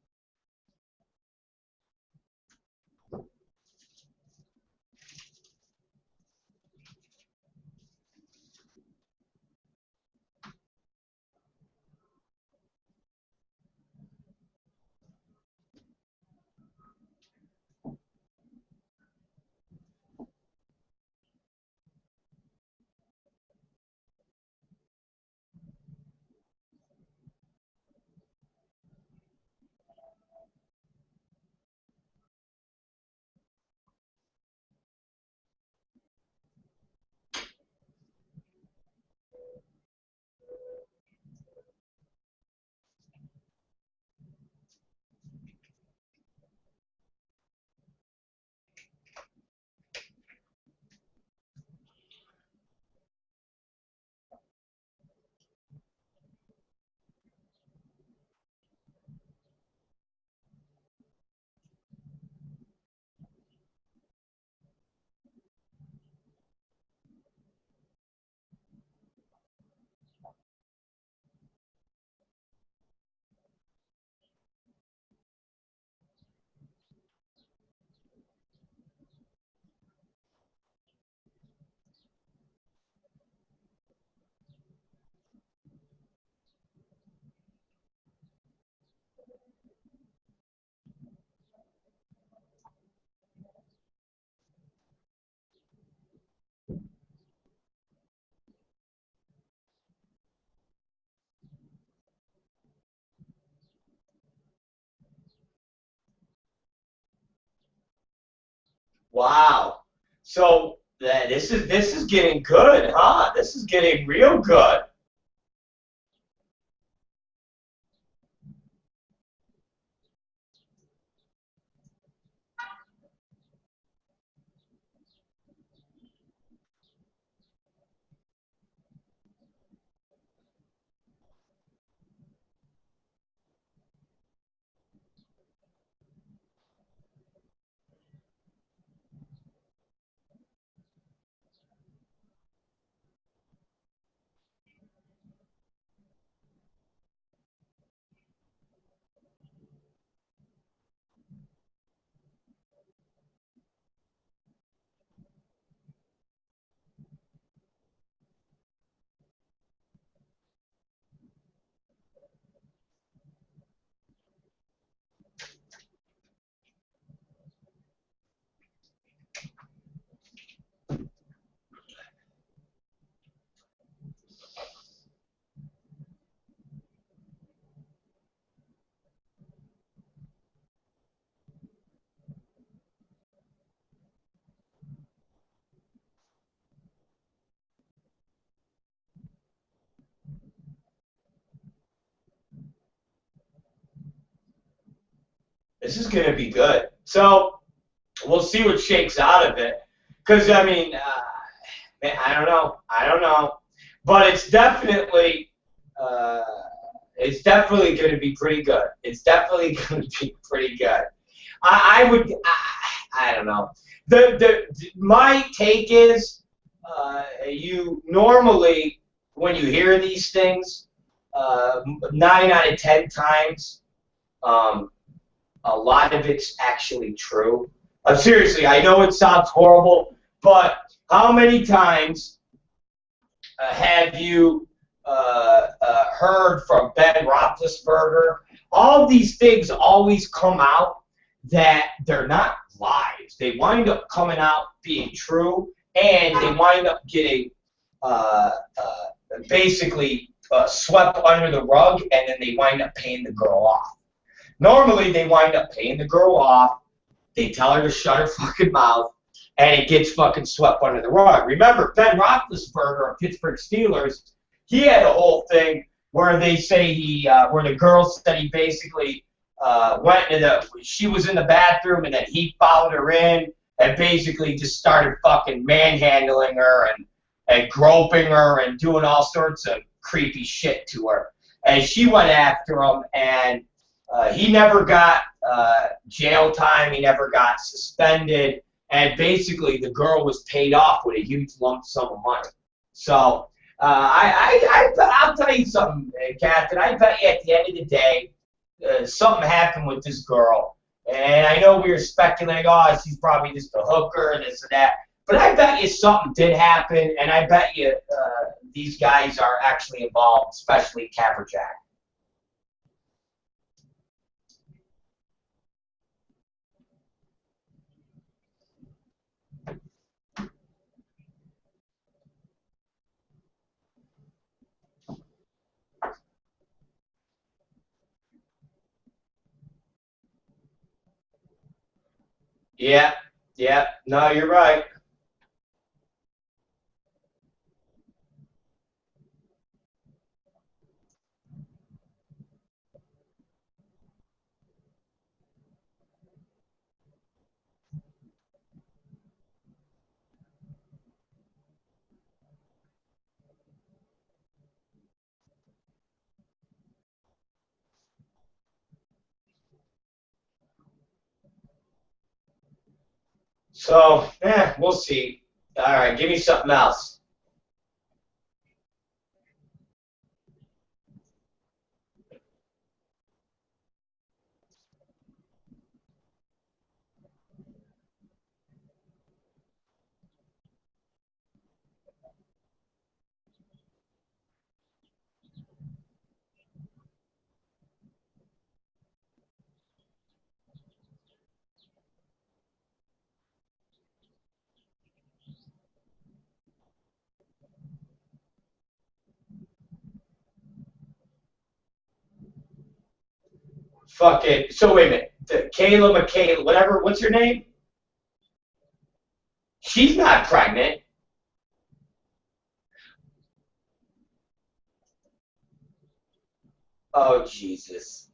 Wow. So this is getting good, huh? This is getting real good. This is going to be good. So we'll see what shakes out of it. Because, I mean, I don't know. I don't know. But it's definitely going to be pretty good. It's definitely going to be pretty good. I don't know. My take is you normally, when you hear these things, 9 out of 10 times, a lot of it's actually true. Seriously, I know it sounds horrible, but how many times have you heard from Ben Roethlisberger? All these things always come out that they're not lies. They wind up coming out being true, and they wind up getting basically swept under the rug, and then they wind up paying the girl off. Normally, they wind up paying the girl off. They tell her to shut her fucking mouth, and it gets fucking swept under the rug. Remember, Ben Roethlisberger of Pittsburgh Steelers, he had a whole thing where they say where the girl said he basically went into she was in the bathroom and then he followed her in and basically just started fucking manhandling her and groping her and doing all sorts of creepy shit to her. And she went after him, and he never got jail time. He never got suspended. And basically, the girl was paid off with a huge lump sum of money. So I'll tell you something, Captain. I bet you at the end of the day, something happened with this girl. And I know we were speculating, oh, she's probably just a hooker, this and that. But I bet you something did happen, and I bet you these guys are actually involved, especially Caverjack. Yeah, yeah. No, you're right. So, we'll see. All right, give me something else. Fucking. So wait a minute. Kayla McKayla, whatever. What's her name? She's not pregnant. Oh, Jesus.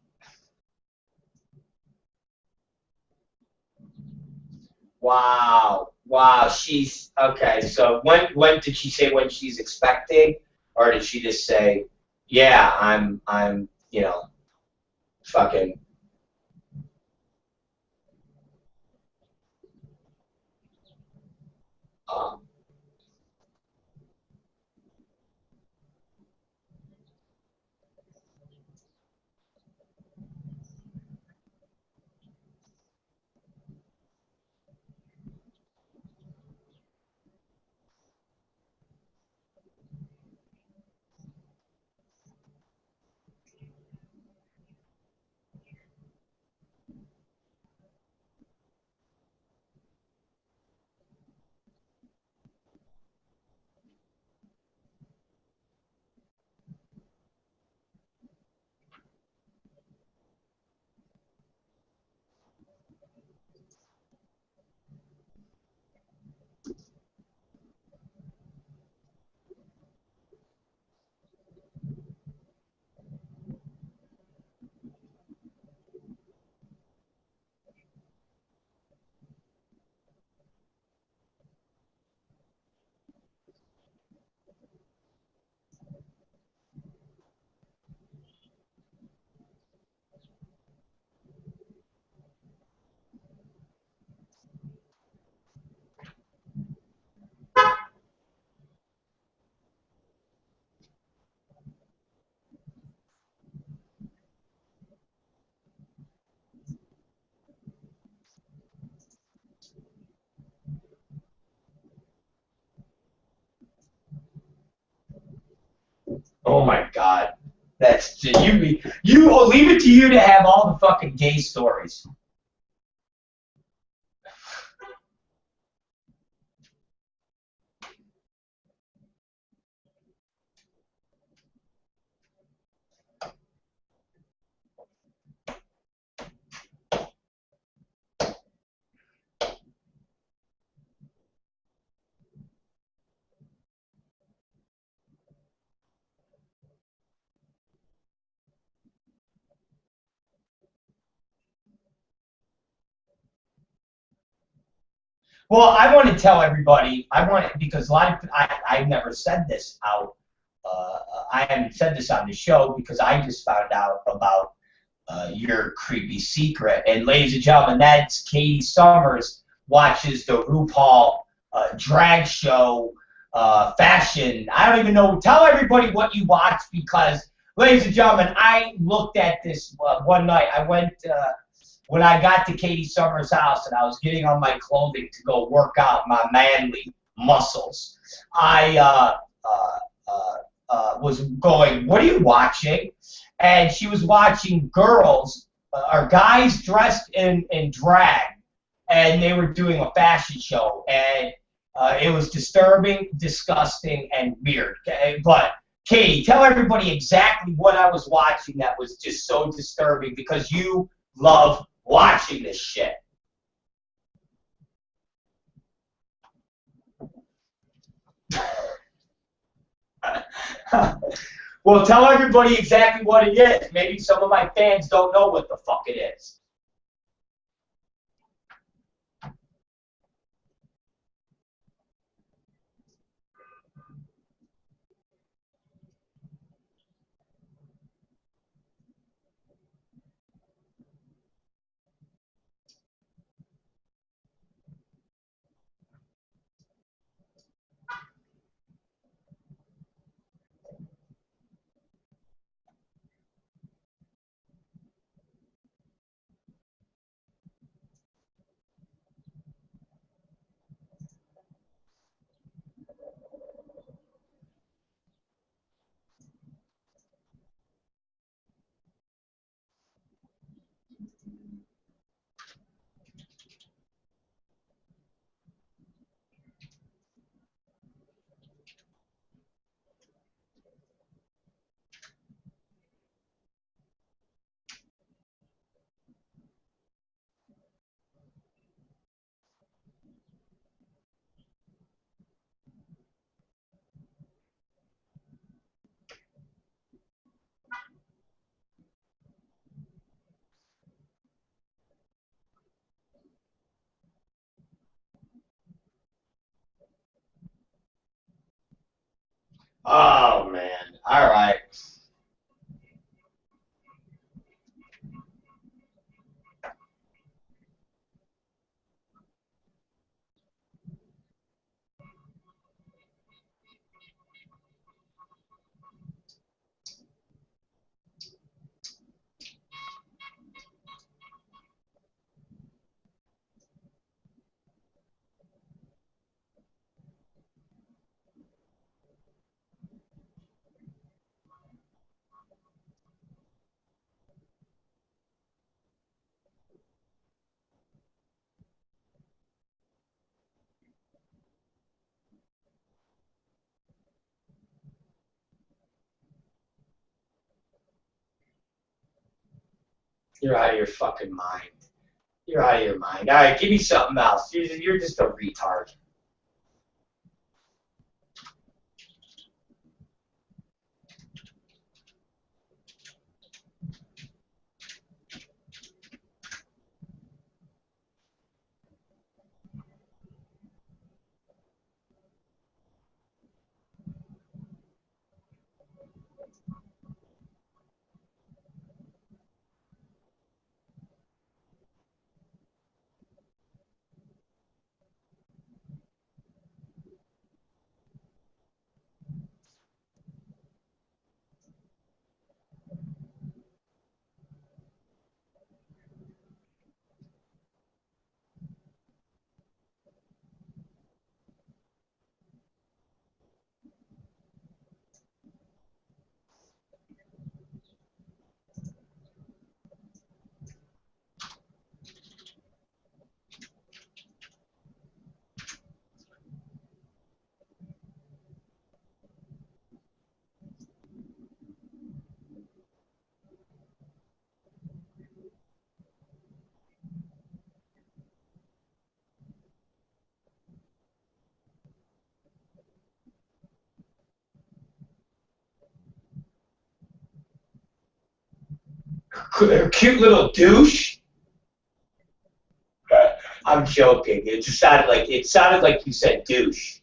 Wow. Wow. She's okay. So when did she say when she's expecting, or did she just say, yeah, I'm fucking. Um, oh my God. That's you will leave it to you to have all the fucking gay stories. Well, I want to tell everybody. I want because a lot of I've never said this out. I haven't said this on the show because I just found out about your creepy secret. And ladies and gentlemen, that's Katie Summers watches the RuPaul drag show fashion. I don't even know. Tell everybody what you watch because, ladies and gentlemen, I looked at this one night. I went. When I got to Katie Summers' house and I was getting on my clothing to go work out my manly muscles, I was going, what are you watching? And she was watching girls, or guys dressed in drag, and they were doing a fashion show. And it was disturbing, disgusting, and weird. Okay? But Katie, tell everybody exactly what I was watching that was just so disturbing because you love watching this shit. Well, tell everybody exactly what it is. Maybe some of my fans don't know what the fuck it is. You're out of your fucking mind. You're out of your mind. All right, give me something else. You're just a retard. Cute little douche. I'm joking. It sounded like you said douche.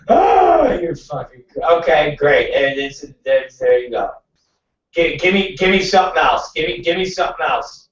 Oh, you're fucking okay. Great. And there you go. Give me something else. Give me something else.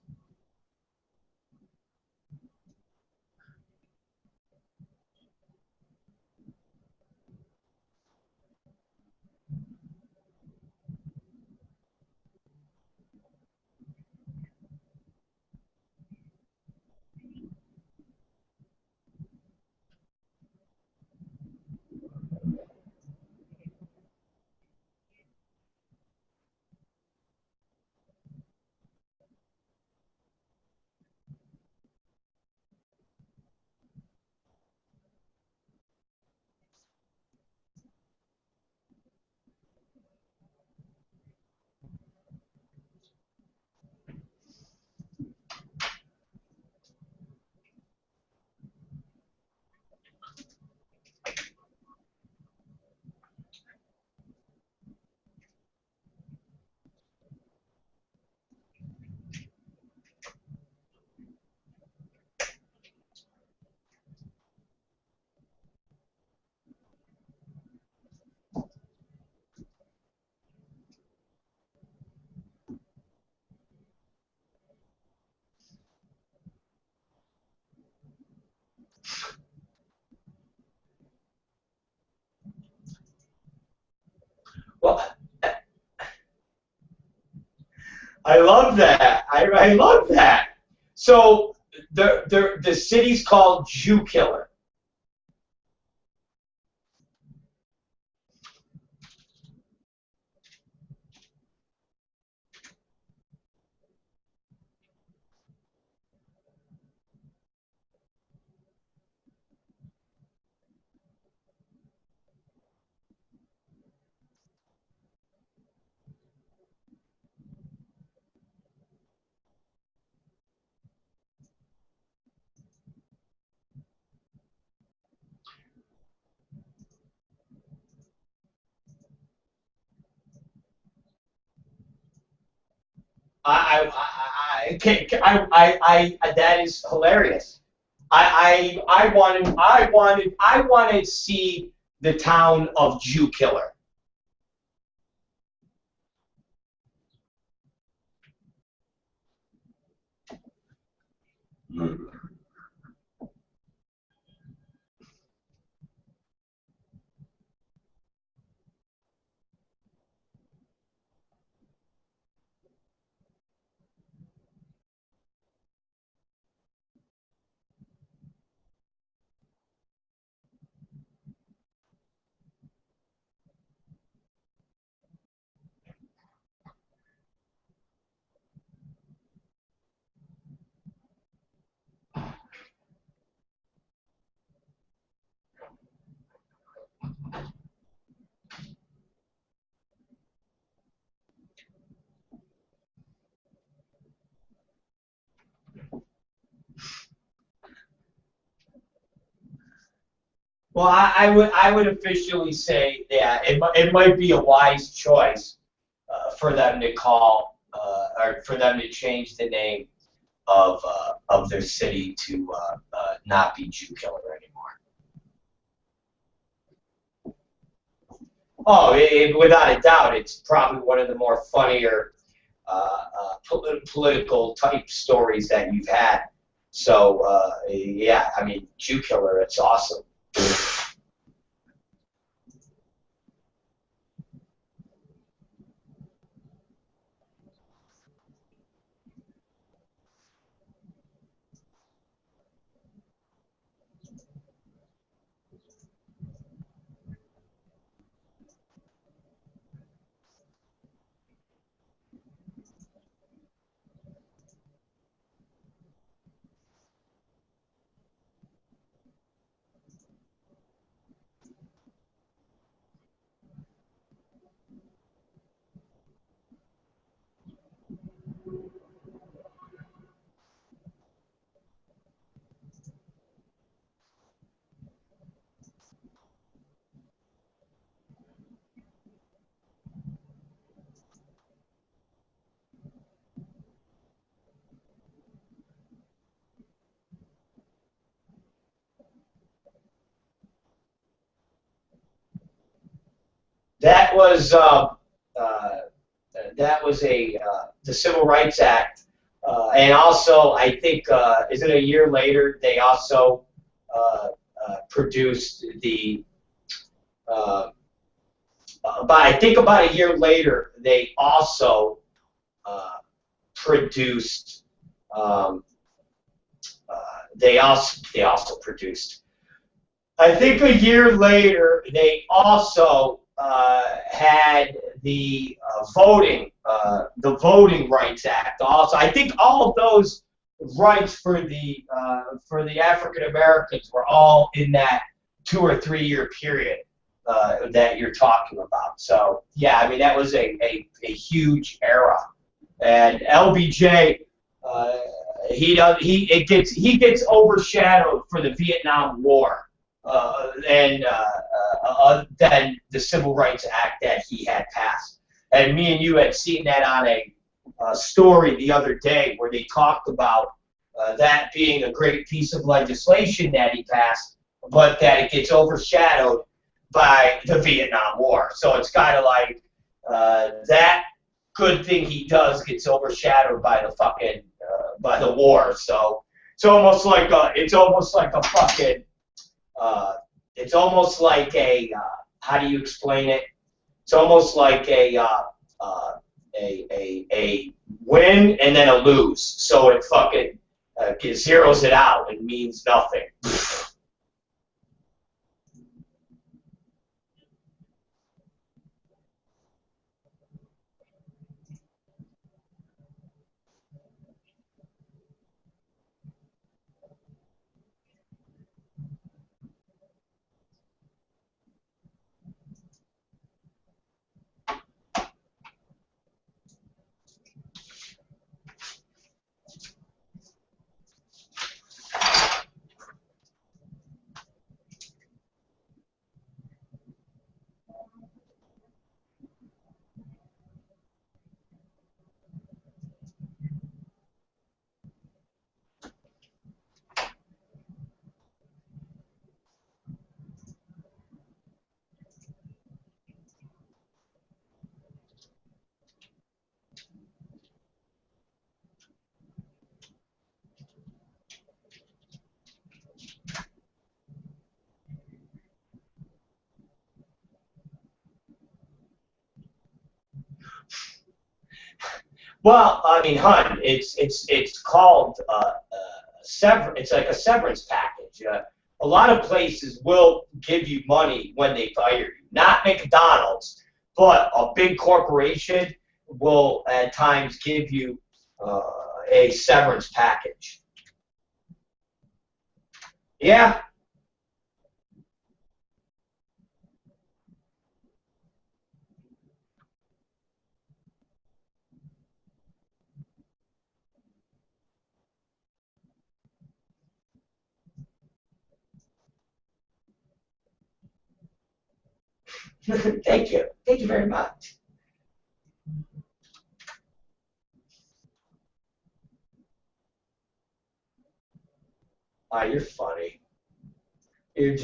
Well, I love that. I love that. So the city's called Jew Killer. That is hilarious. I wanted to see the town of Jew Killer. Well, I would officially say, yeah, it might be a wise choice for them to call or for them to change the name of their city to not be Jew Killer anymore. Oh, without a doubt, it's probably one of the more funnier political type stories that you've had. So yeah, I mean, Jew Killer, it's awesome. That was a the Civil Rights Act, and also I think is it a year later they also produced the about I think about a year later they also uh, produced um, they also produced I think a year later, they also had the Voting Rights Act. Also, I think all of those rights for the African Americans were all in that 2 or 3 year period that you're talking about. So yeah, I mean that was a huge era, and LBJ. Uh, he gets overshadowed for the Vietnam War than the Civil Rights Act that he had passed. And me and you had seen that on a story the other day where they talked about that being a great piece of legislation that he passed, but that it gets overshadowed by the Vietnam War. So it's kind of like that good thing he does gets overshadowed by the fucking by the war. So it's almost like a fucking it's almost like how do you explain it? It's almost like a win and then a lose. So it fucking zeroes it out and means nothing. Well, I mean, hun, it's called It's like a severance package. A lot of places will give you money when they fire you. Not McDonald's, but a big corporation will at times give you uh, a severance package. Yeah. Thank you. Thank you very much. Ah, you're funny. You're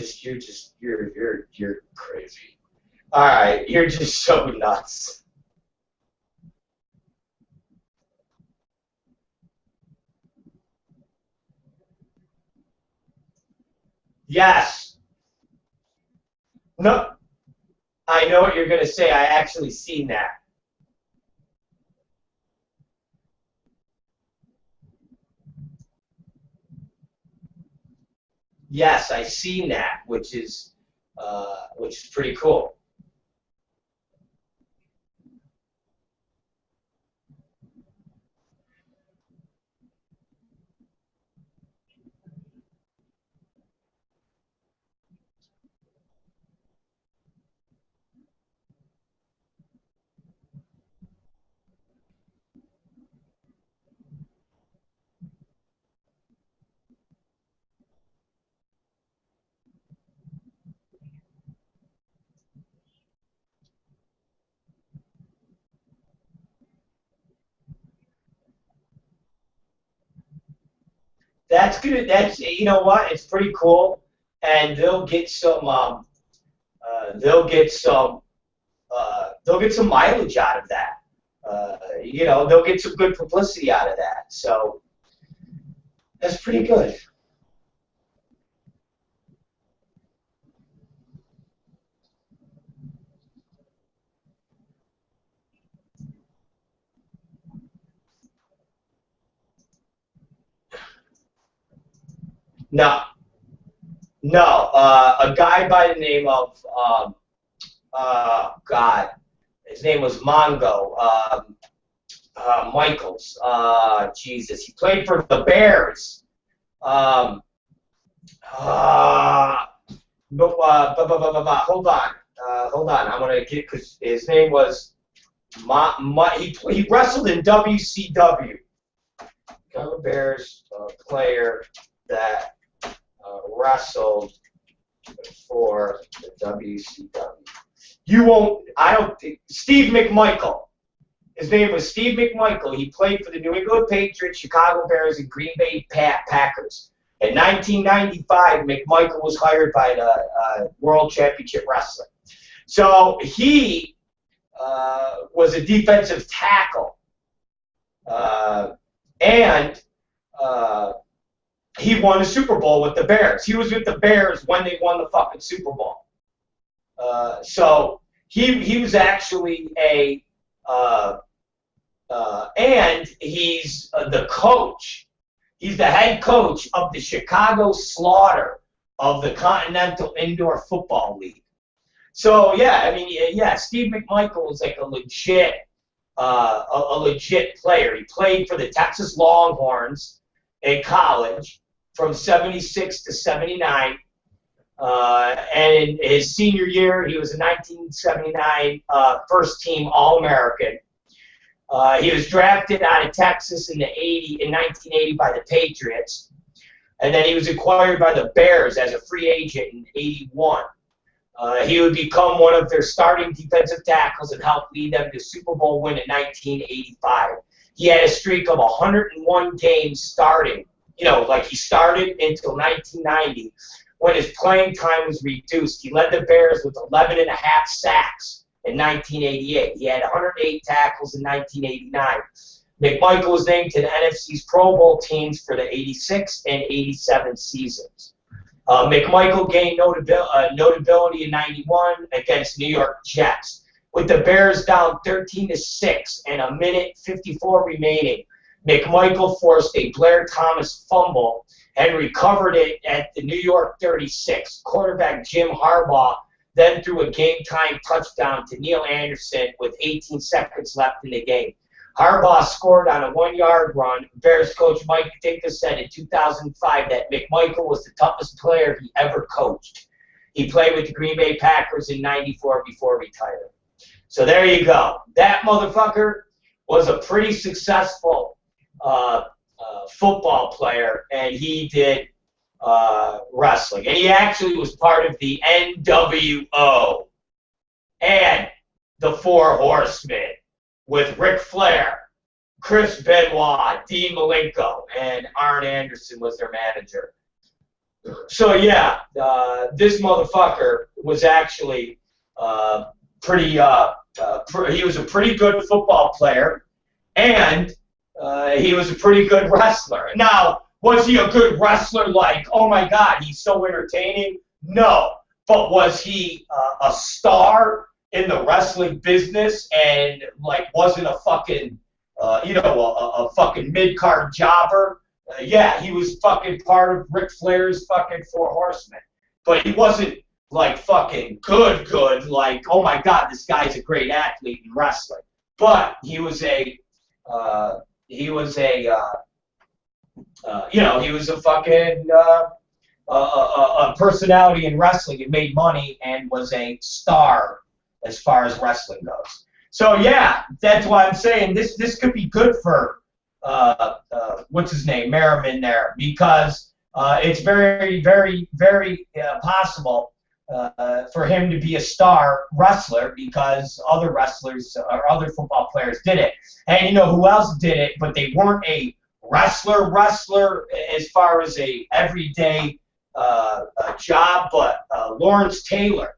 crazy. All right, you're just so nuts. Yes. No, I know what you're gonna say. I actually seen that. Yes, I seen that, which is pretty cool. That's good. That's you know what? It's pretty cool, and they'll get some they'll get some mileage out of that. You know, they'll get some good publicity out of that. So that's pretty good. No, no, a guy by the name of God, his name was Mongo. Michaels. Jesus, he played for the Bears. Um, uh, hold on. Hold on. I'm gonna get because his name was he wrestled in WCW. Chicago Bears player that wrestled for the WCW. You won't. I don't think Steve McMichael. His name was Steve McMichael. He played for the New England Patriots, Chicago Bears, and Green Bay Packers. In 1995, McMichael was hired by the World Championship Wrestling. So he was a defensive tackle. And he won a Super Bowl with the Bears. He was with the Bears when they won the fucking Super Bowl. So he was actually a and he's the coach. He's the head coach of the Chicago Slaughter of the Continental Indoor Football League. So yeah, I mean, yeah, Steve McMichael is like a legit player. He played for the Texas Longhorns in college from '76 to '79. And in his senior year, he was a 1979 first team All-American. He was drafted out of Texas in 1980 by the Patriots, and then he was acquired by the Bears as a free agent in '81. He would become one of their starting defensive tackles and help lead them to Super Bowl win in 1985. He had a streak of 101 games starting. You know, like he started until 1990 when his playing time was reduced. He led the Bears with 11 and a half sacks in 1988. He had 108 tackles in 1989. McMichael was named to the NFC's Pro Bowl teams for the 86 and 87 seasons. McMichael gained notability in '91 against New York Jets. With the Bears down 13-6 and a minute 54 remaining, McMichael forced a Blair Thomas fumble and recovered it at the New York 36. Quarterback Jim Harbaugh then threw a game-time touchdown to Neil Anderson with 18 seconds left in the game. Harbaugh scored on a 1-yard run. Bears coach Mike Ditka said in 2005 that McMichael was the toughest player he ever coached. He played with the Green Bay Packers in '94 before retiring. So there you go. That motherfucker was a pretty successful football player, and he did wrestling. And he actually was part of the NWO. the Four Horsemen with Ric Flair, Chris Benoit, Dean Malenko, and Arn Anderson was their manager. So yeah, this motherfucker was actually he was a pretty good football player, and he was a pretty good wrestler. Now, was he a good wrestler? Like, oh my God, he's so entertaining? No. But was he a star in the wrestling business and like wasn't a fucking a fucking mid-card jobber? Yeah, he was fucking part of Ric Flair's fucking Four Horsemen, but he wasn't like fucking good. Like, oh my God, this guy's a great athlete and wrestling. But he was a fucking a personality in wrestling and made money and was a star as far as wrestling goes. So yeah, that's why I'm saying this could be good for what's his name, Merriman there, because it's very, very, very possible for him to be a star wrestler because other wrestlers or other football players did it. And you know who else did it, but they weren't a wrestler as far as a everyday job, but Lawrence Taylor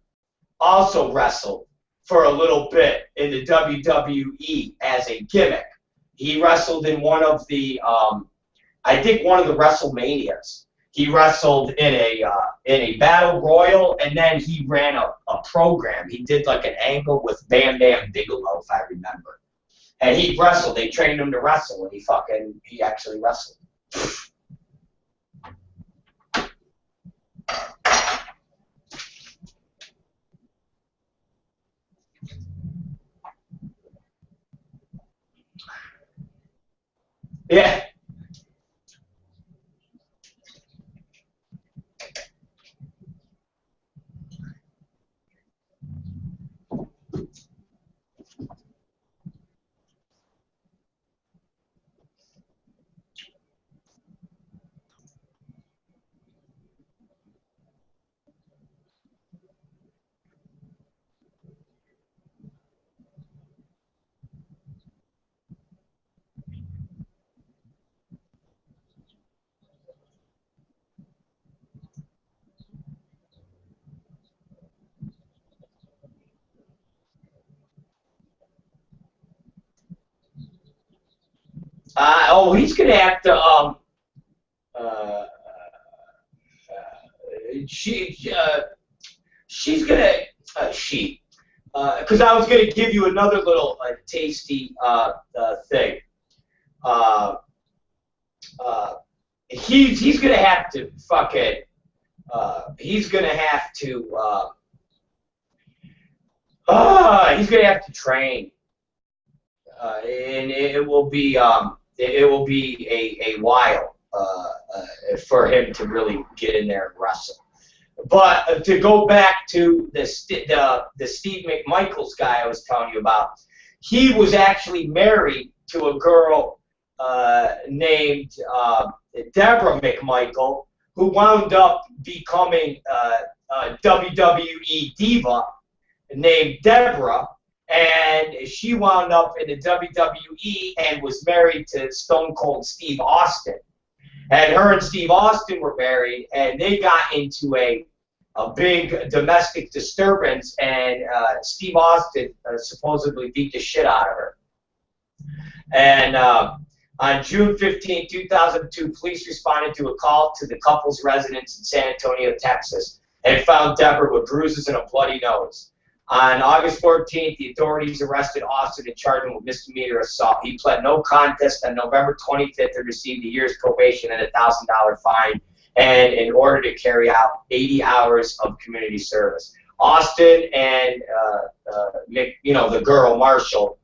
also wrestled for a little bit in the WWE as a gimmick. He wrestled in one of the, I think one of the WrestleManias. He wrestled in a battle royal, and then he ran a program. He did like an angle with Bam Bam Bigelow, if I remember. And he wrestled. They trained him to wrestle, and he actually wrestled. Yeah. He's gonna have to she's gonna because I was gonna give you another little tasty thing. He's gonna have to fucking he's gonna have to train, and it will be a while for him to really get in there and wrestle. But to go back to the Steve McMichaels guy I was telling you about, he was actually married to a girl named Deborah McMichael, who wound up becoming a WWE diva named Deborah, and she wound up in the WWE and was married to Stone Cold Steve Austin. And her and Steve Austin were married, and they got into a big domestic disturbance, and Steve Austin supposedly beat the shit out of her. And on June 15, 2002, police responded to a call to the couple's residence in San Antonio, Texas, and found Deborah with bruises and a bloody nose. On August 14th, the authorities arrested Austin and charged him with misdemeanor assault. He pled no contest. On November 25th, he received a year's probation and a $1,000 fine, and in order to carry out 80 hours of community service. Austin and the girl Marshall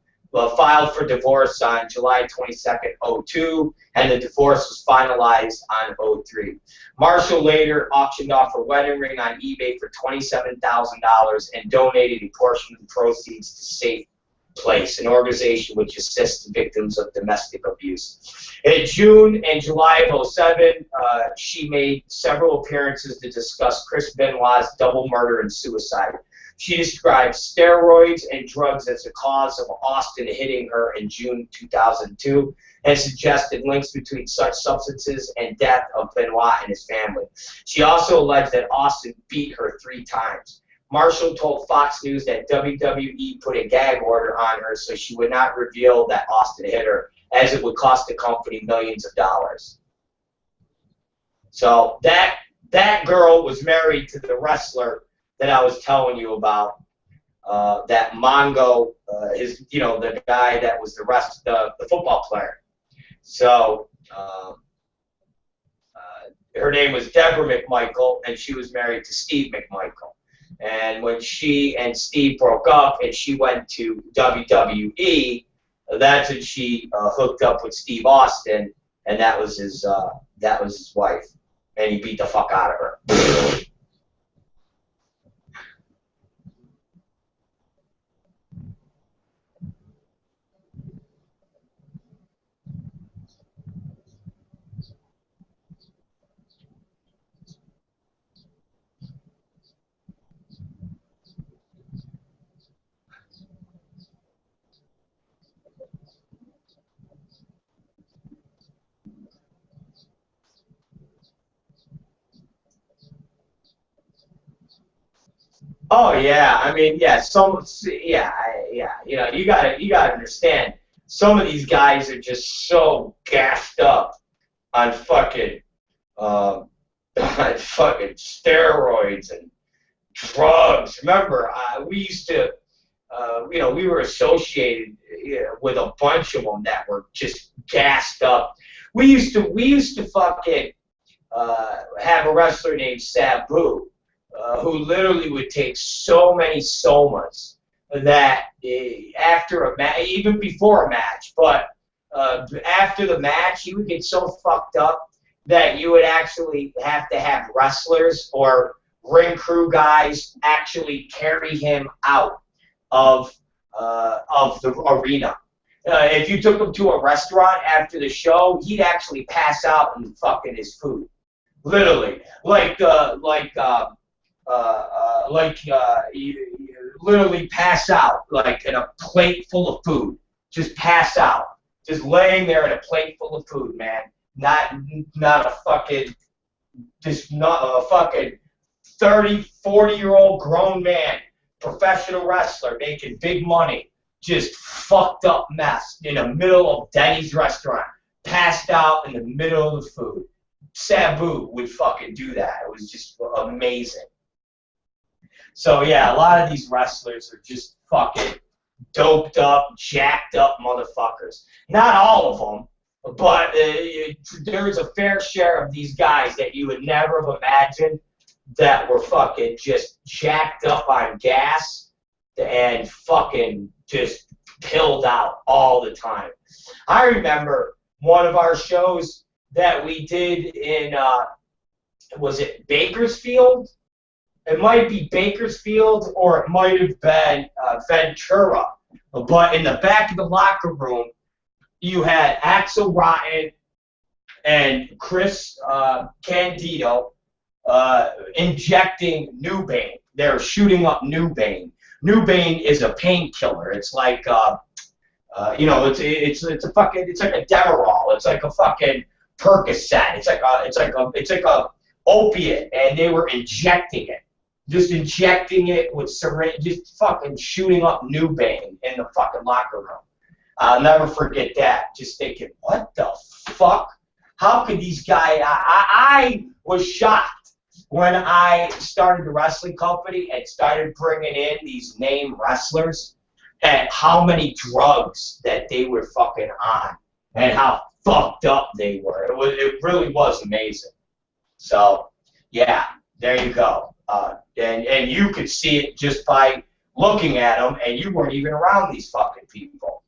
filed for divorce on July 22nd, 2002, and the divorce was finalized on 2003. Marshall later auctioned off her wedding ring on eBay for $27,000 and donated a portion of the proceeds to Safe Place, an organization which assists victims of domestic abuse. In June and July of 2007, she made several appearances to discuss Chris Benoit's double murder and suicide. She described steroids and drugs as the cause of Austin hitting her in June 2002 and suggested links between such substances and death of Benoit and his family. She also alleged that Austin beat her 3 times. Marshall told Fox News that WWE put a gag order on her so she would not reveal that Austin hit her, as it would cost the company millions of dollars. So that girl was married to the wrestler that I was telling you about. That Mongo is, the guy that was the football player. So her name was Deborah McMichael, and she was married to Steve McMichael. And when she and Steve broke up and she went to WWE, that's when she hooked up with Steve Austin, and that was his wife. And he beat the fuck out of her. Oh yeah, I mean yeah, you gotta understand. Some of these guys are just so gassed up on fucking on fucking steroids and drugs. Remember, we used to, we were associated with a bunch of them that were just gassed up. We used to fucking have a wrestler named Sabu. Who literally would take so many somas that after a match, even before a match, but after the match, he would get so fucked up that you would actually have to have wrestlers or ring crew guys actually carry him out of the arena. If you took him to a restaurant after the show, he'd actually pass out in fucking his food, literally, you literally pass out, like in a plate full of food. Just pass out. Just laying there in a plate full of food, man. Not a fucking, just not a fucking 30, 40-year-old grown man, professional wrestler making big money, just fucked up mess in the middle of Denny's restaurant, passed out in the middle of the food. Sabu would fucking do that. It was just amazing. So yeah, a lot of these wrestlers are just fucking doped up, jacked up motherfuckers. Not all of them, but there's a fair share of these guys that you would never have imagined that were fucking just jacked up on gas and fucking just pilled out all the time. I remember one of our shows that we did in, was it Bakersfield? It might be Bakersfield or it might have been Ventura. But in the back of the locker room, you had Axel Rotten and Chris Candido injecting Nubane. They're shooting up Nubane. Nubane is a painkiller. It's like, it's like a Demerol. It's like a fucking Percocet. It's like a opiate, and they were injecting it. Just injecting it with syringe, just fucking shooting up Nubane in the fucking locker room. I'll never forget that. Just thinking, what the fuck? How could these guys? I was shocked when I started the wrestling company and started bringing in these name wrestlers at how many drugs that they were fucking on and how fucked up they were. It really was amazing. So, yeah, there you go. And you could see it just by looking at them, and you weren't even around these fucking people.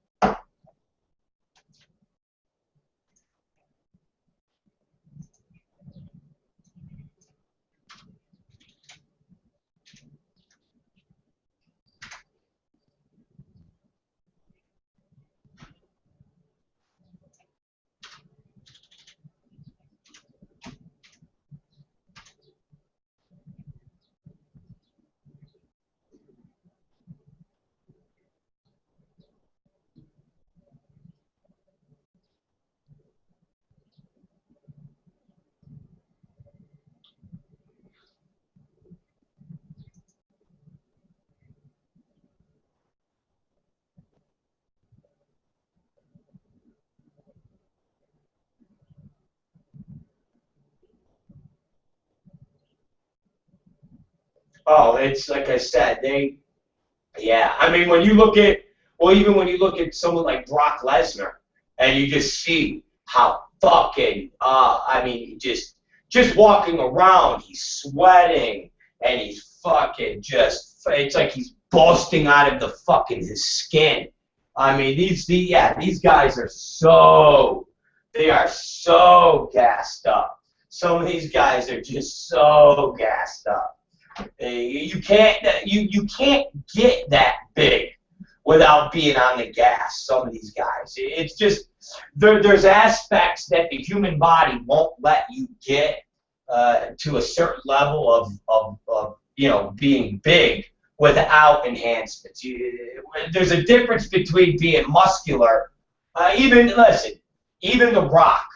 Oh, it's like I said, yeah. I mean, when you look at, well, even when you look at someone like Brock Lesnar, and you just see how fucking, I mean, just walking around, he's sweating, and he's fucking just, it's like he's busting out of the fucking his skin. I mean, these guys are they are so gassed up. Some of these guys are just so gassed up. You can't get that big without being on the gas. Some of these guys, it's just there's aspects that the human body won't let you get to a certain level of being big without enhancements. There's a difference between being muscular. Even The Rock.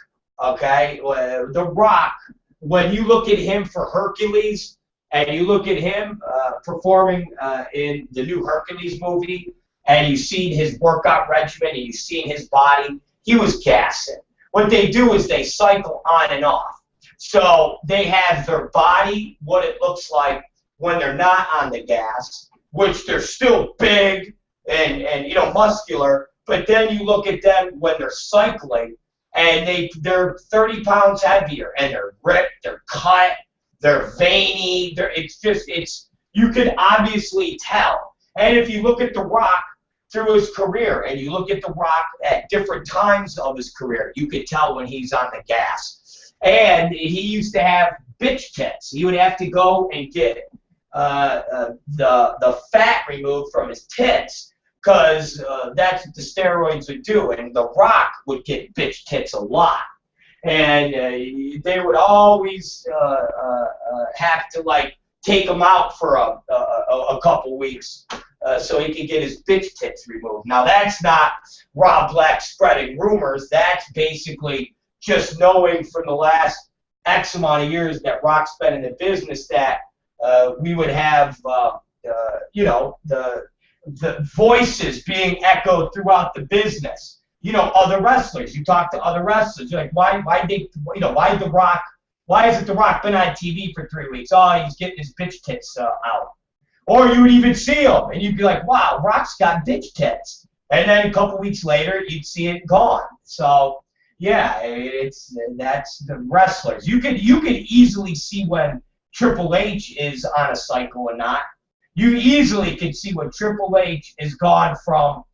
Okay, The Rock. When you look at him for Hercules, and you look at him performing in the new Hercules movie, and you've seen his workout regimen, and you've seen his body, he was gassing. What they do is they cycle on and off. So they have their body, what it looks like when they're not on the gas, which they're still big and muscular, but then you look at them when they're cycling, and they're 30 pounds heavier, and they're ripped, they're cut, they're veiny. You could obviously tell. And if you look at The Rock through his career, and you look at The Rock at different times of his career, you could tell when he's on the gas. And he used to have bitch tits. He would have to go and get the fat removed from his tits, because that's what the steroids would do. And The Rock would get bitch tits a lot. And they would always have to like take him out for a couple weeks so he could get his bitch tits removed. Now that's not Rob Black spreading rumors. That's basically just knowing from the last X amount of years that Rock's been in the business that we would have the voices being echoed throughout the business. Other wrestlers. You talk to other wrestlers. You're like, why The Rock? Why hasn't The Rock been on TV for 3 weeks? Oh, he's getting his bitch tits out. Or you would even see him, and you'd be like, wow, Rock's got bitch tits. And then a couple weeks later, you'd see it gone. So yeah, that's the wrestlers. You could easily see when Triple H is on a cycle or not. You easily could see when Triple H is gone from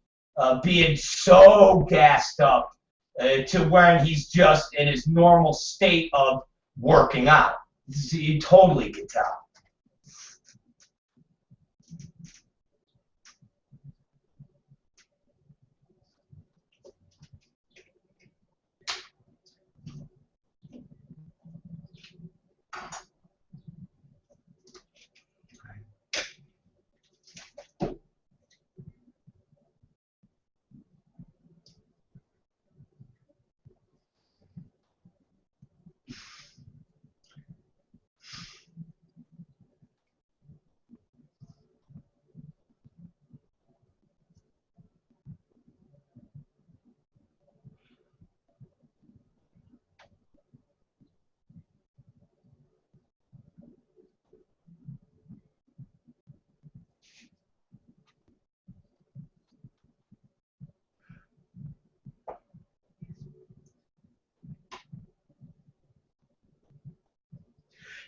being so gassed up to when he's just in his normal state of working out. You totally could tell.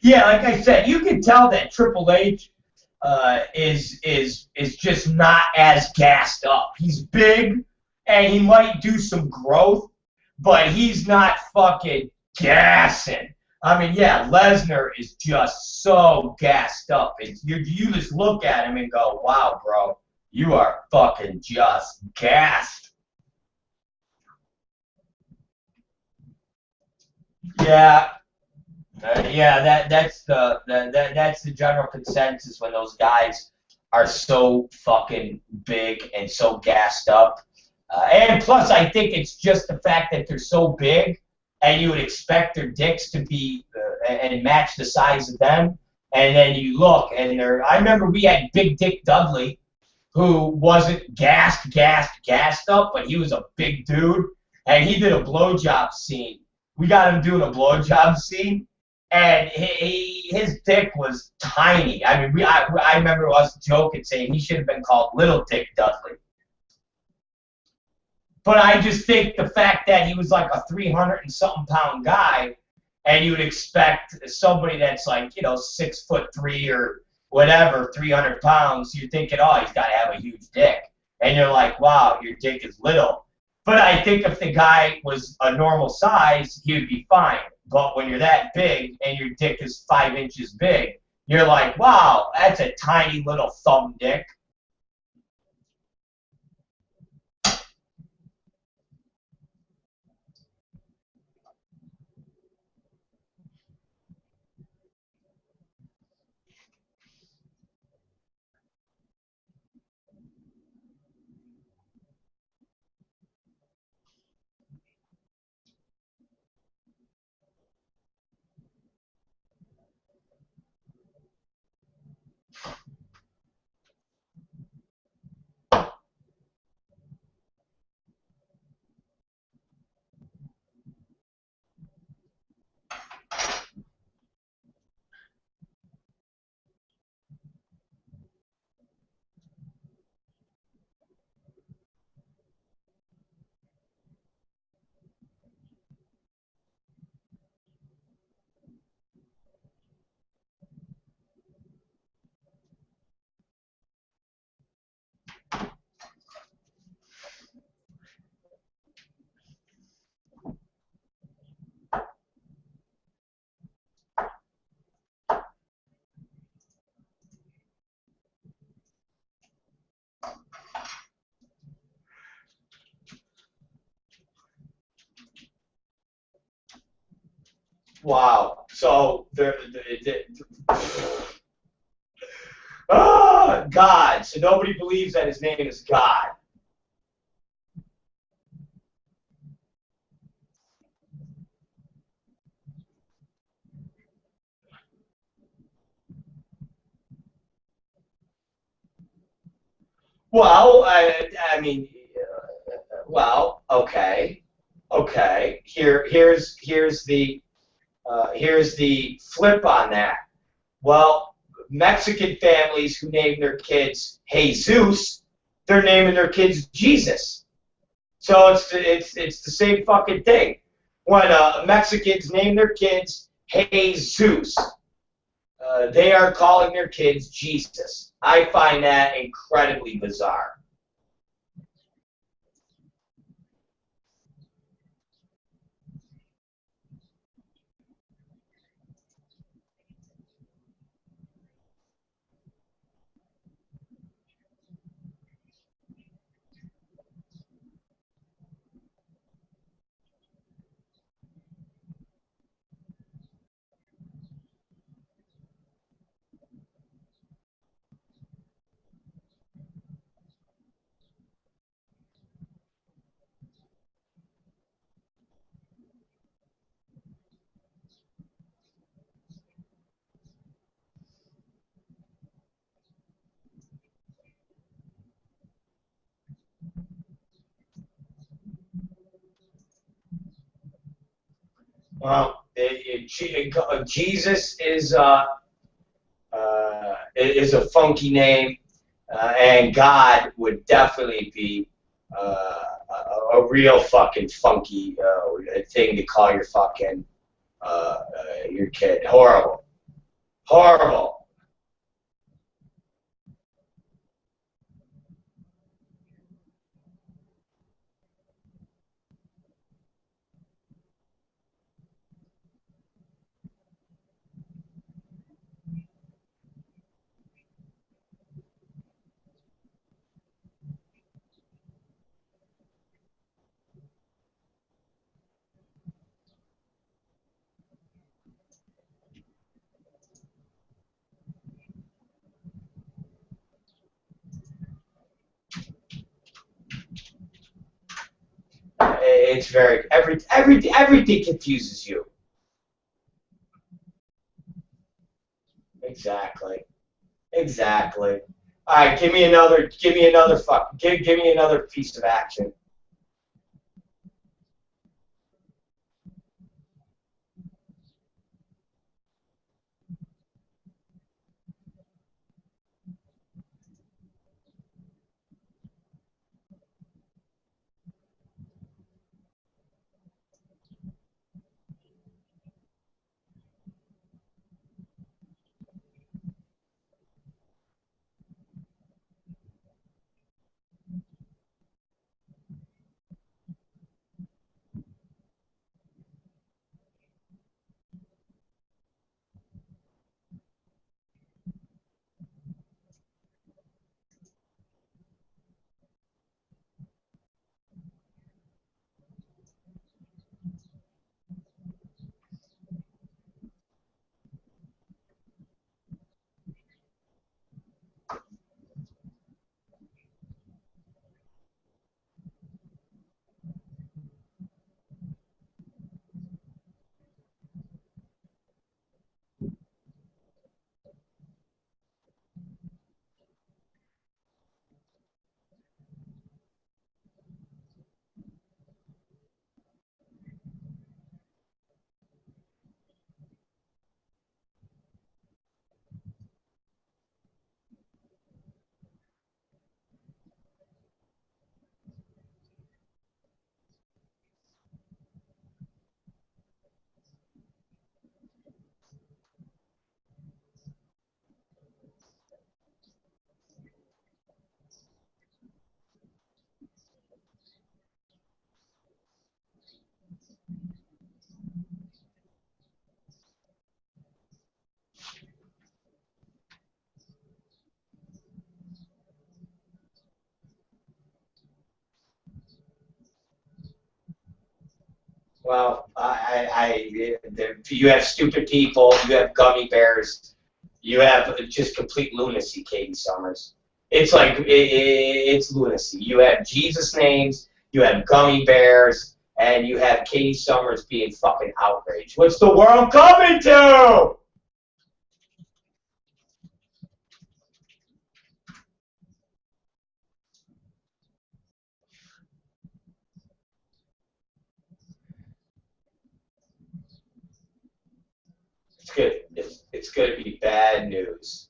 Yeah, like I said, you can tell that Triple H is just not as gassed up. He's big, and he might do some growth, but he's not fucking gassing. I mean, yeah, Lesnar is just so gassed up. You just look at him and go, wow, bro, you are fucking just gassed. Yeah. That's the general consensus when those guys are so fucking big and so gassed up. And plus, I think it's just the fact that they're so big, and you would expect their dicks to be and match the size of them. And then you look, and I remember we had Big Dick Dudley, who wasn't gassed up, but he was a big dude, and he did a blowjob scene. We got him doing a blowjob scene. and his dick was tiny. I mean, I remember us joking saying he should have been called Little Dick Dudley. But I just think the fact that he was like a 300 and something pound guy, and you would expect somebody that's like, you know, 6'3" or whatever, 300 pounds, you're thinking, oh, he's got to have a huge dick. And you're like, wow, your dick is little. But I think if the guy was a normal size, he would be fine. But when you're that big and your dick is 5 inches big, you're like, wow, that's a tiny little thumb dick. Wow. So God. So nobody believes that his name is God. Well, I mean, well, okay. Here's the flip on that. Well, Mexican families who name their kids Jesus, they're naming their kids Jesus. So it's the same fucking thing. When Mexicans name their kids Jesus, they are calling their kids Jesus. I find that incredibly bizarre. Well, Jesus is a funky name, and God would definitely be a real fucking funky thing to call your kid. Horrible, horrible. It's very everything confuses you. Exactly. All right, give me another piece of action. Well, you have stupid people, you have gummy bears, you have just complete lunacy, Katie Summers. It's like, it's lunacy. You have Jesus names, you have gummy bears, and you have Katie Summers being fucking outraged. What's the world coming to? It's good. It's going to be bad news.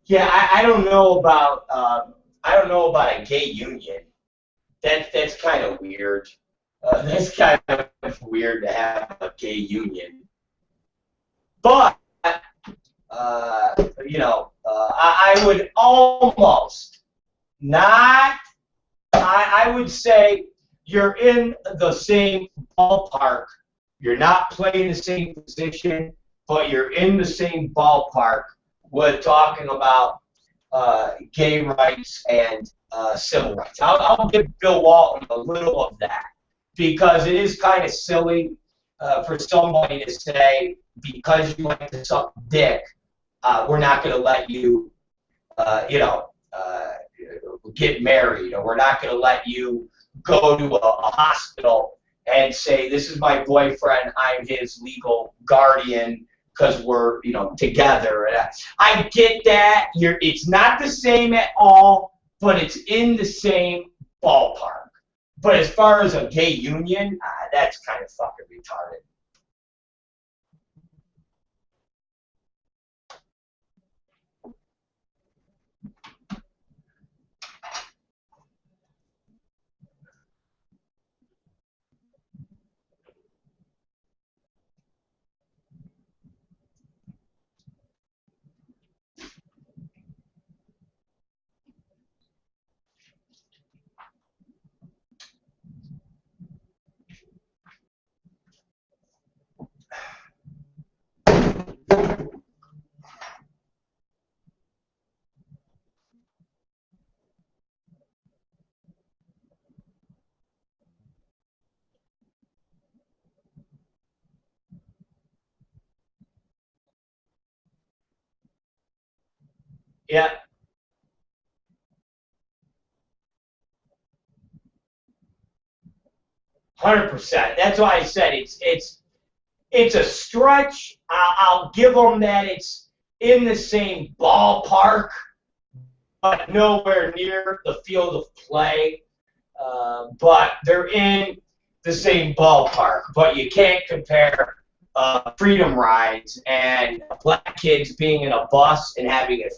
Yeah, I don't know about a gay union. That's kind of weird. That's kind of weird to have a gay union. But I would almost not. I would say you're in the same ballpark. You're not playing the same position, but you're in the same ballpark with talking about gay rights and civil rights. I'll give Bill Walton a little of that because it is kind of silly for somebody to say, because you like to suck dick, we're not going to let you, get married, or we're not going to let you go to a hospital and say, this is my boyfriend, I'm his legal guardian, because we're, together. And I get that. It's not the same at all, but it's in the same ballpark. But as far as a gay union, that's kind of fucking retarded. 100%. That's why I said it's a stretch. I'll give them that it's in the same ballpark, but nowhere near the field of play. But they're in the same ballpark. But you can't compare freedom rides and black kids being in a bus and having a